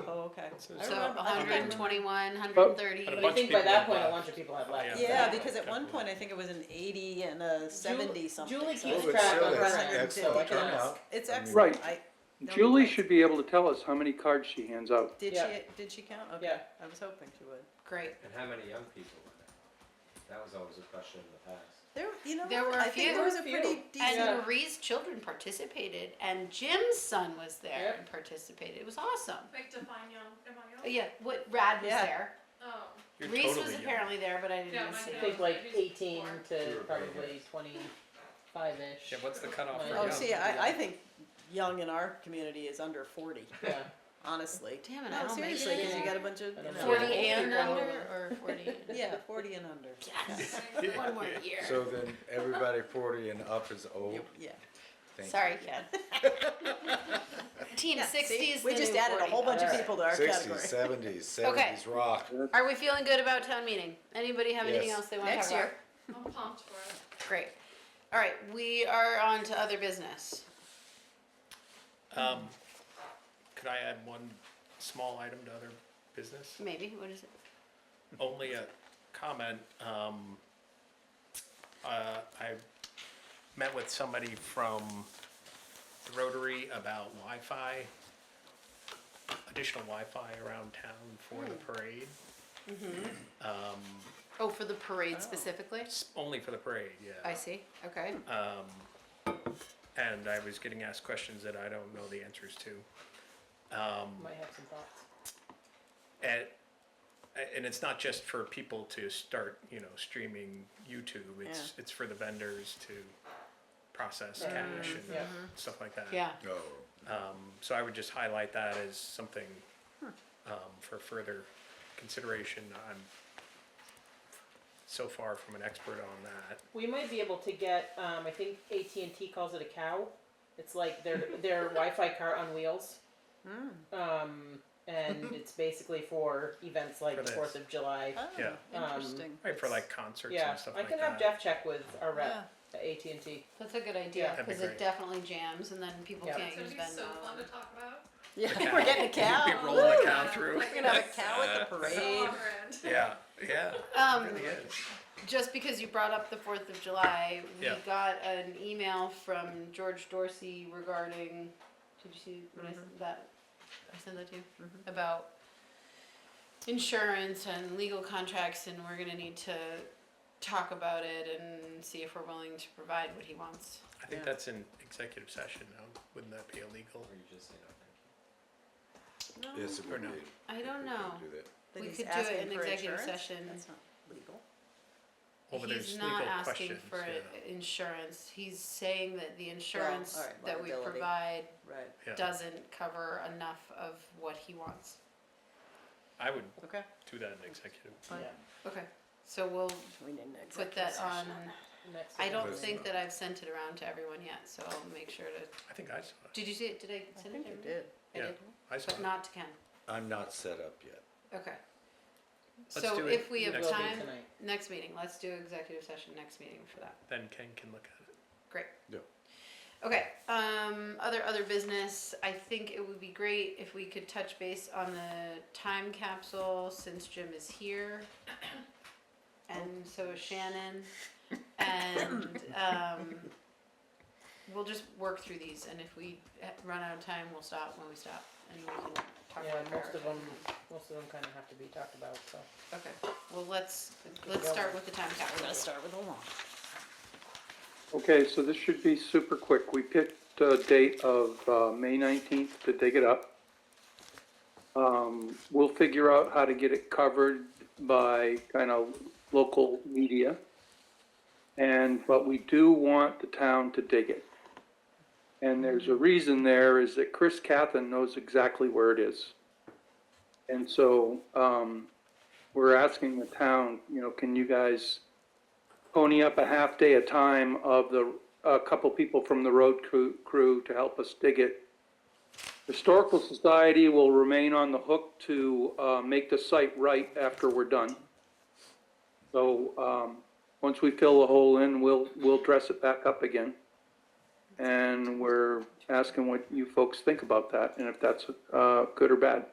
Oh, okay. So I So remember, I think I remember. 121, 130. But a But I bunch think of by people that point a left. bunch of people had left. Yeah, because at one point, I think it was an 80 and a 70 something. Julie so- keeps Oh, but track still, on her that's end, excellent so I can turnout. ask. It's I mean- excellent. Right. That'll be Julie great. should be able to tell us how many cards she hands out. Did Yeah. did she count? Okay. Yeah. I was hoping she would. Great. And how many young people were there? That was always a question in the past. There, you know, There were a I think few. there was a Few. pretty decent. And Marie's children participated, and Jim's son was there Yep. and participated. It was awesome. Like define young, am I young? Yeah, what Rad was Yeah. there. Oh, You're Reese totally was young. apparently there, but I didn't Yeah, see my I him. think like He's 18 born. to You were probably 25-ish. Yeah, what's the cutoff for Oh, Oh, young? see, I think young in our community is under 40. Yeah. Honestly. Damn it, No, I don't make it seriously, because in you there. got a bunch of I you don't know, know. 40 Yeah. and Older under, or 40? Yeah, 40 and under. Yes. One more year. So then everybody 40 and up is old? Yeah. Thank you. Sorry, Ken. Team Yeah, 60 see, is we the just new added a 40. whole bunch of Alright. people to our 60s, category. 70s, 70s rock. Are we feeling good about town meeting? Anybody have anything Yes. else they want to Next talk year. about? I'm pumped for it. Great. All right, we are on to other business. Could I add one small item to other business, Maybe, what is it? only a comment. I met with somebody from the Rotary about Wi-Fi, additional Wi-Fi around town for the parade. Oh, for the parade specifically? Only for the parade, yeah. I see, okay. And I was getting asked questions that I don't know the answers to. Might have some thoughts. And it's not just for people to start, streaming YouTube. It's for the vendors to process cash and Yeah. stuff like that. Yeah, Oh, So I would just highlight that as something for further consideration. I'm so far from an expert on that. We might be able to get, I think AT&T calls it a cow. It's like their Wi-Fi car on wheels. And it's basically for events like For the this. 4th of July. Oh, Yeah. interesting. Right, for like concerts Yeah, and stuff I like can that. have Jeff check with our Yeah. rep at AT&T. that's a good idea, Yeah. That'd be because it great. definitely jams and then people Yeah. can't It's gonna use be so Venmo. fun to talk about. Yeah, we're getting a cow. Be rolling the cow through. We're gonna have a cow at the So parade. on brand. Yeah, yeah, it Um, really is. just because you brought up the 4th of July, we Yeah. got an email from George Dorsey regarding, did you see what I sent that? I sent that to you? About insurance and legal contracts, and we're gonna need to talk about it and see if we're willing to provide what he wants. I think Yeah. that's in executive session now. Wouldn't that be illegal? Or you just say no, thank you. yes, it would Or no. be. I don't know. Do that. That We he's could do it asking in for executive insurance? session. That's not legal. Well, but He's there's not legal asking questions, for yeah. insurance, he's saying that the insurance all right, that we liability. provide Right, Yeah. doesn't cover enough of what he wants. I would okay. do that in executive. Fine. Yeah. Okay, so we'll We need an put executive that session. on, Next I don't agenda. think that I've sent it around to everyone yet, so I'll make sure to, I think I saw it. did you see it, did I I send it think to you everyone? did. I Yeah. did, I saw but it. not to Ken, I'm not set up yet. okay. Let's So do it if we have next Will be time, tonight. next meeting, let's do executive session next meeting for that. Then Ken can look at it. Great. Yep. Okay, other business, I think it would be great if we could touch base on the time capsule since Jim is here. And so is Shannon, and, we'll just work through these, and if we run out of time, we'll stop when we stop, and we can talk Yeah, about most of them prioritizing. kind of have to be talked about, so. Okay, well, let's start with the time We're capsule. gonna start with a long. Okay, so this should be super quick. We picked a date of May 19th to dig it up. We'll figure out how to get it covered by kind of local media. But we do want the town to dig it. And there's a reason there, is that Chris Cathan knows exactly where it is. And so, we're asking the town, can you guys pony up a half day at a time of a couple people from the road crew to help us dig it. Historical Society will remain on the hook to make the site right after we're done. So once we fill the hole in, we'll dress it back up again. And we're asking what you folks think about that, and if that's good or bad.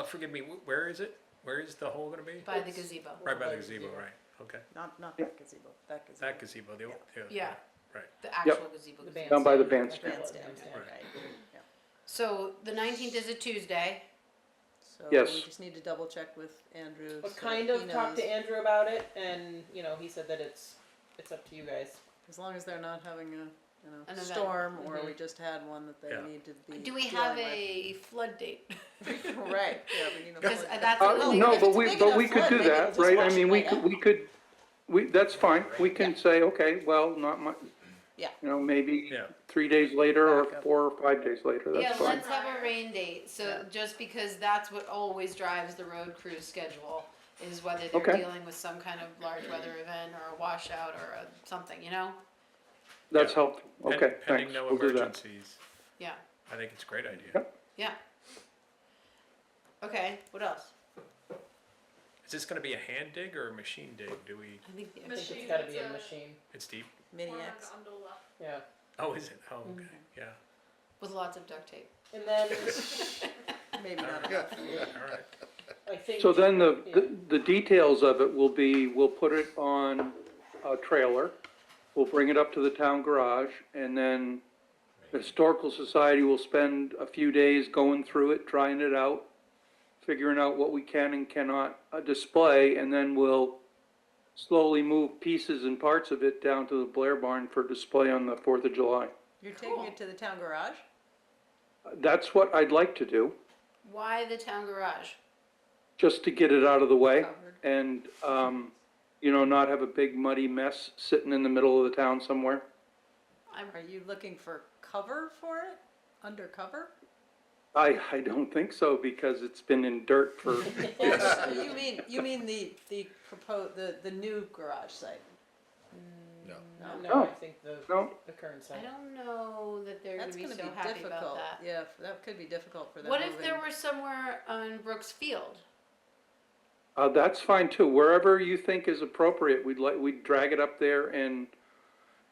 Forgive me, where is it? Where is the hole gonna be? By the gazebo. Right by the gazebo, right, okay. Not that gazebo, that gazebo. That gazebo, the, Yeah, right. the actual gazebo. The gazebo. Down by the bandstand. bandstand. Bandstand, Right. right, yeah. So the 19th is a Tuesday. So Yes. we just need to double check with Andrew. I so kind that of he talked to knows. Andrew about it, and, he said that it's up to you guys. As long as they're not having An a event. storm, or Mhm. we just had one that they Yeah. need to be. Do we have dealing a flood date? with. Right, yeah, we need a. Because flood. that's the only thing. No, if but it's a we, big but enough we could flood, do they can that, just right? I wash mean, it we right could, out. that's fine. We can say, okay, well, not much. Yeah. Maybe Yeah. 3 days later or Back up. 4 or 5 days later, Yeah, that's fine. let's have a rain date, so Yeah. just because that's what always drives the road crew's schedule, is whether they're Okay. dealing with some kind of large weather event or a washout or something, That's Yeah. helpful. Okay, thanks. Pending no We'll do that. emergencies, Yeah, I think it's a great idea. Yep. yeah. Okay, what else? Is this gonna be a hand dig or a machine dig? Do we, I think, I think Machine, it's gotta be it's a a- machine, it's deep? Mini Or X. gondola. yeah. Oh, is it? Oh, okay, yeah. With lots of duct tape. And then Maybe not Yeah, enough. all right. I think. So then Yeah. the details of it will be, we'll put it on a trailer, we'll bring it up to the town garage, and then the Historical Society will spend a few days going through it, trying it out, figuring out what we can and cannot display, and then we'll slowly move pieces and parts of it down to the Blair Barn for display on the 4th of July. You're taking it to the town garage? That's what I'd like to do, Why the town garage? just to get it out of the way Covered. and, not have a big muddy mess sitting in the middle of the town somewhere. Are you looking for cover for it? Undercover? I don't think so, because it's been in dirt for, You mean the proposed, the new garage site? No. No, No. I think the no, current I site. don't know that they're gonna That's be gonna so be happy about difficult. that. Yeah, that could be difficult for them. What if there were somewhere on Brooks Field? that's fine too. Wherever you think is appropriate, we'd drag it up there, and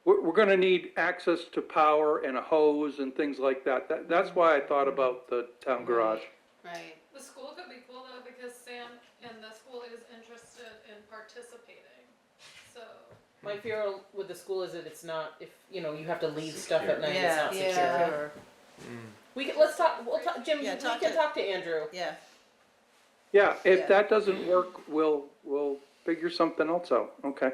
we're gonna need access to power and a hose and things like that. That's why I thought about the town garage. Right. The school could be cool though, because Sam and the school is interested in participating, so. My fear with the school is that it's not, if, you have to leave stuff at night, it's Yeah, not secure. Yeah. We can, let's talk, Jim, Yeah, we talk can to- talk to Andrew. Yeah, Yeah, Yeah. if that doesn't work, we'll figure something else out, okay?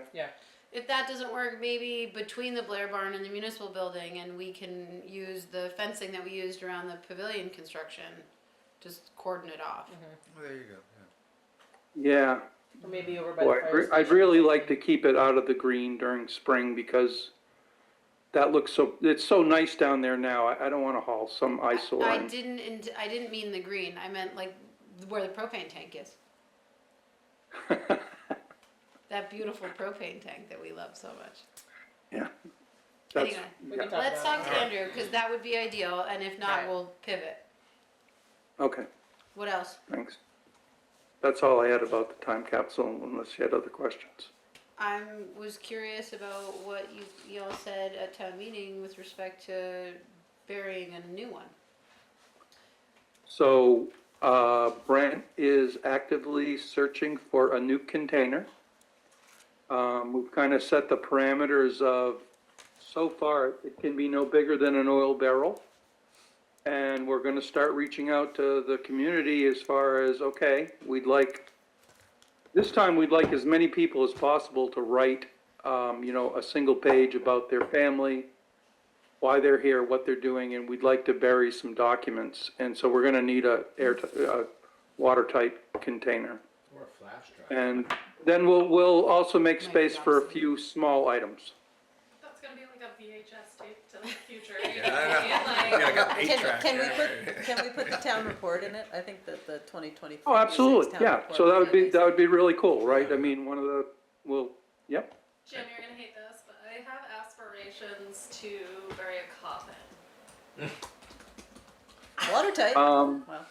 If that doesn't work, maybe between the Blair Barn and the municipal building, and we can use the fencing that we used around the pavilion construction, just cordon it off. There you go. Yeah, Or maybe over by boy, the fire I'd station. really like to keep it out of the green during spring, because that looks it's so nice down there now. I don't wanna haul some eyesore. I didn't mean the green, I meant like where the propane tank is. That beautiful propane tank that we love so much. Yeah. That's, Anyway, We yeah, can talk let's about talk it. to Andrew, cause that would be ideal, and if not, Right. we'll pivot. okay, What else? thanks. That's all I had about the time capsule, unless you had other questions. I was curious about what y'all said at town meeting with respect to burying a new one. So, Brent is actively searching for a new container. We've kind of set the parameters of, so far, it can be no bigger than an oil barrel. And we're gonna start reaching out to the community as far as, okay, this time we'd like as many people as possible to write, a single page about their family, why they're here, what they're doing, and we'd like to bury some documents. And so we're gonna need a watertight container. Or a flash drive. And then we'll also make Might be space for a obsolete. few small items. That's gonna be like a VHS tape to the future. Can we put the town report in it? I think that the 2024. Oh, absolutely, town yeah, report so that be would be really cool, right? I mean, yep, Jim, you're gonna hate this, but I have aspirations to bury a coffin. Watertight. um, Well,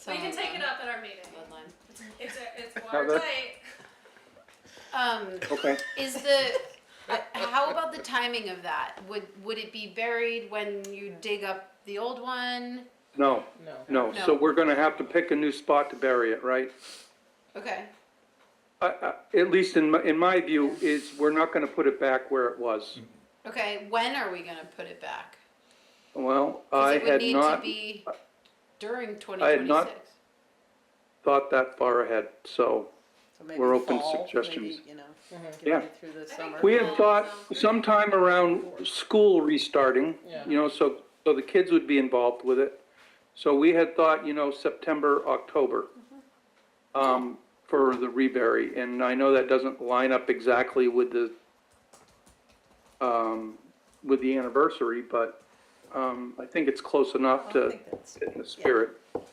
We can take it up at our meeting. Bloodline. It's Now that- watertight. okay. Is how about the timing of that? Would it be buried when you dig up the old one? No, No. no, so No. we're gonna have to pick a new spot to bury it, right? Okay, At least in my view, is we're not gonna put it back where it was. okay, when are we gonna put it back? Well, 'Cause I it would had need to not be during I had not- 2026. thought that far ahead, so so maybe we're open to fall, suggestions. maybe, Yeah. get through the summer. we had thought sometime around school restarting, Yeah. so the kids would be involved with it. So we had thought, September, October, for the rebury, and I know that doesn't line up exactly with the anniversary, but, I think it's close enough I to think that's get in the spirit.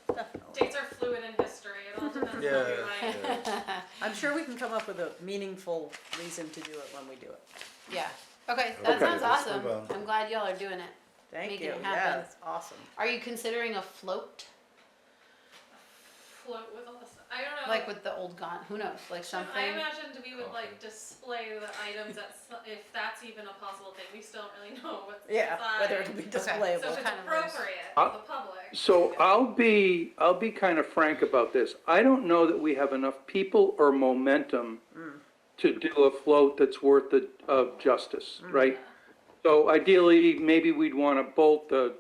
definitely. Dates are fluid in history. It all depends on Yeah, your mind. I'm sure we can come up with a meaningful reason to do it when we do it. Yeah, okay, that Okay. sounds Let's awesome. move on. I'm glad y'all are doing it. Thank Make you. it Yeah, happen. that's awesome. Are you considering a float? float with all this, I don't know. Like with the old gun, who knows, like something. I imagined we would like display the items if that's even a possible thing. We still don't really know what's Yeah, inside. whether it'll be So displayable. if it's Kind of loose. appropriate Uh, for the public. So I'll be kind of frank about this. I don't know that we have enough people or momentum to do a float that's worth of justice, right? So ideally, maybe we'd want to bolt the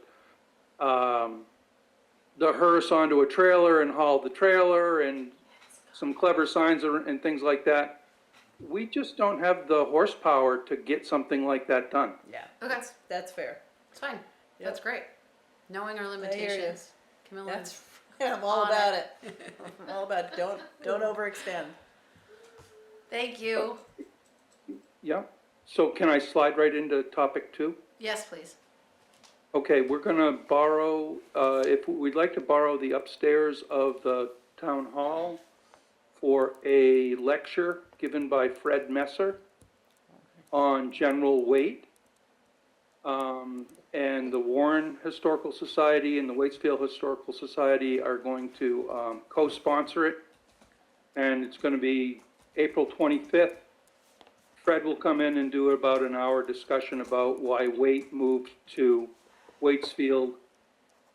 hearse onto a trailer and haul the trailer and some clever signs and things like that. We just don't have the horsepower to get something like that done. Yeah, Okay. that's fair. It's fine, that's great. Knowing our hear you. limitations. Camilla That's, is I'm all on about it. I'm all about it. Don't overextend. Thank you. Yeah, so can I slide right into topic 2? Yes, please. Okay, we're gonna borrow, if we'd like to borrow the upstairs of the town hall for a lecture given by Fred Messer on general weight. And the Warren Historical Society and the Waitsfield Historical Society are going to co-sponsor it. And it's gonna be April 25th. Fred will come in and do about an hour discussion about why weight moved to Waitsfield.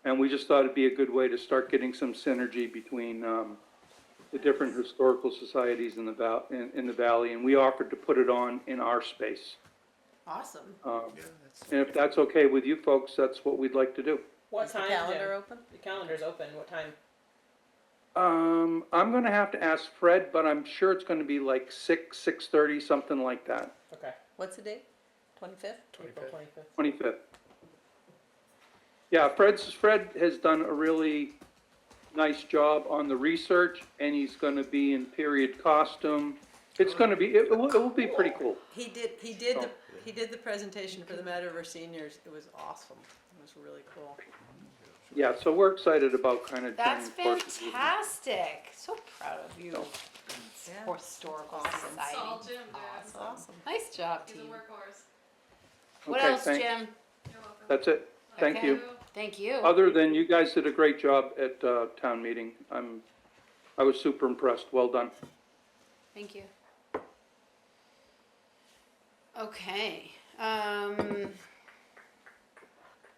And we just thought it'd be a good way to start getting some synergy between the different historical societies in the valley. And we offered to put it on in our space. Awesome. And if that's okay with you folks, that's what we'd like to do. What Is the time, calendar Jim? open? The calendar's open, what time? I'm gonna have to ask Fred, but I'm sure it's gonna be like 6:30, something like that, Okay, What's the date? 25th? April 25th. 25th. 25th. Yeah, Fred has done a really nice job on the research, and he's gonna be in period costume. It's gonna be, it will be pretty cool. He did the presentation for the Matter of Our Seniors. It was awesome. It was really cool. Yeah, so we're excited about kind of That's joining forces with him. fantastic. So proud of you. Yeah. Historical Awesome. It's all Society. Jim, dude. Awesome. Nice job, He's a team. workhorse. What Okay, else, thanks. Jim? You're welcome. That's it. Thank Okay. you. Thank you. Other than you guys did a great job at town meeting. I was super impressed. Well done. Thank you. Okay,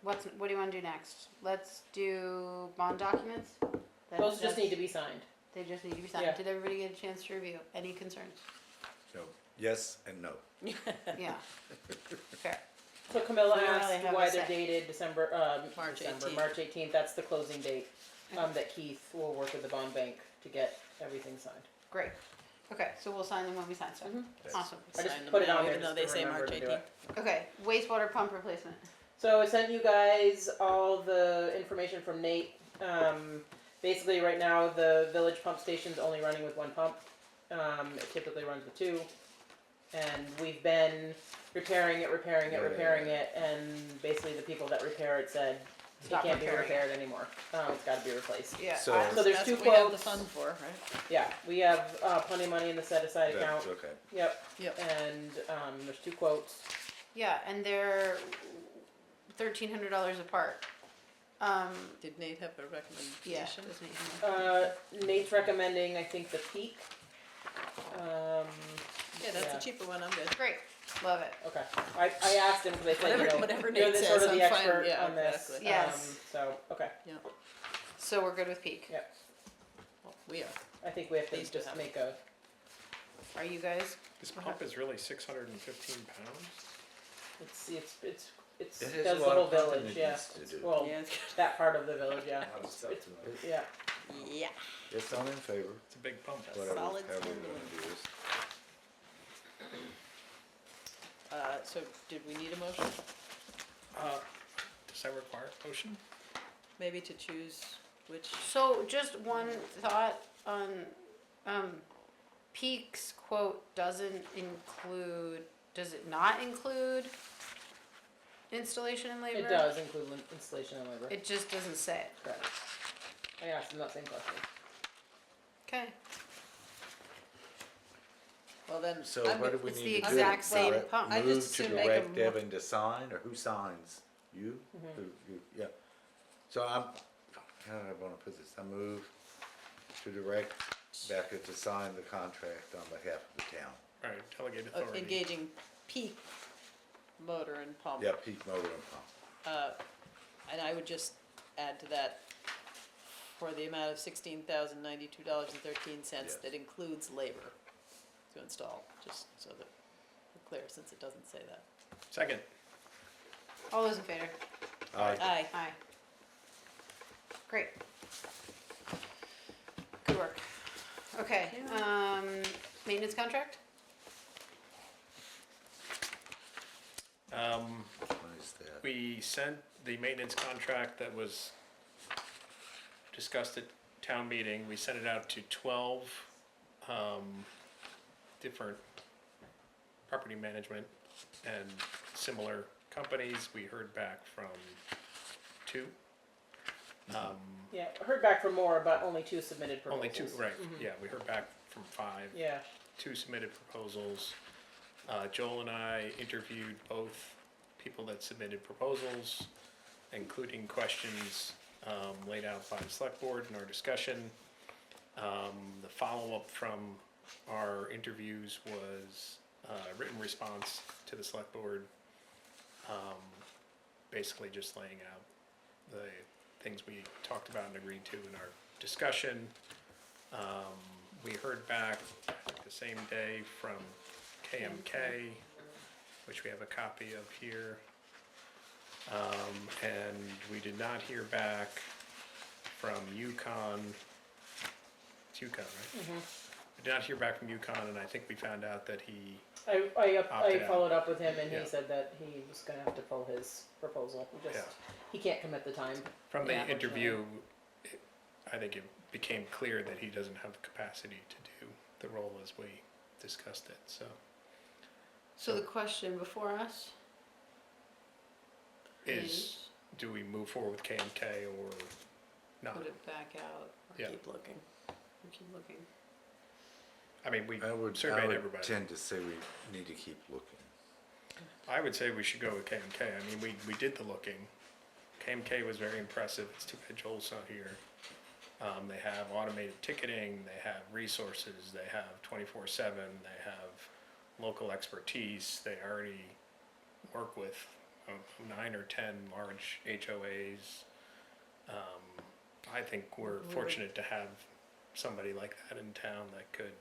what do you wanna do next? Let's do bond documents? Those just need to be signed. They just need to be signed. Yeah. Did everybody get a chance to review? Any concerns? So, yes and no. Yeah. Fair. So Camilla We don't really asked have why a they're say. dated March 18th. March 18th, that's the closing date, that Keith will work with the bond bank to get everything signed. Great. Okay, so we'll sign them when we sign stuff. Awesome. I just Sign them put it now, on there even though just they to say remember March to do 18th. it. Okay, wastewater pump replacement. So I sent you guys all the information from Nate. Basically, right now, the village pump station's only running with one pump. It typically runs with two. And we've been repairing it, and basically the people that repair it said it Stop can't be repairing it. repaired anymore. It's gotta be replaced. Yeah. So- So there's That's two what we have the quotes. fund for, right? Yeah, we have plenty of money in the set aside account. That's okay. Yep. Yep. And there's two quotes. Yeah, and they're $1,300 apart. Did Nate have a Yeah. recommendation? Nate's recommending, I think, the Peak. Yeah, that's Yeah. a cheaper one. I'm good. Great, love it. Okay, I asked him because I said, you know, Whatever you're Nate the says, sort of the I'm fine. expert Yeah, on this. exactly. Yes. So, okay, So we're good with peak. Yep. Well, we are. I think we have to Please do just have make a, Are you guys? This pump is really 615 pounds? it's, It does has the a lot whole of pumping village, it yeah. needs to It's- do. Well, Yeah. that part of the village, yeah. A lot of stuff to it. Yeah, Yeah. Yes, I'm in favor, It's a big pump. whatever, Solid however we're standard. gonna do this. So did we need a motion? Does that require a motion? Maybe to choose which? So just one thought on, Peak's quote doesn't include, does it not include installation and labor? it does include installation and labor, It just doesn't say it. correct. I asked him that same question. Okay. Well, then. So I'm what good. do we It's need the to do? exact same Direct- pump. I just Move assume to make a direct mo- Devin to sign, or who signs? You? Mhm. Yeah. So how do I wanna put this? I move to direct Becca to sign the contract on behalf of the town. All right, delegate authority. Engaging Peak Motor and Pump. Yeah, Peak Motor and Pump. And I would just add to that, for the amount of $16,092.13, Yes. that includes labor to install, just so that we're clear, since it doesn't say that. Second. All those in favor? Aye. Aye. Great. Good work. Okay, maintenance contract? What is that? We sent the maintenance contract that was discussed at town meeting, we sent it out to 12 different property management and similar companies. We heard back from 2. Yeah, heard back from more, but only 2 submitted proposals. Only 2, right, yeah, we heard back from 5. Yeah, 2 submitted proposals. Joel and I interviewed both people that submitted proposals, including questions laid out by the select board in our discussion. The follow-up from our interviews was a written response to the select board, basically just laying out the things we talked about and agreed to in our discussion. We heard back the same day from KMK, which we have a copy of here. And we did not hear back from Yukon. It's Yukon, right? We did not hear back from Yukon, and I think we found out that he, I Opted out. followed up with him and Yeah. he said that he was gonna have to pull his proposal. He just, Yeah. he can't commit the time. from the Yeah. interview, I think it became clear that he doesn't have the capacity to do the role as we discussed it, so. So the question before us Is, do we move forward with KMK or not? Put it back out, or Yeah. keep looking. we keep looking. I mean, we I would surveyed everybody. tend to say we need to keep looking. I would say we should go with KMK. I mean, we did the looking. KMK was very impressive. It's too bad Joel's not here. They have automated ticketing, they have resources, they have 24/7, they have local expertise. They already work with 9 or 10 large HOAs. I think we're fortunate to have somebody like that in town that could,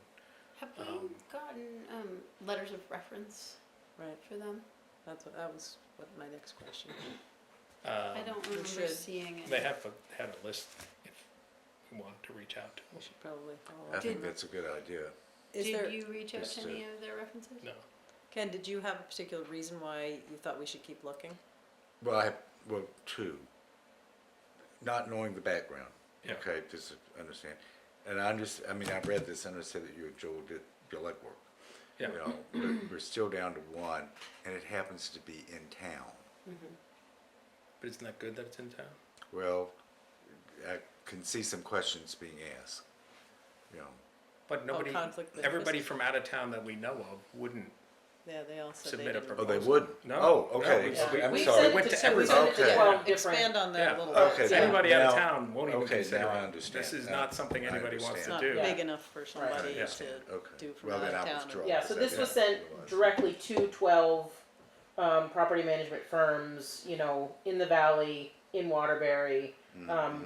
Have we gotten letters of reference Right, for them? that was my next question. I don't We remember should. seeing it. they had a list if we wanted to reach out to We them. should probably follow I up. think that's a good idea. Did you reach out just to to- any of their references? No. Ken, did you have a particular reason why you thought we should keep looking? Well, well, 2. Not knowing the background. Yeah. Okay, just to understand. And I read this and I said that you and Joel did your legwork. Yeah. You know, we're still down to 1, and it happens to be in town. But isn't that good that it's in town? Well, I can see some questions being asked, you know. But nobody, conflict of everybody interest. from out of town that we know of wouldn't. Yeah, they all said they Submit a didn't. Oh, they Proposal. would? No. Oh, okay, No, okay, I'm We sorry. sent Went it to to, we everybody. sent it to Okay. 12 different. Expand on that a little. Okay, Yeah. Anybody out of now- town won't even okay, consider now I it. understand. This is Now not something I anybody wants It's to not do. big enough for somebody Yeah. to Okay. do from Well, out then of I town. withdraw. Yeah, so because this was that's sent what it was. directly to 12 property management firms, you know, in the valley, in Waterbury.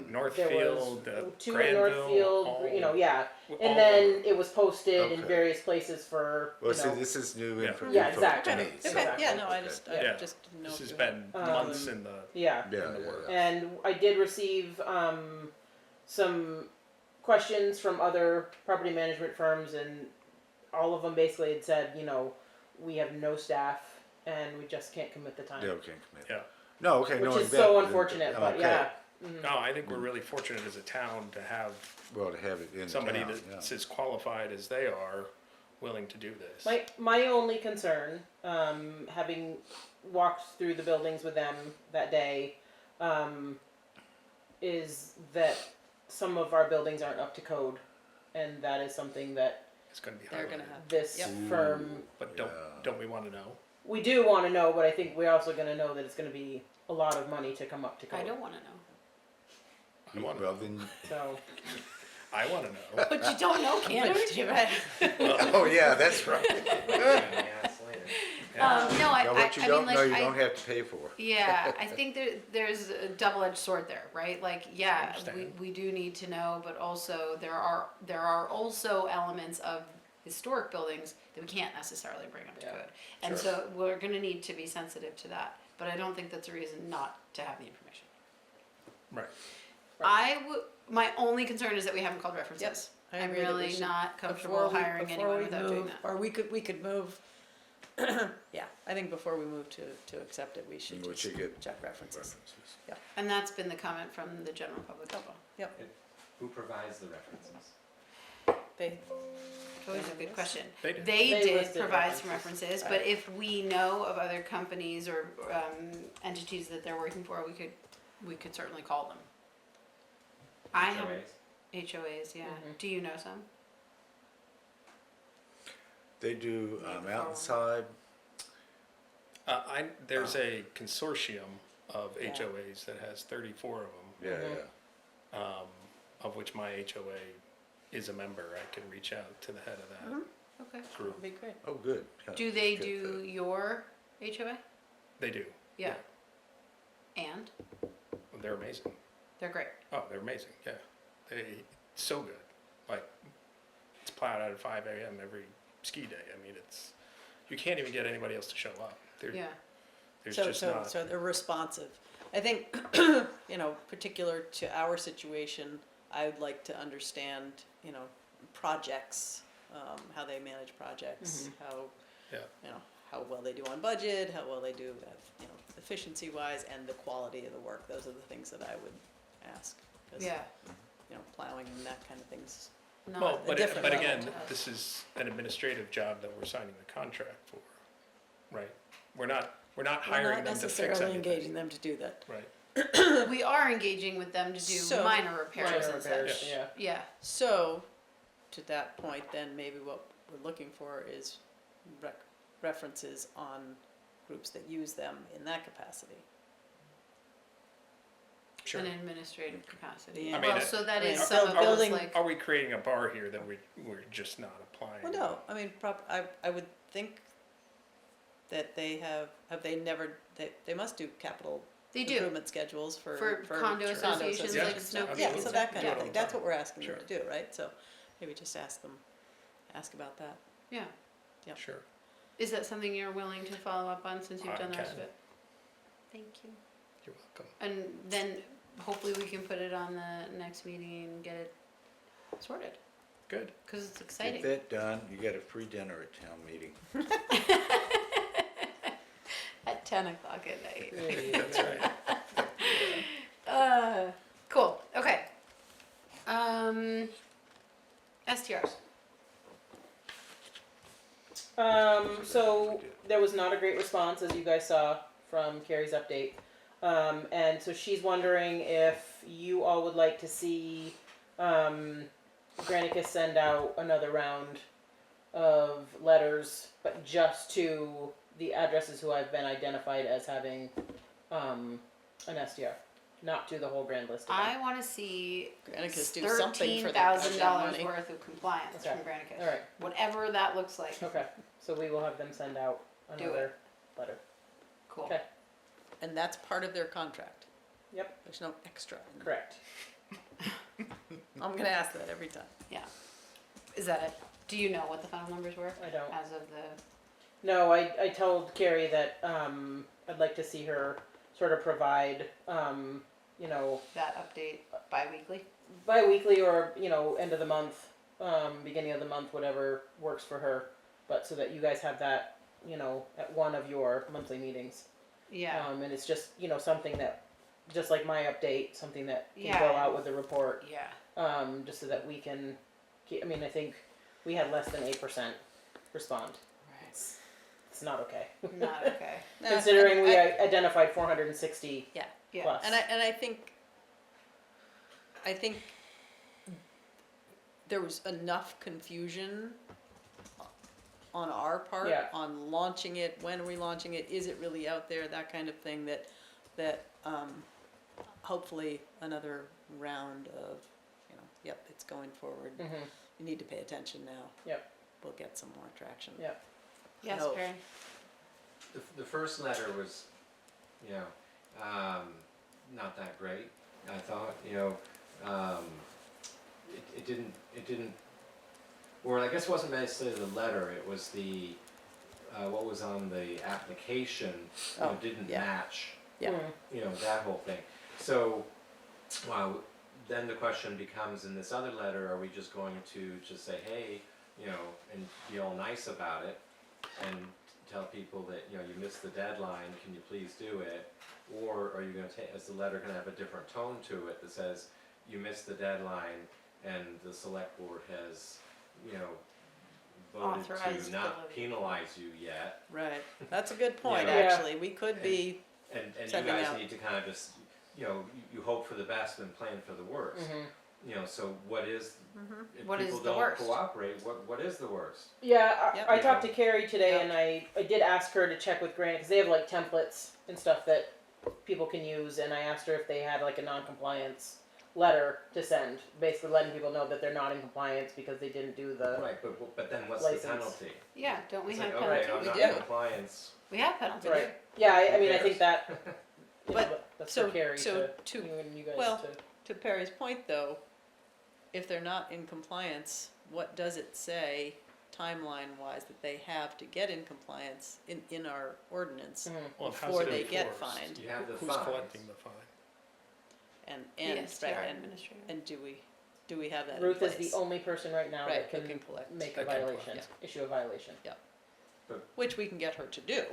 Northfield, there was 2 in Granville, Northfield, all- you know, yeah. all And then over. it was posted in Okay. various places for, Well, you see, know. this is new Yeah. info Yeah, info exactly. to me. Okay, so- Exactly. yeah, no, I okay. just Yeah. didn't know. This if has you been Um, months in the, Yeah. Yeah, in the yeah, works. yeah. And I did receive some questions from other property management firms, and all of them basically had said, you know, we have no staff and we just can't commit the time. Yeah, okay, commit. Yeah. No, okay, Which knowing is that, so then- unfortunate, but okay. yeah. no, I think we're really fortunate as a town to have Well, to have it in somebody town, yeah. that's as qualified as they are willing to do this. My only concern, having walked through the buildings with them that day, is that some of our buildings aren't up to code, and that is something that It's gonna be They're highlighted. gonna have. this Yep. firm, But Yeah. don't we wanna know? we do want to know, but I think we're also going to know that it's going to be a lot of money to come up to code. I don't wanna know. I wanna Well, then, So, I wanna know. But you don't know, can't you? Oh, yeah, that's right. Yeah, it's later. No, I Now, what you mean, don't like, know, you don't have to pay for. yeah, I think there's a double-edged sword there, right? Like, yeah, Understand. we do need to know, but also there are also elements of historic buildings that we can't necessarily bring up to Yeah, code. And sure. so we're gonna need to be sensitive to that, but I don't think that's a reason not to have the information. Right. My only concern is that we haven't called references. Yep, I I'm agree that we really should- not comfortable Before we- hiring before anyone we without doing move- that. Or we could move, yeah, I think before we move to accept it, we should We just should get check references. And that's been the comment from the general public as well. Yep, Who provides the references? they, Always a good question. They did. They They did listed provide some references. references, but if we know of other companies or entities that they're working for, we could certainly call them. I have HOAs? HOAs, yeah. Mhm. Do you know some? They do Yeah, the Mountainside, There's a consortium of Yeah. HOAs that has 34 of them, yeah, Mhm. yeah. of which my HOA is a member. I can reach out to the head of that Okay. group. would be great. Oh, good. Yeah, Do they good do fit. your HOA? They do. Yeah. And They're amazing. they're great. Oh, they're amazing. Yeah, so good. Like it's plowed out at 5 a.m. every ski day. I mean, you can't even get anybody else to show up. Yeah. There's So, just so, not. so they're responsive. I think, particular to our situation, I would like to understand, projects, how they manage projects, how, Yeah. how well they do on budget, how well they do, efficiency wise, and the quality of the work. Those are the things that I would ask. 'Cause, Yeah. plowing and that kind of things. Not Well, a but different level again, to us. this is an administrative job that we're signing the contract for, right? We're not We're hiring not them to fix necessarily anything. engaging them to do that. Right. We are engaging with them to do So- minor repairs Minor and repairs, such. yeah. Yeah. So, to that point, then maybe what we're looking for is references on groups that use them in that capacity. Sure. An administrative capacity. Yeah. I mean, Well, so that is right. some of those Building- like, Are we creating a bar here that we're just not applying? Well, no, I mean, I would think that have they never, they must do capital they do, improvement schedules for condo sure. associations Yeah. like Snow Peak. Yeah, and so stuff. that kind Yeah. of thing, that's what we're asking them Sure. to do, right? So maybe just ask about that. Yeah. Sure. Is that something you're willing to follow up on since you've I done the rest can. of it? Thank you. You're welcome. And then hopefully we can put it on the next meeting and get it sorted, Good. cause it's Get exciting. that done, you get a free dinner at town meeting. At 10 o'clock at night. That's right. Cool, okay. STRs. So there was not a great response, as you guys saw from Carrie's update. And so she's wondering if you all would like to see Granicus send out another round of letters, but just to the addresses who have been identified as having an STR, not to the whole grand list. Again. I wanna see Granicus do something for $13,000 that goddamn money. worth of compliance Okay. from Granicus. All right. Whatever that looks like. Okay. So we will have them send out Do another letter. Cool. Okay. And that's part of their contract. Yep. There's no extra. in there. Correct. I'm gonna ask that every time. Is that it? Do you know what the final numbers were I don't. as of the? No, I told Carrie that I'd like to see her sort of provide, That update bi-weekly? bi-weekly or, end of the month, beginning of the month, whatever works for her. But so that you guys have that, at one of your monthly meetings. Yeah. And it's just, something that, just like my update, something that can Yeah. go out with the report, Yeah. just so that we can, I think we had less than 8% respond. Right. It's not okay. Not okay. No, Considering and we I- identified 460 Yeah. Yeah. plus. And I think there was enough confusion on our part Yeah. on launching it, when are we launching it, is it really out there, that kind of thing, that hopefully another round of you know, yep, it's going forward. Mhm. You need to pay attention now. Yep. We'll get some more traction. Yep. Yes, No. Perry? The first letter was, you know, not that great, I thought, you know, it didn't, or I guess it wasn't necessarily the letter, it was the, what was on the application, you know, Oh, didn't yeah. match, Yeah. you know, that whole thing. So, then the question becomes, in this other letter, are we just going to just say, hey, you know, and be all nice about it, and tell people that, you know, you missed the deadline, can you please do it? Or are you gonna take, is the letter gonna have a different tone to it that says, you missed the deadline, and the select board has, you know, voted Authorized to the not levy. penalize you yet, Right, that's a good point, Yeah. actually, we could be, and you Sending guys out. need to kind of just, you know, you hope for the best and plan for the worst. Mhm. You know, so what is, if What is people the don't worst? cooperate, what is the worst? Yeah, Yep. I talked to Carrie today, Yep. and I did ask her to check with Granite, because they have like templates and stuff that people can use, and I asked her if they had like a non-compliance letter to send, basically letting people know that they're not in compliance because they didn't do the. Right, but then what's License. the penalty? Yeah, don't we It's have like, okay, penalties? I'm We not do. in compliance. We have penalties. Right. Yeah, I mean, I cares? think that. You But- know, that's so- for Carrie so to, to- you and you guys well, to. to Perry's point though, if they're not in compliance, what does it say timeline-wise that they have to get in compliance in our ordinance? Mhm. Well, how's Before it they get enforced? fined. You have the Who's fines. collecting the fine? And, The and, STR and, administrator. and do we have that in Ruth place? is the only person right now Right, that who can can collect. make a That can violation, collect. issue a violation. Which we can get her to do.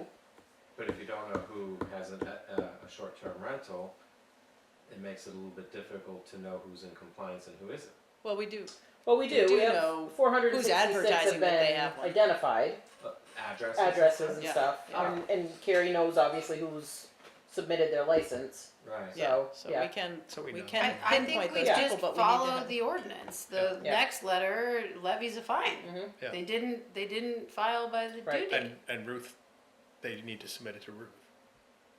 But if you don't know who has a short-term rental, it makes it a little bit difficult to know who's in compliance and who isn't. Well, we do, Well, we do, do we have know 466 have advertising that they been have one. identified, addresses and Yeah, stuff, yeah. and Carrie knows obviously who's submitted their license. Right. yeah, So, so yeah. we can, So we we know. can I pinpoint think we those people, just but we need to follow have. the ordinance. The Yeah. next letter levies a fine. Mhm. Yeah. They didn't file by the Right. due date. And Ruth, they need to submit it to Ruth.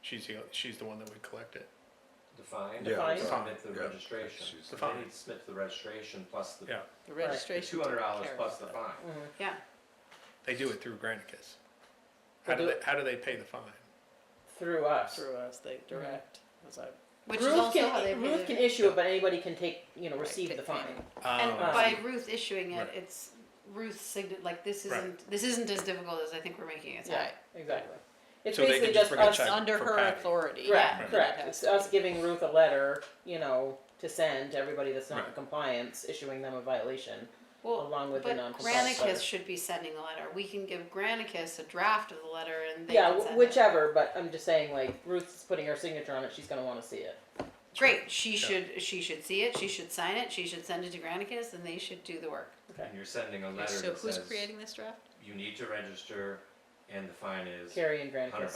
She's the one that would collect it. The fine, The fine? submit the Yeah. registration. She's So the they fine. need to submit the registration plus the Yeah. The Right. registration. $200 carries plus the that. fine. Mhm. Yeah. They do it through Granicus. They do How do they pay the fine? Through us. Through us, they direct, as I, Which is Ruth also can, how they pay Ruth the- can issue it, but anybody can take, Right, receive the take fine. payment. And Oh, by Ruth issuing it, Right. it's Ruth's signature. Like this Right. isn't as difficult as I think we're making it sound. Yeah, exactly. It's So they basically can just just bring a us, check. under for her Patty. authority. correct, yeah, correct. that has It's to us be. giving Ruth a letter, to send to everybody that's not in Right. compliance, issuing them a violation, Well, along with the but non-compliance letter. Granicus should be sending a letter. We can give Granicus a draft of the letter and they Yeah, can send it. whichever, but I'm just saying, like, Ruth's putting her signature on it, she's gonna wanna see it. Great. She should see it. She should sign it. She should send it to Granicus, and they should do the work. And you're sending a letter So that who's says, creating this draft? you need to register and the fine is Carrie and $100. Granicus.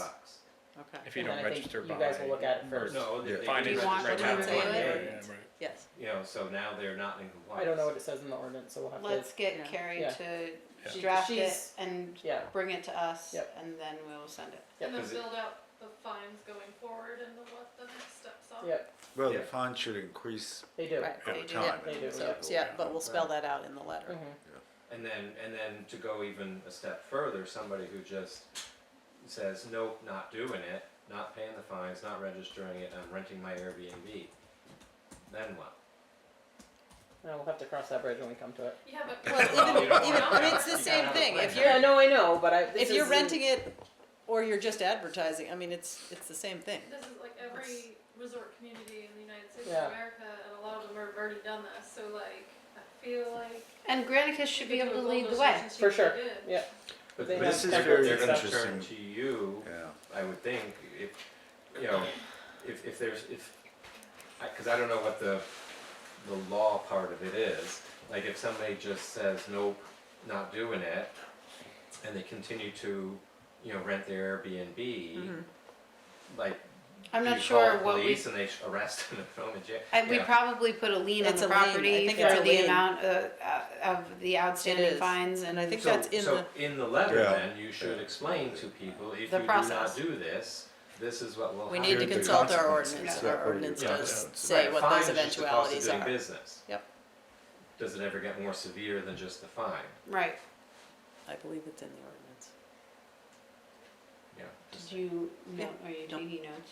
Okay, If you And don't then I think register you by. guys will look at it first. No, Yeah. they Fine do is You want register them by to the do fine it? date. Yeah, right. yes, You know, so now they're not in compliance. I don't know what it says in the ordinance, so we'll have to. Let's get Yeah. Carrie Yeah. to She- draft it she's- and Yeah, bring it to us, Yep. and then we'll send it. Yep. And then 'Cause it- build out the fines going forward and what the next steps are. yep, Well, the Yeah. fine should increase they do. right, over They do. time. They do, so, yeah, but we'll spell that out in the letter. Mhm. And then to go even a step further, somebody who just says, nope, not doing it, not paying the fines, not registering it, I'm renting my Airbnb, then what? Well, we'll have to cross that bridge when we come to it. Yeah, but. Well, You don't even, have I mean, to. it's the You same gotta have a thing, plan. if Yeah, you're, no, I know, but if you're renting it, or you're just advertising, I mean, it's the same thing. This is like every resort community in the United States Yeah. of America, and a lot of them have already done this, so like, I feel like. And Granicus should be we able could to do a lead the goal way. association For sure. did. Yeah. But They This have is templates very they're gonna interesting. turn to you, Yeah. I would think, if there's, cause I don't know what the law part of it is. Like if somebody just says, nope, not doing it, and they continue to, rent their Airbnb, like, I'm do not you sure call the what we. police and they arrest them and throw them in jail? We'd Yeah. probably put a lien on It's the a lien. I property think for it's a the lien. amount of the outstanding is. fines, And and I think So- that's in so in the letter Yeah. then, you should explain to people, if The you do process. not do this, this is what will We happen. need to Here's the consult our consequences. ordinance, Yeah. our ordinance Yeah. does Right, say what fine those is just the cost of eventualities doing are. business. does it ever get more severe than just the fine? Right. I believe it's in the ordinance. Yeah. Did you Yeah. note, are you No. taking notes?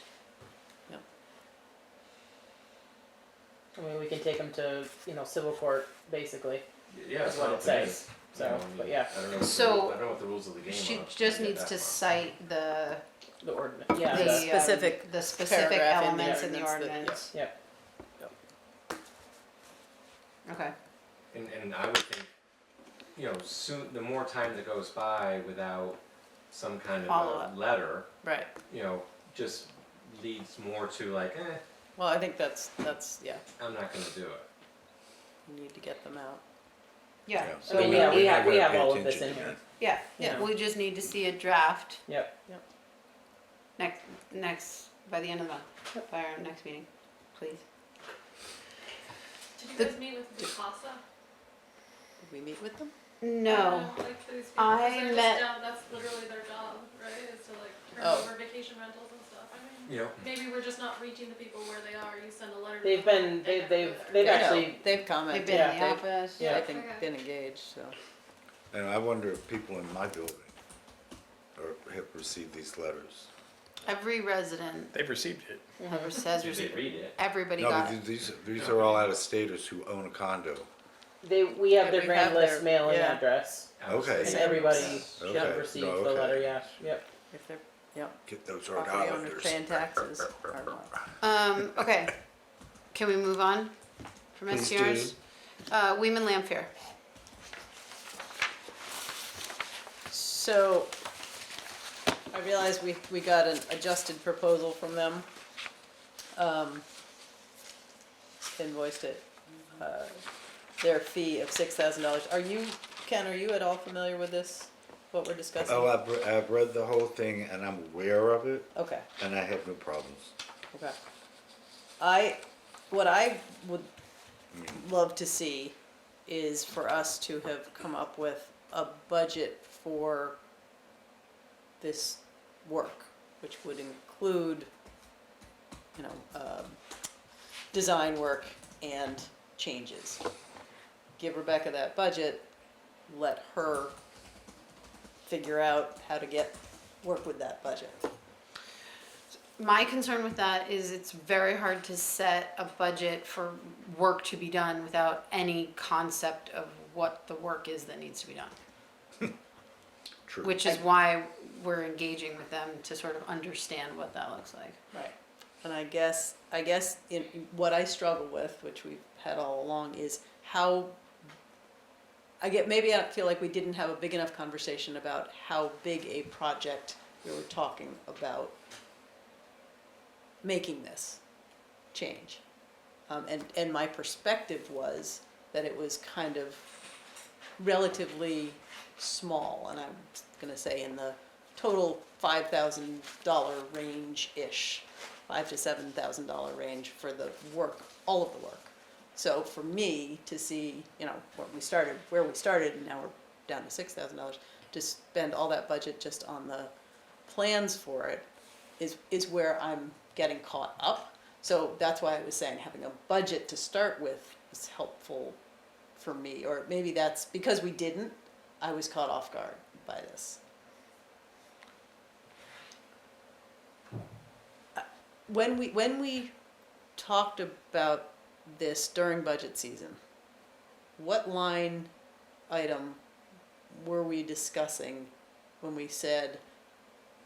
I mean, we can take them to, civil court, basically, Yeah, is it's what not it up to me. says, You so, know, I mean, but yeah, I don't know what So, the, I don't know what the rules of the game are. She to just get needs that to far. cite the, the ordinance, yeah, the, the- Specific the specific paragraph in the elements in the ordinance that- ordinance. yep. Okay. And I would think, soon, the more time that goes by without some kind of Follow-up. a letter, Right. just leads more to like, Well, I think that's, yeah, I'm not gonna do it. you need to get them out. Yeah, Yeah. so I mean, we yeah, need, we have pay all of this attention in to here, that. yeah, Yeah. we just need to see a draft yep. next, by the end of the month, by our next meeting, please. Did you The- guys meet with Vipasa? Did we meet with them? No, Like these people, I 'cause they're met- just down, that's literally their job, right, is to like turn Oh. over vacation rentals and stuff, I mean, Yeah. maybe we're just not reaching the people where they are, you send a letter to They've them, been, they they've, never they've, go there. they've They know. actually, They've commented. they've been in the Yeah, office. yeah. I think Okay. been engaged, so. And I wonder if people in my building have received these letters. Every resident They've received it. ever says Did they received, read it? everybody No, got but it. these are all out-of-staters who own a condo. we have Yeah, their we grand have list their- mailing yeah. address, Okay. and everybody should Okay. have received No, the okay. letter, yeah, yep. If they're, yeah, Get those property Rhode owners Islanders. paying taxes or not. Okay, can we move on from Please STRs? Weeman Lamfair. So, I realize we got an adjusted proposal from them. Invoiced it, their fee of $6,000. Ken, are you at all familiar with this, what we're discussing? Oh, I've read the whole thing and I'm aware of it Okay. and I have no problems. Okay. What I would love to see is for us to have come up with a budget for this work, which would include, design work and changes. Give Rebecca that budget, let her figure out how to work with that budget. My concern with that is it's very hard to set a budget for work to be done without any concept of what the work is that needs to be done. True. Which is why we're engaging with them to sort of understand what that looks like. Right. And I guess in what I struggle with, which we've had all along, is how maybe I feel like we didn't have a big enough conversation about how big a project we were talking about making this change. And my perspective was that it was kind of relatively small, and I'm gonna say in the total $5,000 range-ish, $5,000 to $7,000 range for the work, all of the work. So for me to see, where we started, and now we're down to $6,000, to spend all that budget just on the plans for it is where I'm getting caught up. So that's why I was saying having a budget to start with is helpful for me, or maybe that's because we didn't, I was caught off guard by this. When we talked about this during budget season, what line item were we discussing when we said,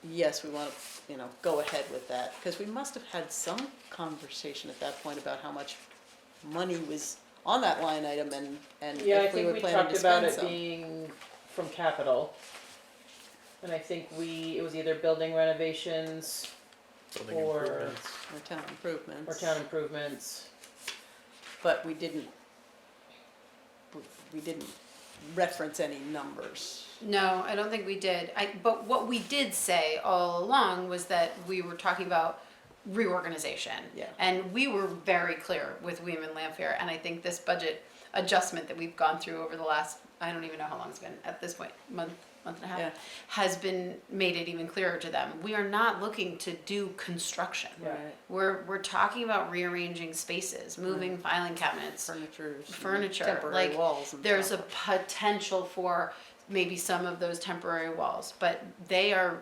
yes, we want to, go ahead with that? Because we must have had some conversation at that point about how much money was on that line item and Yeah, I if we think were we planning talked to about spend it some. being from capital. And I think it was either building renovations Building Or- improvements. Or town improvements. or town improvements. But we didn't reference any numbers. No, I don't think we did. But what we did say all along was that we were talking about reorganization. Yeah. And we were very clear with Weeman Lamfair, and I think this budget adjustment that we've gone through over the last, I don't even know how long it's been at this point, month, month and a half, Yeah. has been made it even clearer to them. We are not looking to do construction. Yeah. Right. We're talking about rearranging spaces, moving filing cabinets, furniture, temporary like, walls and there's a stuff. potential for maybe some of those temporary walls, but they are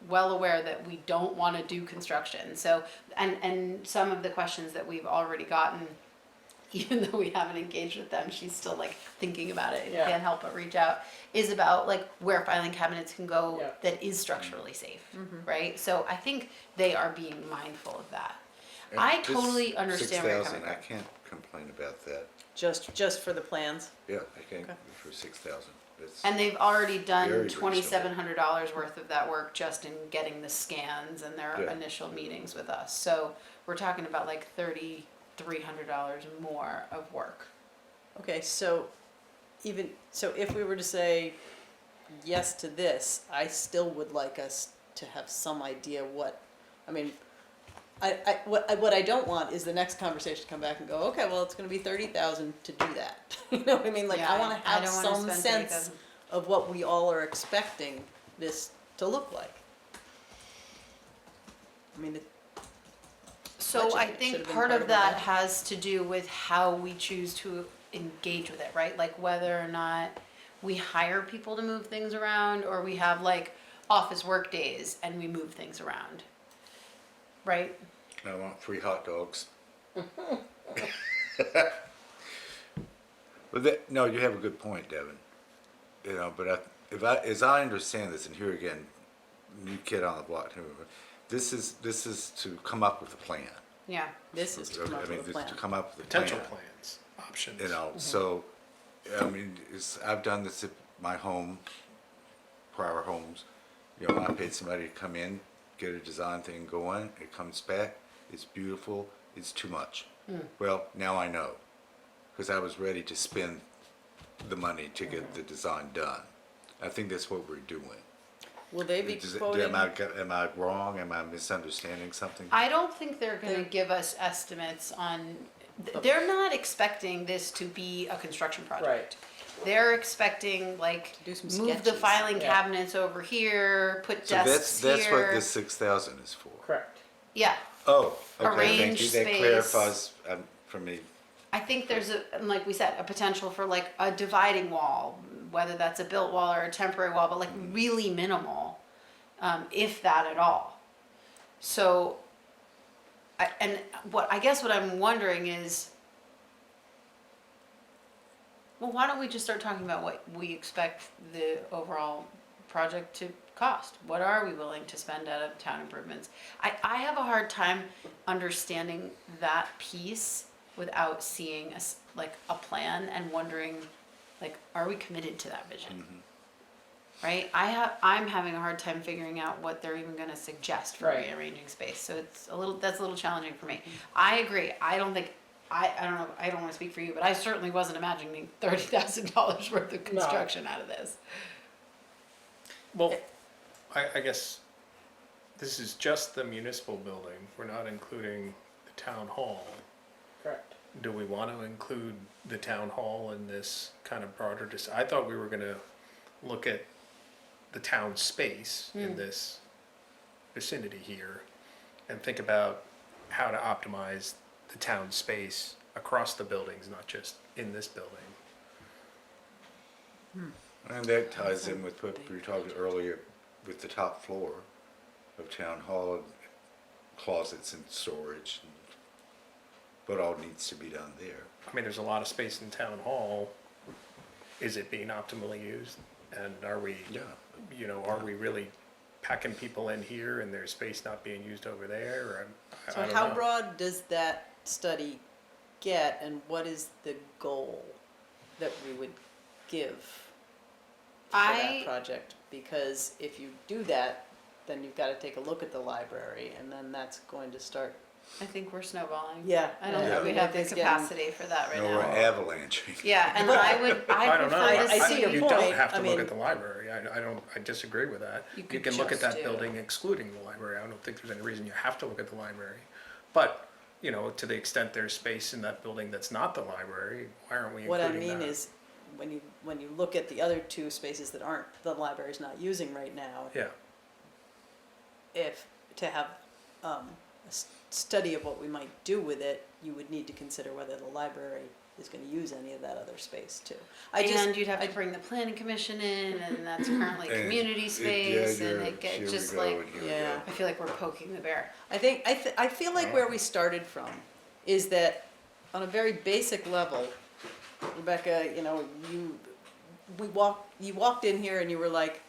well aware that we don't want to do construction. So, and some of the questions that we've already gotten, even though we haven't engaged with them, she's still like thinking about it. Yeah. Can't help but reach out. Is about like where filing cabinets can go Yeah. that is structurally safe, right? So I think they are being mindful of that. And I this totally understand where you're 6,000, coming I from. can't complain about that. Just for the plans? Yeah, I can't, Okay. for 6,000, that's, And they've already Very done reasonable. $2,700 worth of that work just in getting the scans and their Yeah. initial meetings with us. So we're talking about like $3,300 more of work. Okay, so if we were to say yes to this, I still would like us to have some idea what, I mean, what I don't want is the next conversation to come back and go, okay, well, it's gonna be 30,000 to do that. You know what I mean? Like, Yeah, I wanna I have don't wanna some spend sense 30,000. of what we all are expecting this to look like. I mean, So Budget I should think have been part part of of our that budget. has to do with how we choose to engage with it, right? Like whether or not we hire people to move things around or we have like office work days and we move things around. Right? I want free hot dogs. But that, no, you have a good point, Devin. You know, but as I understand this, and here again, new kid on the block, this is to come up with a plan. Yeah. this is to come up I mean, with a this plan. is to come up with a plan. Potential plans, options. You know, so, I mean, I've done this at my home, prior homes. You know, I paid somebody to come in, get a design thing going, it comes back, it's beautiful, it's too much. Well, now I know, because I was ready to spend the money to get the design done. I think that's what we're doing. Will they be Does quoting? am I wrong? Am I misunderstanding something? I don't think they're gonna They're- give us estimates on, they're not expecting this to be a construction project. Right. They're expecting like, To do some move the sketches. filing Yeah. cabinets over here, put So desks that's what here. this 6,000 is for. Correct. Yeah, Oh, okay, thank Arrange you. That space. clarifies for me. I think there's a, and like we said, a potential for like a dividing wall, whether that's a built wall or a temporary wall, but like really minimal, if that at all. So, I guess what I'm wondering is, well, why don't we just start talking about what we expect the overall project to cost? What are we willing to spend out of town improvements? I have a hard time understanding that piece without seeing like a plan and wondering, like, are we committed to that vision? Right? I'm having a hard time figuring out what they're even gonna suggest for Right. rearranging space, so that's a little challenging for me. I agree, I don't know, I don't wanna speak for you, but I certainly wasn't imagining $30,000 worth of construction out of this. Well, I guess this is just the municipal building. We're not including the town hall. Correct. Do we want to include the town hall in this kind of broader, I thought we were gonna look at the town space in this vicinity here and think about how to optimize the town space across the buildings, not just in this building. And that ties in with what we were talking earlier with the top floor of town hall, and closets and storage, and what all needs to be done there. I mean, there's a lot of space in town hall. Is it being optimally used? And are we, you know, are we really packing people in here and there's space not being used over there? Or I So don't how know. broad does that study get, and what is the goal that we would give for that project? Because if you do that, then you've gotta take a look at the library, and then that's going to start. I think we're snowballing. Yeah. I don't Yeah. think we have the It's getting- capacity for that right No, we're now. avalanching. Yeah, and I don't know. prefer to I see your You point. don't have to I look mean- at the library. I disagree with that. You You could can look at just that do- building excluding the library. I don't think there's any reason you have to look at the library. But, you know, to the extent there's space in that building that's not the library, why aren't we What I including that? mean is, when you look at the other two spaces that aren't, the library's not using right now, Yeah, if, to have, a study of what we might do with it, you would need to consider whether the library is gonna use any of that other space too. And you'd have to bring the planning commission in, and that's currently And community space, and it here we gets just go, like, and here we yeah. go. I feel like we're poking the bear. I feel like where we started from is that on a very basic level, Rebecca, you walked in here and you were like,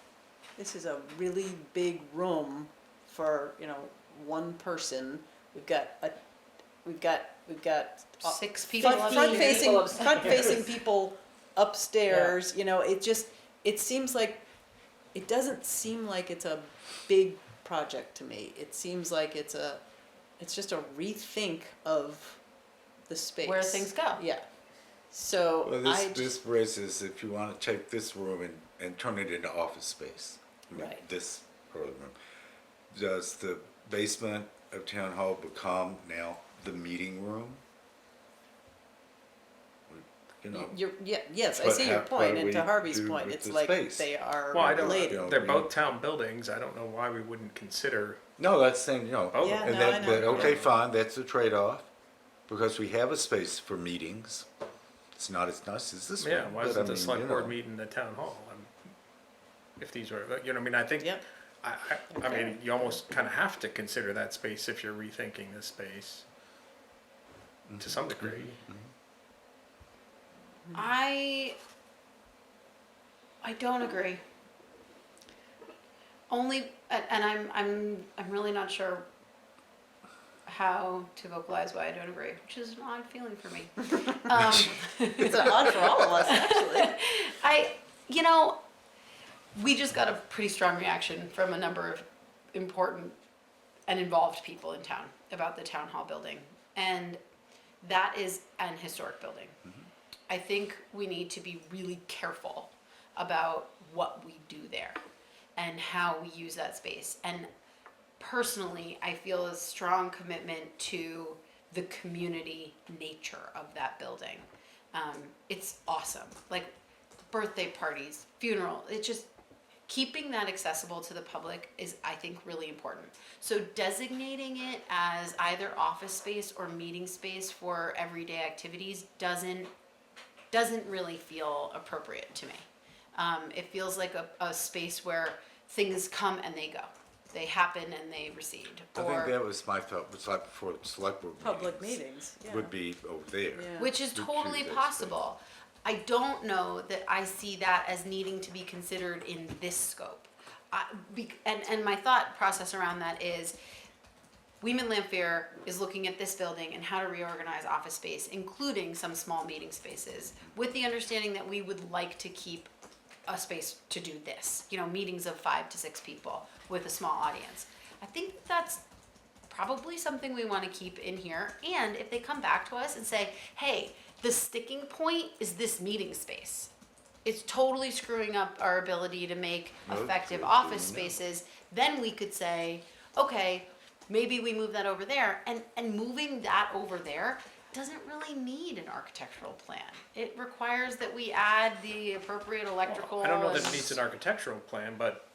this is a really big room for, one person. We've got 6 people up front here. facing people upstairs, it seems like, it doesn't seem like it's a big project to me. It seems like it's just a rethink of the space. Where things go. Yeah. So Well, this raises, if you wanna take this room and turn it into office space. I mean, Right. This part of the room. Does the basement of town hall become now the meeting room? yes, I But see your what point, do and we to Harvey's do point, with it's the like space? they are well, I don't, related. they're both town buildings, I don't know why we wouldn't consider No, that's saying, both. Yeah, and no, I that, know. okay, fine, that's a trade-off, because we have a space for meetings. It's not as nice as this one. Yeah, why but I doesn't the mean, select you board know. meet in the town hall? If these were, I mean, I think, Yep. I mean, you almost kind of have to consider that space if you're rethinking this space to some degree. I don't agree. Only, and I'm really not sure how to vocalize why I don't agree, which is an odd feeling for me. It's odd for all of us, actually. We just got a pretty strong reaction from a number of important and involved people in town about the town hall building. And that is an historic building. I think we need to be really careful about what we do there and how we use that space. And personally, I feel a strong commitment to the community nature of that building. It's awesome. Like birthday parties, funeral, it's just keeping that accessible to the public is, I think, really important. So designating it as either office space or meeting space for everyday activities doesn't really feel appropriate to me. It feels like a space where things come and they go. They happen and they recede. I think that was my thought, was like before select board Public meetings, yeah. would be over there. Yeah. Which is To totally choose that possible. I don't know that I see that as needing to be considered in this scope. And my thought process around that is, Weeman Lamphere is looking at this building and how to reorganize office space, including some small meeting spaces, with the understanding that we would like to keep a space to do this, meetings of 5 to 6 people with a small audience. I think that's probably something we want to keep in here. And if they come back to us and say, hey, the sticking point is this meeting space, it's totally screwing up our ability to make effective office spaces, then we could say, okay, maybe we move that over there. And moving that over there doesn't really need an architectural plan. It requires that we add the appropriate electrical. I don't know that and- it needs an architectural plan, but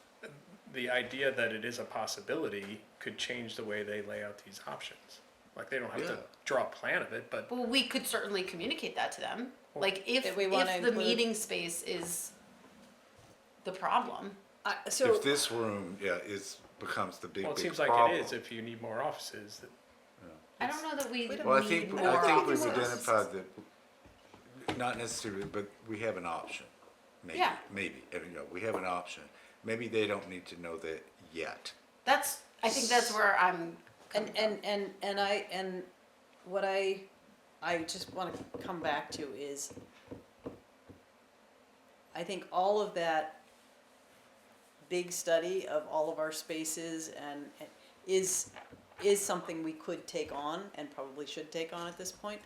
the idea that it is a possibility could change the way they lay out these options. Like, they don't have to Yeah. draw a plan of it, but Well, we could certainly communicate that to them. Like if If we wanna the include- meeting space is the problem. So, If this room, becomes the big, well, it big seems like problem. it is if you need more offices. I don't know that we We don't Well, I need think, more I think offices. we've identified that, not necessarily, but we have an option. Maybe, Yeah. maybe, we have an option. Maybe they don't need to know that yet. I think that's where I'm. and what I just want to come back to is, I think all of that big study of all of our spaces and is something we could take on and probably should take on at this point.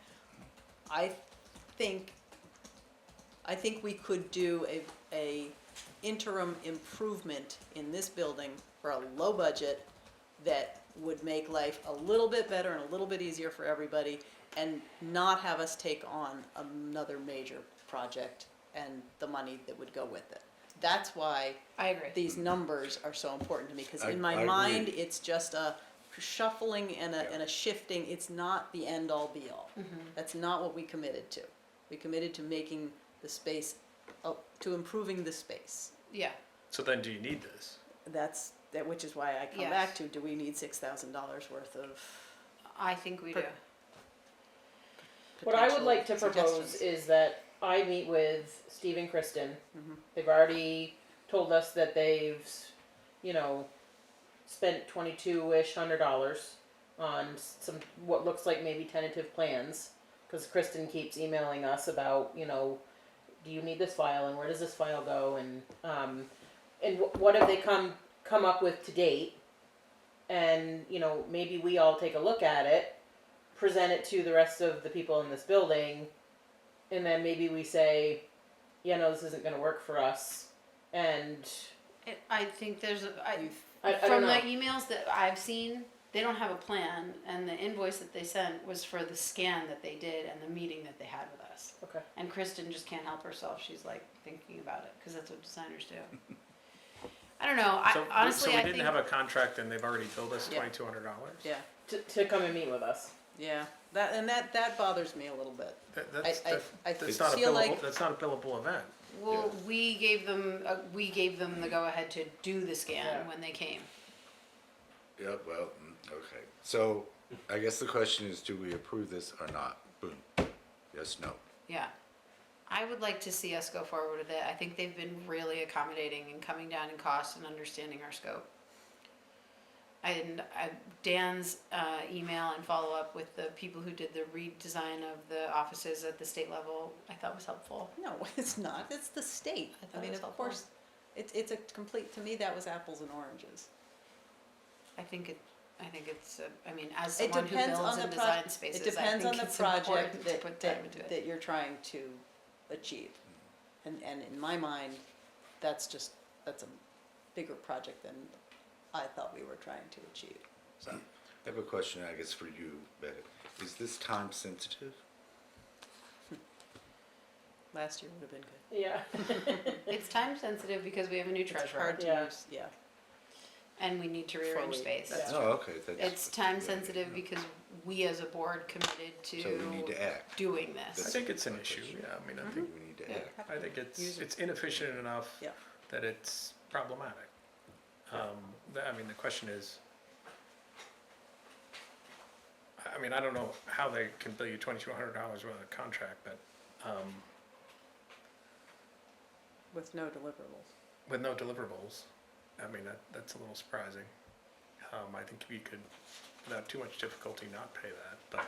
I think we could do a interim improvement in this building for a low budget that would make life a little bit better and a little bit easier for everybody, and not have us take on another major project and the money that would go with it. That's why I agree. these numbers are so important to me, because I in my agree. mind, it's just a shuffling and a shifting, it's not the end all be all. That's not what we committed to. We committed to making the space, to improving the space. Yeah. So then do you need this? Which is why I come Yes. back to, do we need $6,000 worth of I think we do. What I would potential like to propose suggestions? is that I meet with Steve and Kristen. Mhm. They've already told us that they've, you know, spent $2,200 on some what looks like maybe tentative plans. Because Kristen keeps emailing us about, you know, do you need this file and where does this file go and what have they come up with to date? And you know, maybe we all take a look at it, present it to the rest of the people in this building, and then maybe we say, yeah, no, this isn't going to work for us. And I think there's I from don't the know. emails that I've seen, they don't have a plan, and the invoice that they sent was for the scan that they did and the meeting that they had with us. Okay. And Kristen just can't help herself. She's like thinking about it because that's what designers do. I don't know. So we I didn't think have a contract and they've already billed us Yeah. $2,200? Yeah, To come and meet with us. yeah, that bothers me a little bit. I That's not a feel like, that's not a billable event. well, we gave them the go ahead to do the scan Yeah. when they came. Yeah, well, okay. So I guess the question is, do we approve this or not? Boom. Yes, no. Yeah. I would like to see us go forward with it. I think they've been really accommodating and coming down in cost and understanding our scope. Dan's email and follow up with the people who did the redesign of the offices at the state level, I thought was helpful. no, it's not, it's the state. I I thought it mean, was of helpful. course, it's a complete, to me, that was apples and oranges. I think it's. I mean, as It someone who depends builds on and the designs project, spaces, it depends I on think the it's project important to put time into it. that you're trying to achieve. And in my mind, that's a bigger project than I thought we were trying to achieve, so. I have a question, I guess, for you, Betty. Is this time sensitive? Last year would have been good. Yeah. It's time sensitive because we have a new It's treasurer hard to Yeah. use, yeah. and we need to rearrange Fully. space. Yeah. Oh, okay. It's time yeah, sensitive yeah. because we as a board committed to So we need to act. doing I this. think it's an issue, yeah, I mean, I think, We need to Yeah. act. I think Use it. it's inefficient enough Yeah. that it's problematic. I mean, the question is, I mean, I don't know how they can bill you $2,200 worth of contract, but, With no deliverables. with no deliverables, I mean, that's a little surprising. I think we could, without too much difficulty, not pay that, but,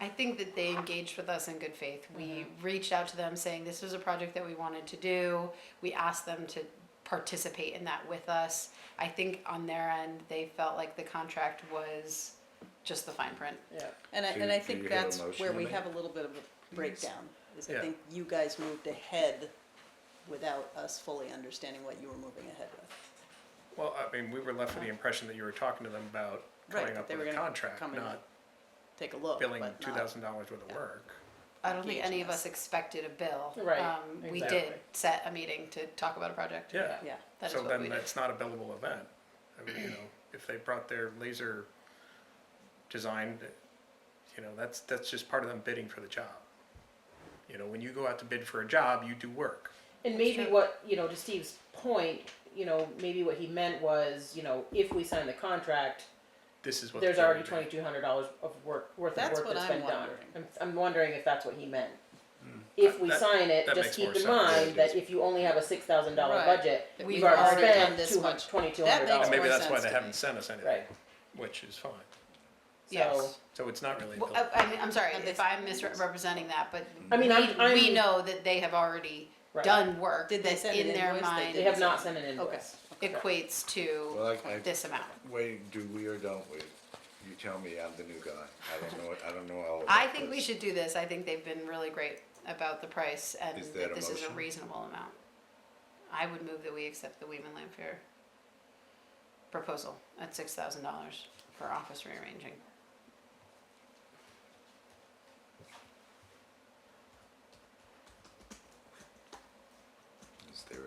I think that they engaged with us in good faith. We reached out to them saying this was a project that we wanted to do. We asked them to participate in that with us. I think on their end, they felt like the contract was just the fine print. Yeah. And So I do think you have a that's motion where to we make? have a little bit of a breakdown, is I Yeah. think you guys moved ahead without us fully understanding what you were moving ahead with. well, I mean, we were left with the impression that you were talking to them about Right, coming that up they with were a gonna contract, come and not Take a look, billing but not. $2,000 worth of Yeah. work. I don't think any Engaging of us us. expected a bill. Right, We exactly. did set a meeting to talk about a project. Yeah. Yeah, That is So what then we did. that's not a billable event. I mean, you know, if they brought their laser design, you know, that's just part of them bidding for the job. You know, when you go out to bid for a job, you do work. And maybe what, you know, to Steve's point, you know, maybe what he meant was, you know, if we sign the contract, This is what. there's they're already doing. $2,200 of worth That's of work what that's I'm been done. wondering. I'm wondering if that's what he meant. If we That- sign it, that just makes keep more in sense. mind that if you only have a $6,000 Right. budget, That we've we've already already done spent this much. $2,200. That makes And maybe more that's why sense they to haven't me. sent us anything, Right. which is fine. Yes. So it's not really. Well, billable. I mean, I'm sorry And if they- I'm misrepresenting that, but I mean, we know that they have already Right. done work Did they that send an in their invoice? They mind They have not sent an Okay. invoice. equates to Well, I- this amount. Wait, do we or don't we? You tell me, I'm the new guy. I don't know all about I think we this. should do this. I think they've been really great about the price and Is that that a this is a motion? reasonable amount. I would move that we accept the Weeman Lamfair proposal at $6,000 for office rearranging.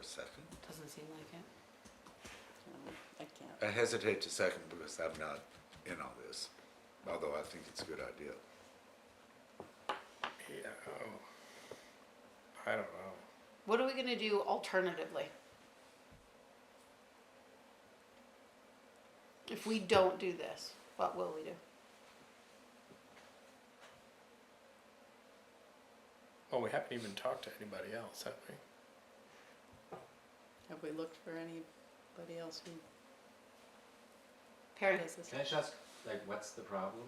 second? Doesn't seem like it. I can't. I hesitate to second because I'm not in on this, although I think it's a good idea. Yeah, I don't know. What are we gonna do alternatively? If we don't do this, what will we do? Well, we haven't even talked to anybody else, have we? Have we looked for anybody else who Perry? does this? Can I just ask, like, what's the problem?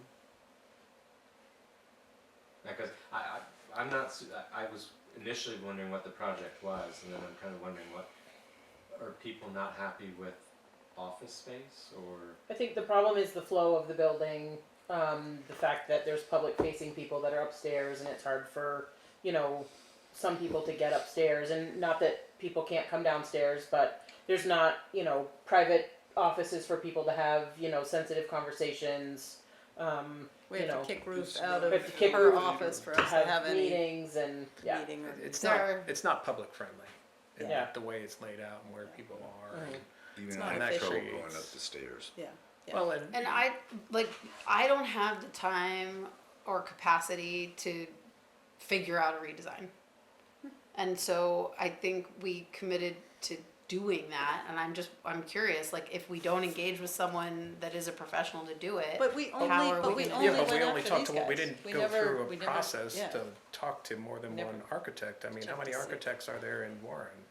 Because I'm not, I was initially wondering what the project was, and then I'm kind of wondering are people not happy with office space, or? I think the problem is the flow of the building, the fact that there's public facing people that are upstairs and it's hard for, some people to get upstairs, and not that people can't come downstairs, but there's not, private offices for people to have, sensitive conversations, We have you know, to kick Ruth out of we have to kick her Ruth office for to us to have have any meetings and, yeah. meeting or. It's There- not public friendly, in Yeah. the way it's laid out and where people are. Mhm. Even not I have official. trouble going up the stairs. Yeah, yeah. Well, and And I don't have the time or capacity to figure out a redesign. And so I think we committed to doing that, and I'm curious, like, if we don't engage with someone that is a professional to do it. But we only, How are but we we gonna only do yeah, but went we only after talked these to, we guys. didn't We go never- through we a never- process yeah. to talk to more than Never one architect. I mean, how checked many to see. architects are there in Warren?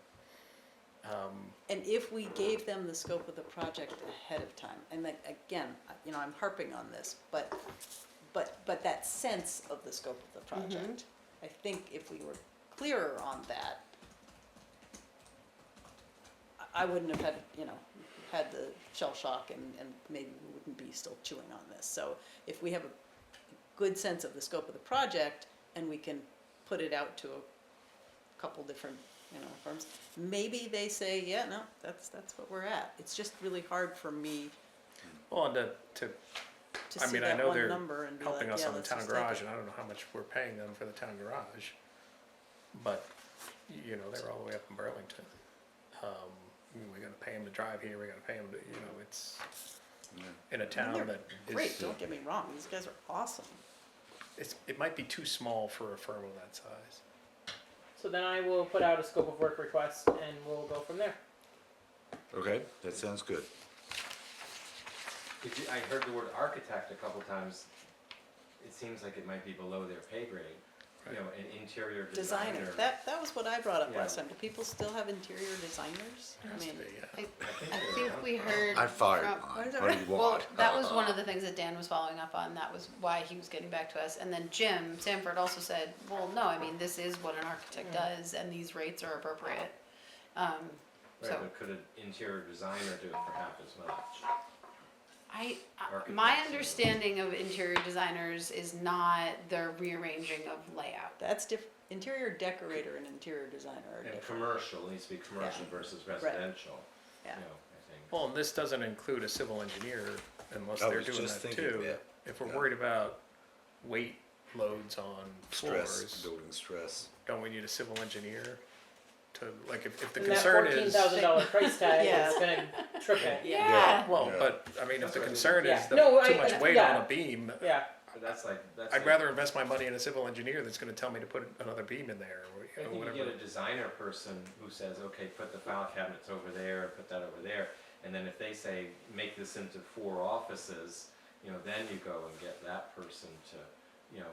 And if we gave them the scope of the project ahead of time, and like, again, I'm harping on this, but that sense of the scope of the project, I think if we were clearer on that, I wouldn't have had the shell shock, and maybe we wouldn't be still chewing on this. So if we have a good sense of the scope of the project, and we can put it out to a couple different, firms, maybe they say, yeah, no, that's what we're at. It's just really hard for me Well, and to to I see mean, I that know one they're number and be like, helping us yeah, on the let's town just take garage, it. and I don't know how much we're paying them for the town garage. But, they're all the way up in Burlington. We gotta pay them to drive here, we gotta pay them to, it's in a And town they're that great, is, don't get me wrong, these guys are awesome. it might be too small for a firm of that size. So then I will put out a scope of work request and we'll go from there. Okay, that sounds good. I heard the word architect a couple times. It seems like it might be below their pay grade. An interior designer. Designer, that was what I brought up Yeah. last time, do people still have interior designers? It I has to mean, be, yeah. I think we heard. I fired from- mine. Why What do you Well, want? that was one of the things that Dan was following up on. That was why he was getting back to us. And then Jim Sanford also said, well, no, I mean, this is what an architect does, and these rates are appropriate. Right, So but could an interior designer do it for half as much? my Architects, understanding of interior designers is not the rearranging of layout. that's different, interior decorator and interior designer are And different. commercial, it needs to be commercial versus residential, Yeah. I think. Well, and this doesn't include a civil engineer unless I they're was doing just that thinking, too. yeah. If we're Yeah. worried about weight loads on Stress, floors, building stress. don't we need a civil engineer to, like, if the And that concern is. $14,000 price tag Yeah. is gonna triple. Yeah. Well, Yeah. but, I mean, if the That's what I concern Yeah. is No, too much weight yeah. on a beam, Yeah, But that's I'd rather invest my money in a civil engineer that's gonna tell me to put another beam in there, or, I think you whatever. get a designer person who says, okay, put the file cabinets over there, put that over there, and then if they say, make this into 4 offices, then you go and get that person to,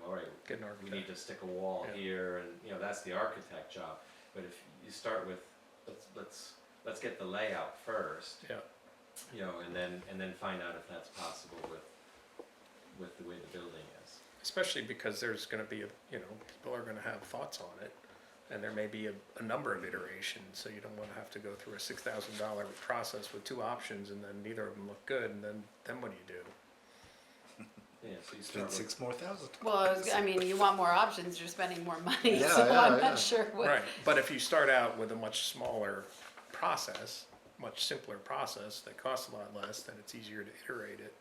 all right, Get an we architect. need to stick a wall Yeah. here, and, that's the architect job. But if you start with, let's get the layout first, Yeah. and then find out if that's possible with the way the building is. Especially because there's gonna be people are gonna have thoughts on it, and there may be a number of iterations, so you don't wanna have to go through a $6,000 process with 2 options, and then neither of them look good, and then what do you do? Yeah, so you Spend start with, 6 more thousand. Well, I mean, you want more options, you're spending more money, Yeah, so yeah, I'm yeah. not sure what. Right, but if you start out with a much smaller process, much simpler process that costs a lot less, then it's easier to iterate it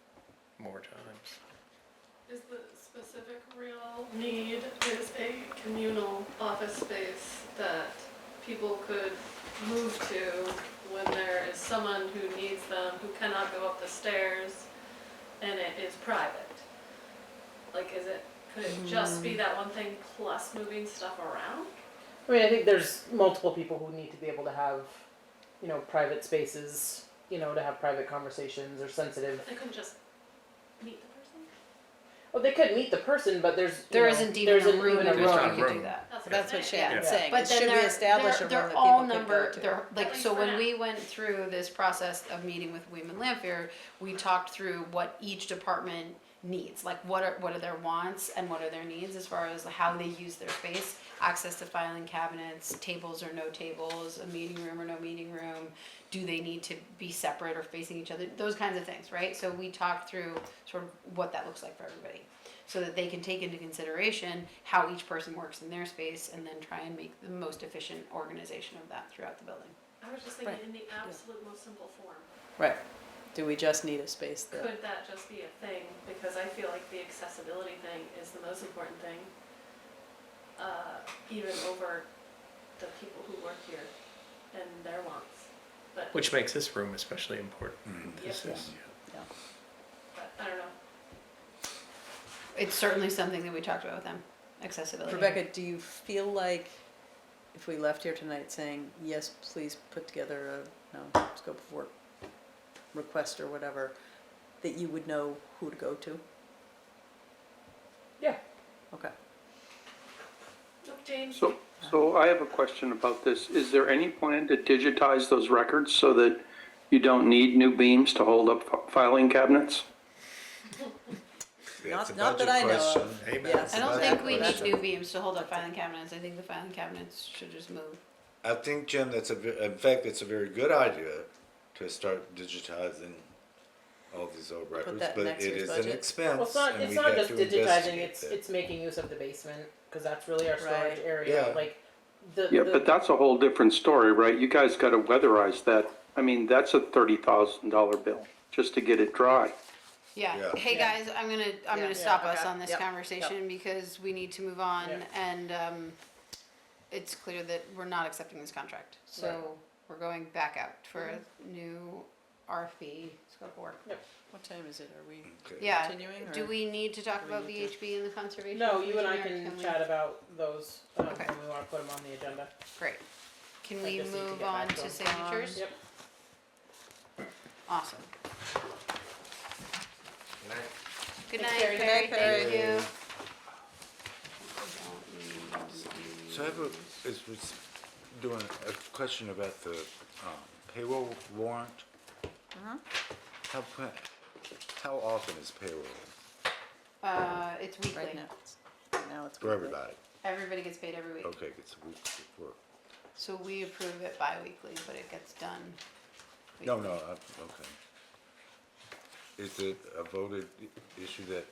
more times. Is the specific real need is a communal office space that people could move to when there is someone who needs them, who cannot go up the stairs, and it is private? Like, could it just be that one thing plus moving stuff around? I mean, I think there's multiple people who need to be able to have, private spaces, to have private conversations or sensitive. But they couldn't just meet the person? Well, they could meet the person, but there's There isn't even a room in a which There's you not a could do room. that. That's what Shannon's Yeah. saying. But It then should we they're, establish a room they're that all people could go numbered, to? they're, like, At so least for when now. we went through this process of meeting with Weeman Lampier, we talked through what each department needs, like what are their wants and what are their needs as far as how they use their space, access to filing cabinets, tables or no tables, a meeting room or no meeting room, do they need to be separate or facing each other, those kinds of things, right? So we talked through sort of what that looks like for everybody, so that they can take into consideration how each person works in their space and then try and make the most efficient organization of that throughout the building. I was just thinking Right. in the absolute most simple form. Right. Do we just need a space there? Could that just be a thing? Because I feel like the accessibility thing is the most important thing, even over the people who work here and their wants. But, Which makes this room especially important. This Yep. is- but I don't know. It's certainly something that we talked about with them, accessibility. Rebecca, do you feel like if we left here tonight saying, yes, please put together a scope of work request or whatever, that you would know who to go to? Yeah. Okay. Look, James, So I have a question about this. Is there any plan to digitize those records so that you don't need new beams to hold up filing cabinets? It's a Not that budget I know question. of. Amen. Yes. I don't That's think a we need question. new beams to hold up filing cabinets, I think the filing cabinets should just move. I think, Jim, in fact, it's a very good idea to start digitizing all these old records, that but next it year's is an budget. expense, Well, and it's we not have just to digitizing, investigate it's that. it's making use of the basement, because that's really our storage Right. area, Yeah. like, the. Yeah, the- but that's a whole different story, right? You guys gotta weatherize that. I mean, that's a $30,000 bill just to get it dry. Yeah, Yeah. hey Yeah. guys, I'm Yeah. gonna stop us Okay. on this Yep. conversation because we need to move on Yeah. and, it's clear that we're not accepting this contract. So we're going back out for a new RFP scope of work. What time is it? Are we Okay. Yeah, continuing? do or- we need to talk do we about need to- VHB and the conservation? No, you and I Commission, or can we- chat about those, Okay. when we wanna put them on the agenda. Great. Can I we just need to move get on back to to signatures? Yep. Awesome. Good night. Good Thanks, night, Carrie. Carrie, Good night, thank you. So I have was doing a question about the payroll warrant. How often is payroll It's weekly. Right now it's for weekly. everybody? Everybody gets paid every week. Okay, it's a week before. So we approve it bi-weekly, but it gets done. No, weekly. okay. Is it a voted issue that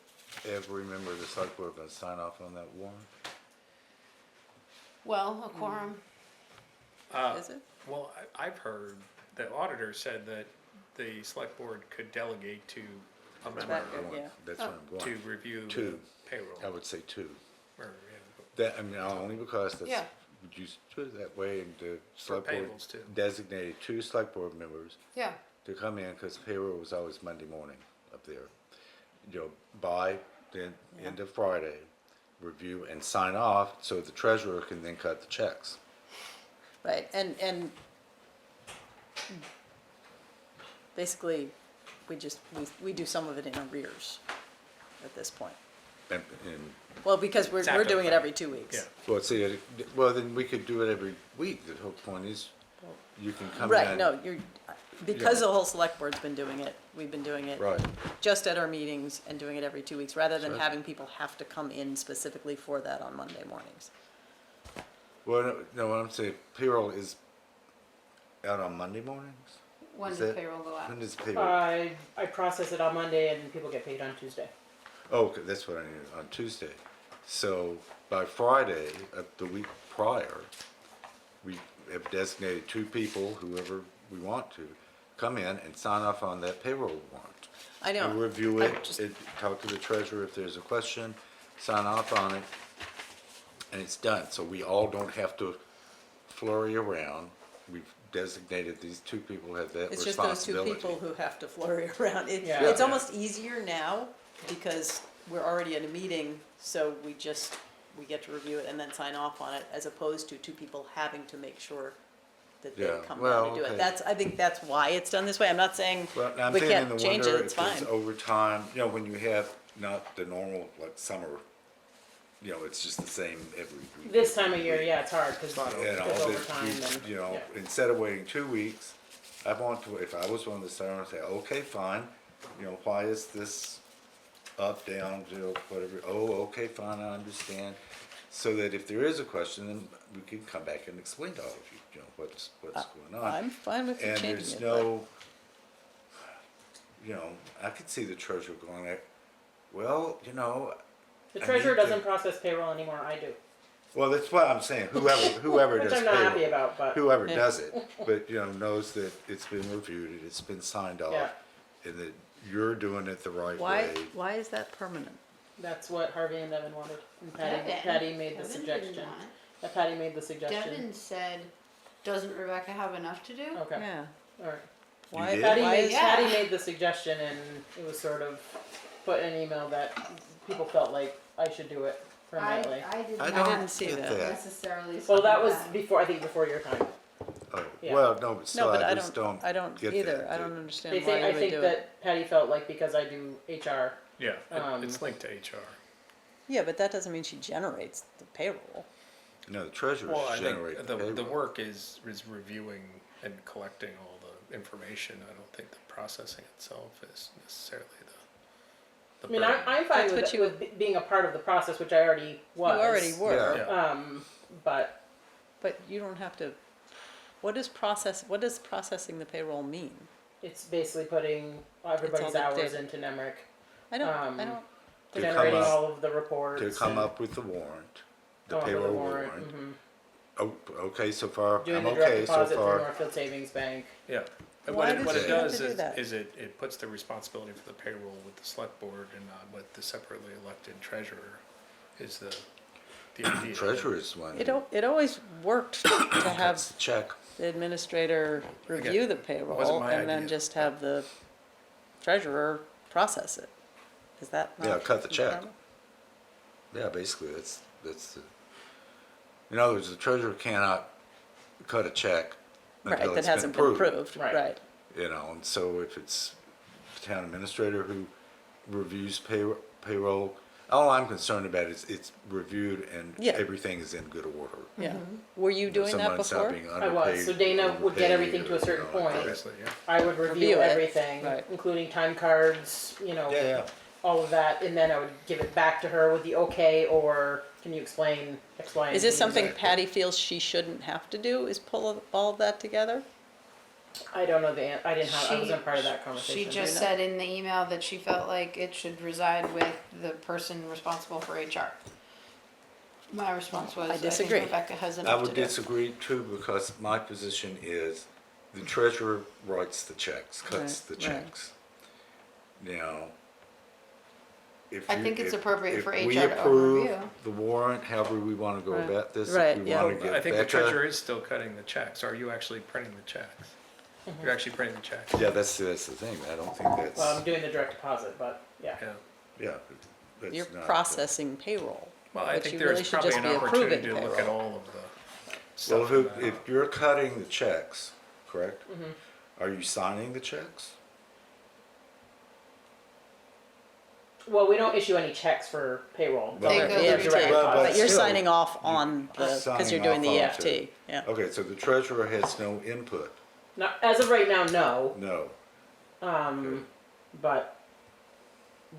every member of the select board gonna sign off on that warrant? Well, a quorum. Is it? Well, I've heard, the auditor said that the select board could delegate to a member back there. Yeah. That's what I'm to going. review the Two. payroll. I would say two. Or, That, I mean, only because that's, Yeah. would you put it that way, and the select board payables too. designated two select board members Yeah. to come in, cause payroll was always Monday morning up there. By the end of Friday, review and sign off, so the treasurer can then cut the checks. Right, and basically, we do some of it in arrears at this point. And, Well, because we're It's after doing the it fact. every 2 weeks. Yeah. well, see, well, then we could do it every week. The whole point is, you can come in. Right, no, because the whole select board's been doing it, we've been doing it Right. just at our meetings and doing it every 2 weeks, rather than Sure. having people have to come in specifically for that on Monday mornings. Well, no, what I'm saying, payroll is out on Monday mornings? When Is does that- payroll go out? When does payroll? I process it on Monday and people get paid on Tuesday. Oh, okay, that's what I needed, on Tuesday. So by Friday of the week prior, we have designated two people, whoever we want to, come in and sign off on that payroll warrant. I know. And review I it, just- talk to the treasurer if there's a question, sign off on it, and it's done. So we all don't have to flurry around. We've designated these two people have that It's just those two responsibility. people who have to flurry around. Yeah. It's almost easier now because we're already in a meeting, so we get to review it and then sign off on it, as opposed to two people having to make sure that they Yeah, come well, down to do okay. it. I think that's why it's done this way. I'm not saying Well, I'm we thinking can't the change wonder it, it's if there's fine. overtime, you know, when you have not the normal, like, summer, you know, it's just the same every week. This time of year, yeah, it's hard, cause You know, there's that overtime and, you know, yeah. instead of waiting 2 weeks, I want to, if I was one of the start, I'd say, okay, fine, you know, why is this up, down, you know, whatever, oh, okay, fine, I understand. So that if there is a question, then we can come back and explain to all of you, you know, what's going on. I'm fine with you And changing there's it. no, you know, I could see the treasurer going like, well, you know, The I treasurer need to- doesn't process payroll anymore, I do. well, that's what I'm saying, whoever Which does I'm not happy payroll, about, but, whoever Yeah. does it, but, you know, knows that it's been reviewed, and it's been signed off, yeah, and that you're doing it the right Why, way. why is that permanent? that's what Harvey and Devin wanted, and Devin? Patty made the Devin suggestion. didn't want it. Patty made the suggestion. Devin said, doesn't Rebecca have enough to do? Okay, Yeah. alright. Why, did? Patty why made, is, Yeah. Patty made the suggestion and it was sort of put in an email that people felt like I should do it permanently. I did I not don't see get that. that. necessarily. Well, that support was that. before, I think before your time. Oh, Yeah. well, no, but no, still, but I just don't, I don't get either. that, I don't that- understand They why think, you I would think do it. that Patty felt like because I do HR, Yeah, Um, it's linked to HR. Yeah, but that doesn't mean she generates the payroll. no, the treasurer Well, I should generate think the the payroll. work is reviewing and collecting all the information. I don't think the processing itself is necessarily the I mean, burden. I'm fine That's with, what you- with being a part of the process, which I already was. You already were, Yeah. But but you don't have to, what does processing the payroll mean? it's basically putting everybody's the hours data. into NEMRIC, I don't, Um, I don't, To generating come up- all of the reports. To come and up with the warrant, the come up with a payroll warrant, warrant. mhm. Oh, okay, so far, Doing I'm the direct okay so deposit through far. Northfield Savings Bank. Yeah, but Why what does it she have does to do that? is it puts the responsibility for the payroll with the select board and not with the separately elected treasurer, is the idea. Treasurer's one. it always worked to have Cuts the check. the administrator review the payroll wasn't my and then idea. just have the treasurer process it. Is that not? Yeah, cut the check. normal? Yeah, basically, that's the, in other words, the treasurer cannot cut a check Right, until that it's been hasn't been approved. approved, Right. right. You know, and so if it's the town administrator who reviews payroll, all I'm concerned about is it's reviewed and Yeah. everything is in good order. Yeah. Were you doing that Someone's not before? being I was. underpaid, So Dana would get overpaid, everything to a or, certain you know, like point. that. Obviously, yeah. I would Review review it, everything, right. including time cards, you know, Yeah, yeah. all of that, and then I would give it back to her with the okay, or can you explain X, Y, and Is this Z? something Exactly. Patty feels she shouldn't have to do, is pull all of that together? I don't know I didn't have, I She- wasn't part of that conversation. She just know? said in the email that she felt like it should reside with the person responsible for HR. My response was, I think disagree. Rebecca has I enough to would do. disagree too, because my position is the treasurer writes the checks, cuts the Right, right. checks. Now, if I you- think it's if- appropriate if for we HR to approve overview. the warrant, however we wanna go Right. about this, Right, if we yeah. wanna Well, get I think the treasurer Becca. is still cutting the checks. Are you actually printing the checks? Mm-hmm. You're actually printing the checks? Yeah, that's the thing, I don't think that's, Well, I'm doing the direct deposit, but yeah. Yeah. yeah, that's You're not, processing payroll. Well, I But think you really there's should probably just an be opportunity approving to look at payroll. all of the Well, stuff. who, in that. if you're cutting the checks, correct? Mhm. Are you signing the checks? Well, we don't issue any checks for payroll. It's Well, all They go through through direct tax. Well, deposit. But you're still, signing off on the, because signing you're doing the off onto EFT, yeah. Okay, so the treasurer has no input, Not, as of right now, no. no. But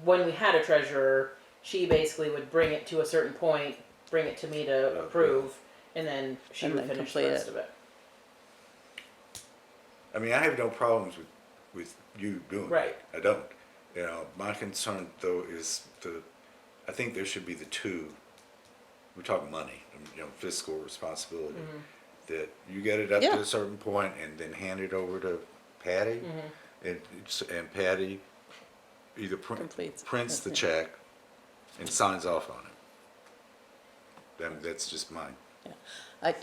when we had a treasurer, she basically would bring it to a certain point, bring it to me to approve, and then she And would then finish the complete rest it. of it. I mean, I have no problems with you doing it. Right. I don't. You know, my concern though is I think there should be the two, we're talking money, you know, fiscal responsibility. That you get it up Yeah. to a certain point and then hand it over to Patty. And Patty either Completes. prints the That's check and signs off on it. That's just my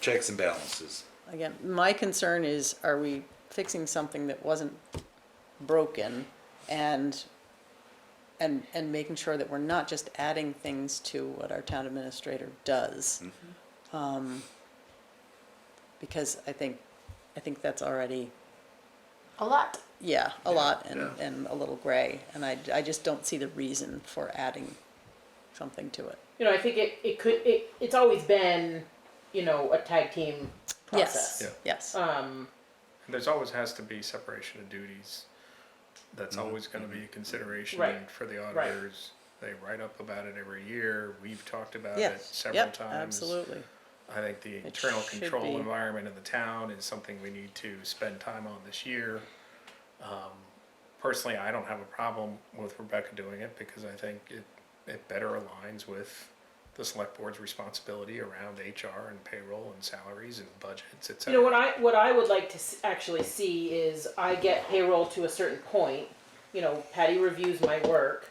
checks and balances. Again, my concern is, are we fixing something that wasn't broken and making sure that we're not just adding things to what our town administrator does? Because I think that's already, A lot. yeah, a lot and, yeah. and a little gray, and I just don't see the reason for adding something to it. You know, I think it's always been, you know, a tag team process. Yeah. Yes, And there's always has to be separation of duties. That's always gonna be a consideration Right. for the auditors. They write up about it every year. We've talked about it yes, several yep, times. absolutely. I think the internal should control be. environment of the town is something we need to spend time on this year. Personally, I don't have a problem with Rebecca doing it because I think it better aligns with the select board's responsibility around HR and payroll and salaries and budgets, et You cetera. know, what I would like to actually see is I get payroll to a certain point. You know, Patty reviews my work.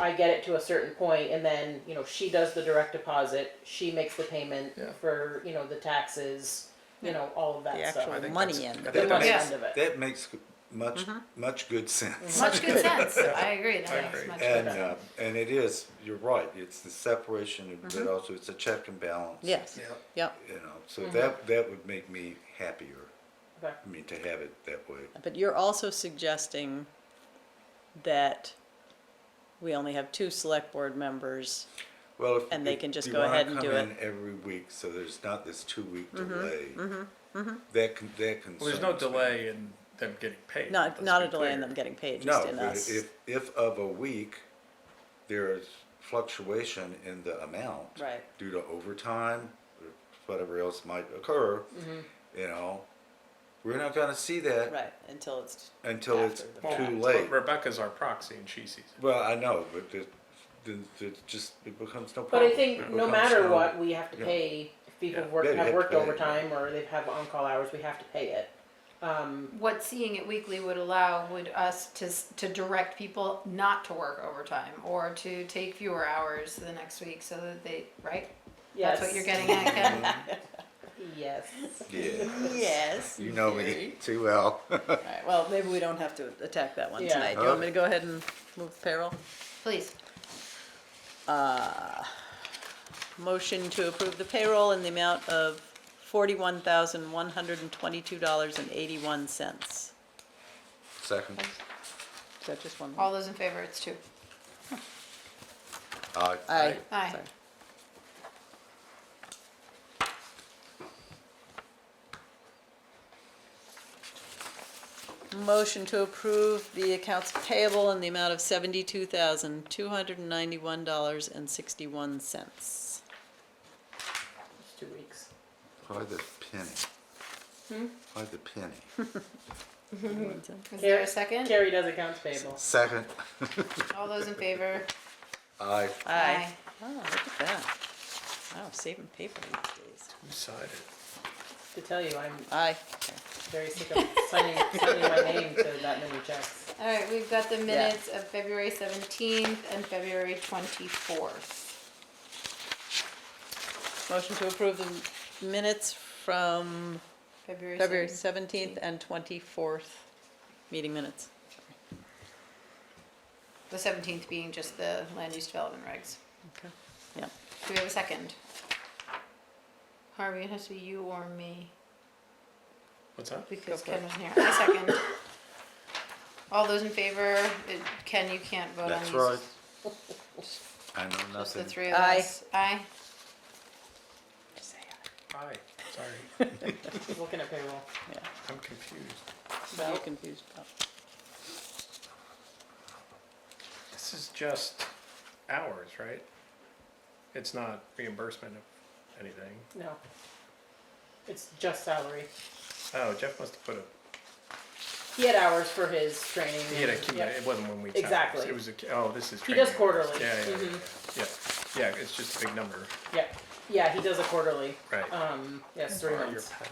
I get it to a certain point, and then, you know, she does the direct deposit. She makes the payment Yeah. for, you know, the taxes, you know, all of that The stuff. I actual think money that's- end I of think The it. money that's- end of it. That makes much good sense. Much good sense. I agree. I That makes agree. much And, good sense. and it is, you're right, it's the separation, but also it's a check and balance. Yes, Yeah. yep, You know, so that would make me happier, Okay. I mean, to have it that way. but you're also suggesting that we only have 2 select board members. Well, And they if can just you go wanna ahead and come do it. in every week, so there's not this 2-week delay. That concerns Well, there's no me. delay in them getting paid. Not let's a be delay in clear. them getting paid, No, just in but us. if of a week, there's fluctuation in the amount. Right. Due to overtime, or whatever else might occur, you know, we're not gonna see that Right, until it's until it's after the Well, fact. too late. Rebecca's our proxy and she sees it. Well, I know, but it becomes no But problem. I think It no becomes matter no- what, we have to yeah. pay. If people Yeah. work, Yeah, you have have to worked pay it. overtime or they've have on-call hours, we have to pay it. What seeing it weekly would allow would us to direct people not to work overtime or to take fewer hours the next week so that they, right? Yes. That's what you're getting at, Ken? Yes. Yeah, Yes. you know me too well. Alright, well, maybe we don't have to attack that one Yeah. tonight. Do you want me to go ahead and move the payroll? Please. Motion to approve the payroll in the amount of $41,122.81. Second, Is that just one? All those in favor, it's 2. aye. Aye. Aye. Sorry. Motion to approve the accounts payable in the amount of $72,291.61. It's 2 weeks. Why the penny? Why the penny? Is there a second? Carrie does accounts payable. Second, All those in favor? aye. Aye. Oh, look at that. Wow, saving paper these days. Decided. To tell you, I'm Aye. very sick of signing my name to that many checks. All right, we've got the minutes of February 17th and February 24th. Motion to approve the minutes from February February 17th. 17th and 24th meeting minutes. The 17th being just the land use development regs. Okay. Yeah. Do we have a second? Harvey, it has to be you or me, What's that? because Go for Ken it. wasn't here. I second. All those in favor, Ken, you can't vote on these. That's right. I know Just the nothing. 3 of Aye. us. Aye. Aye, sorry. Looking at payroll. Yeah. I'm confused. What are you confused about? This is just hours, right? It's not reimbursement of anything. No. It's just salary. Oh, Jeff must have put a, He had hours for his training. he had a, and- yep. it wasn't when we. Exactly. It was oh, this is. He does training. quarterly. Yeah, yeah, Mhm. yeah. Yeah, it's just a big number, Yeah, yeah, he does a quarterly. right? Yes, 3 Borrow your months. pen.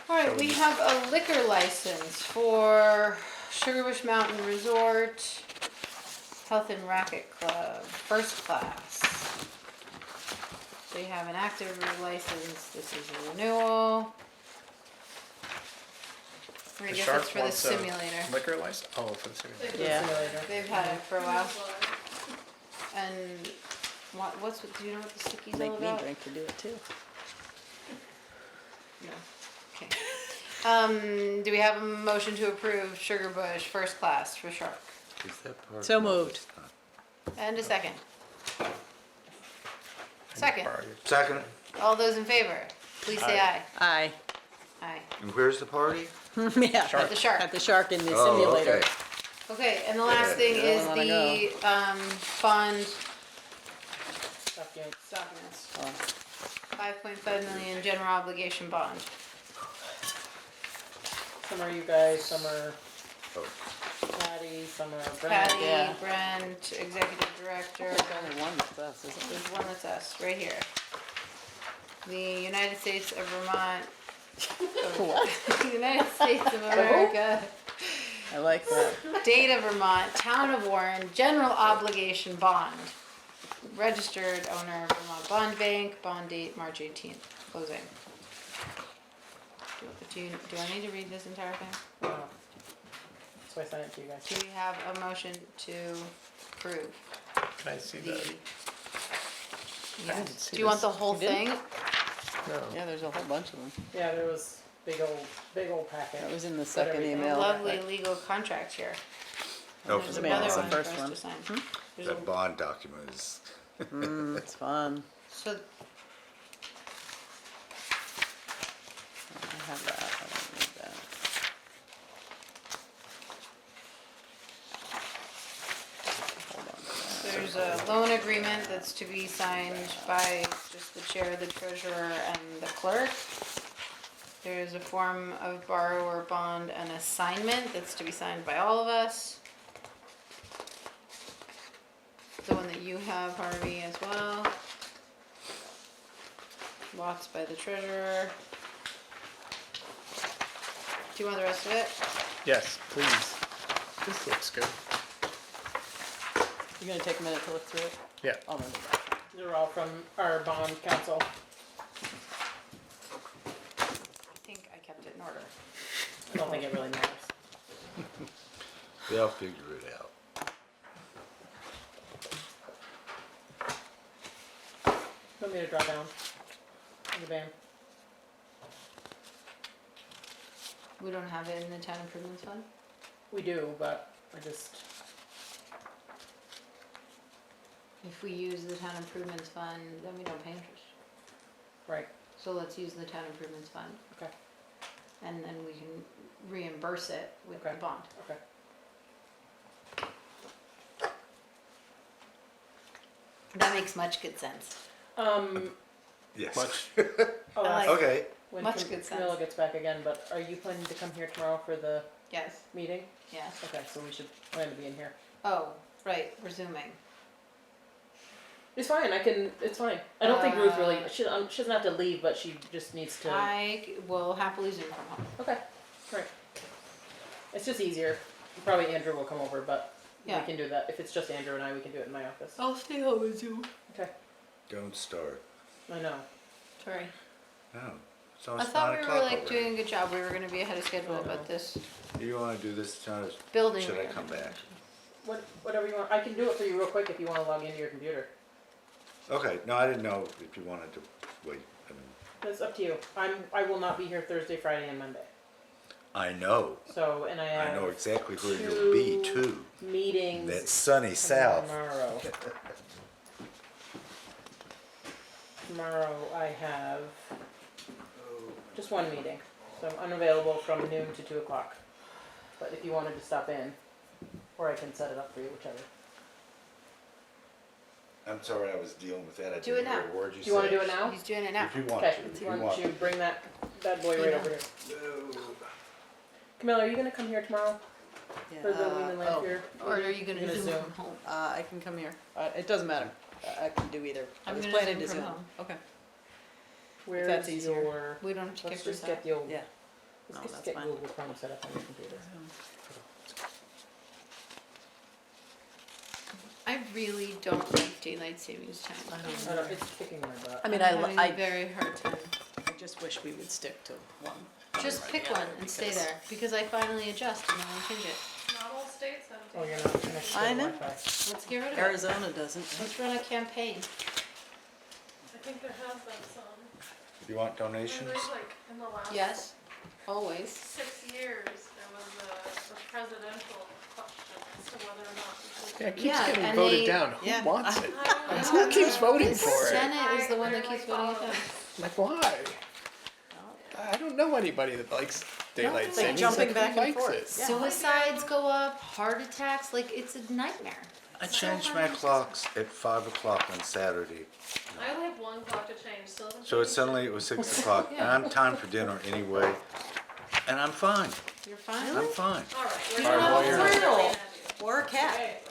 All right, we have a liquor license for Sugarbush Mountain Resort Health and Racket Club, first class. They have an active license, this is a renewal. I The guess Shark it's for the wants a simulator. Liquor license, oh, for the simulator. Yeah. Simulator. They've had it for a while. And do you know what the sticky's all Make me about? drink to do it too. No. Okay. Do we have a motion to approve Sugar Bush first class for Shark? Is that part? So no, moved. it's not. And a second. Second. Second. All those in favor, please say aye. Aye. Aye. And where's the party? Yeah. At the Shark. At the Shark in the Oh, simulator. okay. Okay, and the last Yeah. thing Yeah, is I wanna the, bond Documents. documents. Oh. 5.5 million general obligation bond. Some are you guys, some are Oh. Patty, some are Brent. Patty, Yeah. Brent, executive director. There's only one that's us, isn't There's one that's us, right here. The United States of Vermont. What? The United States of America, there? I like that. State of Vermont, Town of Warren, general obligation bond. Registered owner, Vermont Bond Bank, bond date March 18th, closing. Do I need to read this entire thing? No. So I sent it to you guys. Do we have a motion to approve Can I see the? that? Yes. didn't see Do you want this. the whole You didn't? thing? No. Yeah, there's a whole bunch of them. Yeah, there was big old packet. That was in the Got second everything. email. Lovely legal contract here. Oh, There's for the another bond. one That's for the us first to one. sign. There's a- That bond document is, It's fun. So, I have that. I don't need that. Hold on to that. there's a loan agreement that's to be signed by just the chair, the treasurer, and the clerk. There's a form of borrower bond and assignment that's to be signed by all of us. The one that you have, Harvey, as well. Lots by the treasurer. Do you want the rest of it? Yes, please. This looks good. You gonna take a minute to look through it? Yeah. I'll remember that. They're all from our bond council. I think I kept it in order. I don't think it really matters. they'll figure it out. Want me to draw down the ban? We don't have it in the town improvements fund? We do, but I just, If we use the town improvements fund, then we don't pay interest. right, So let's use the town improvements fund. Okay. And then we can reimburse it with the Okay. bond. okay. That makes much good sense. Yes. Much, I'll I ask like- Okay, when much good sense. Camilla gets back again, but are you planning to come here tomorrow for the Yes, meeting? yes. Okay, so we should plan to be in here. Oh, right, we're zooming. It's fine, it's fine. I don't think Ruth really, she doesn't have to leave, but she just needs to. Will happily zoom from home. Okay, right. It's just easier. Probably Andrew will come over, but Yeah. we can do that. If it's just Andrew and I, we can do it in my office. I'll stay home with you. Okay, don't start. I know. Sorry. No, it's I almost thought 9 we were o'clock like already. doing a good job. We were gonna be ahead of schedule, but this You wanna do this, John, or building. should I come back? Whatever you want. I can do it for you real quick if you want to log into your computer. Okay, no, I didn't know if you wanted to wait. I mean, It's up to you. I will not be here Thursday, Friday, and Monday. I know, So, and I have I know exactly where you'll be two too. meetings That sunny south. tomorrow. Tomorrow I have just one meeting, so I'm unavailable from noon to 2 o'clock. But if you wanted to stop in, or I can set it up for you, whichever. I'm sorry, I was dealing with that. I Do didn't it hear now. a word you said. Do you want to do it now? He's doing it now. If you want Okay, to, if you why want. don't you bring that bad boy right over here. Camilla, are you gonna come here tomorrow for the Wheeling oh, Lanphier? Or are you gonna You're gonna zoom Zoom. from home? I can come here. It doesn't matter. I can do either. I I'm was gonna planning Zoom to from Zoom. home. Okay. Where's that's easier. your? We don't have to Let's kick this just get out. the old. Yeah. Let's No, just that's get fine. Google Chrome set up on your computer. I really don't like daylight savings time. I don't, it's kicking my butt. I mean, I'm having I a very hard time. just wish we would stick to one. Just right pick now, one and stay because- there, because I finally adjust and then I change it. Not all states have Oh, you're daylight. not connected to I the know. Wi-Fi. Let's get rid of it. Arizona doesn't. Let's run a campaign. I think there has been some. You want And donations? there's like, in the last Yes, always. 6 years, there was a presidential question as to whether or not we should. Yeah, it keeps Yeah, getting and voted they- down. Who Yeah. wants it? I don't know. Who keeps voting The for it? Senate is the one that keeps voting it down. Like, why? I don't know anybody that likes daylight It's like savings. jumping who back and likes forth. it? Yeah. Suicides go up, heart attacks, like it's a nightmare. I changed my clocks at 5 o'clock on Saturday. I only have one clock to change, still haven't So it changed suddenly, it was 6 o'clock, and I'm time for dinner anyway. And I'm fine, You're fine? I'm fine. All right, we're Our not lawyer- really Or a cat.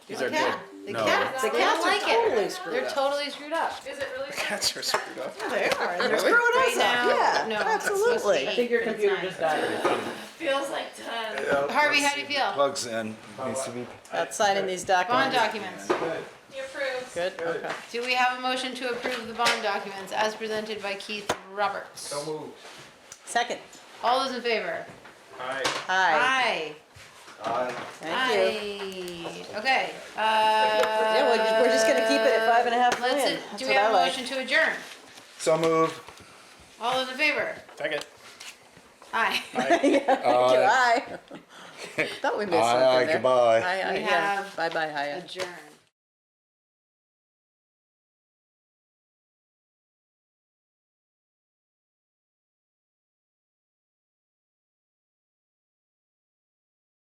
These are cat. good. The No. cat. The They cats don't are like totally it. screwed They're up. totally screwed up. Is it really? Cats are screwed up. Yeah, they are. And they're Really? screwing Right us now, up. Yeah, no, it's supposed absolutely. to I think your But it's computer not. just died. Feels like 10. Harvey, how do you feel? Plugs in, needs to be. About signing these Bond documents. documents. You approve. Good, okay. Do we have a motion to approve the bond documents as presented by Keith Roberts? So moved. Second. All those in favor? Aye. Aye. Aye. Thank you. Aye. Okay, Yeah, we're just gonna keep it at 5.5 let's, million. do That's we what have I a like. motion to adjourn? So moved. All those in favor? Second. Aye. Yeah, thank you. Aye. Thought we missed Aye, something aye, there. goodbye. Aye, aye, We yeah. have Bye-bye, aye. Adjourn.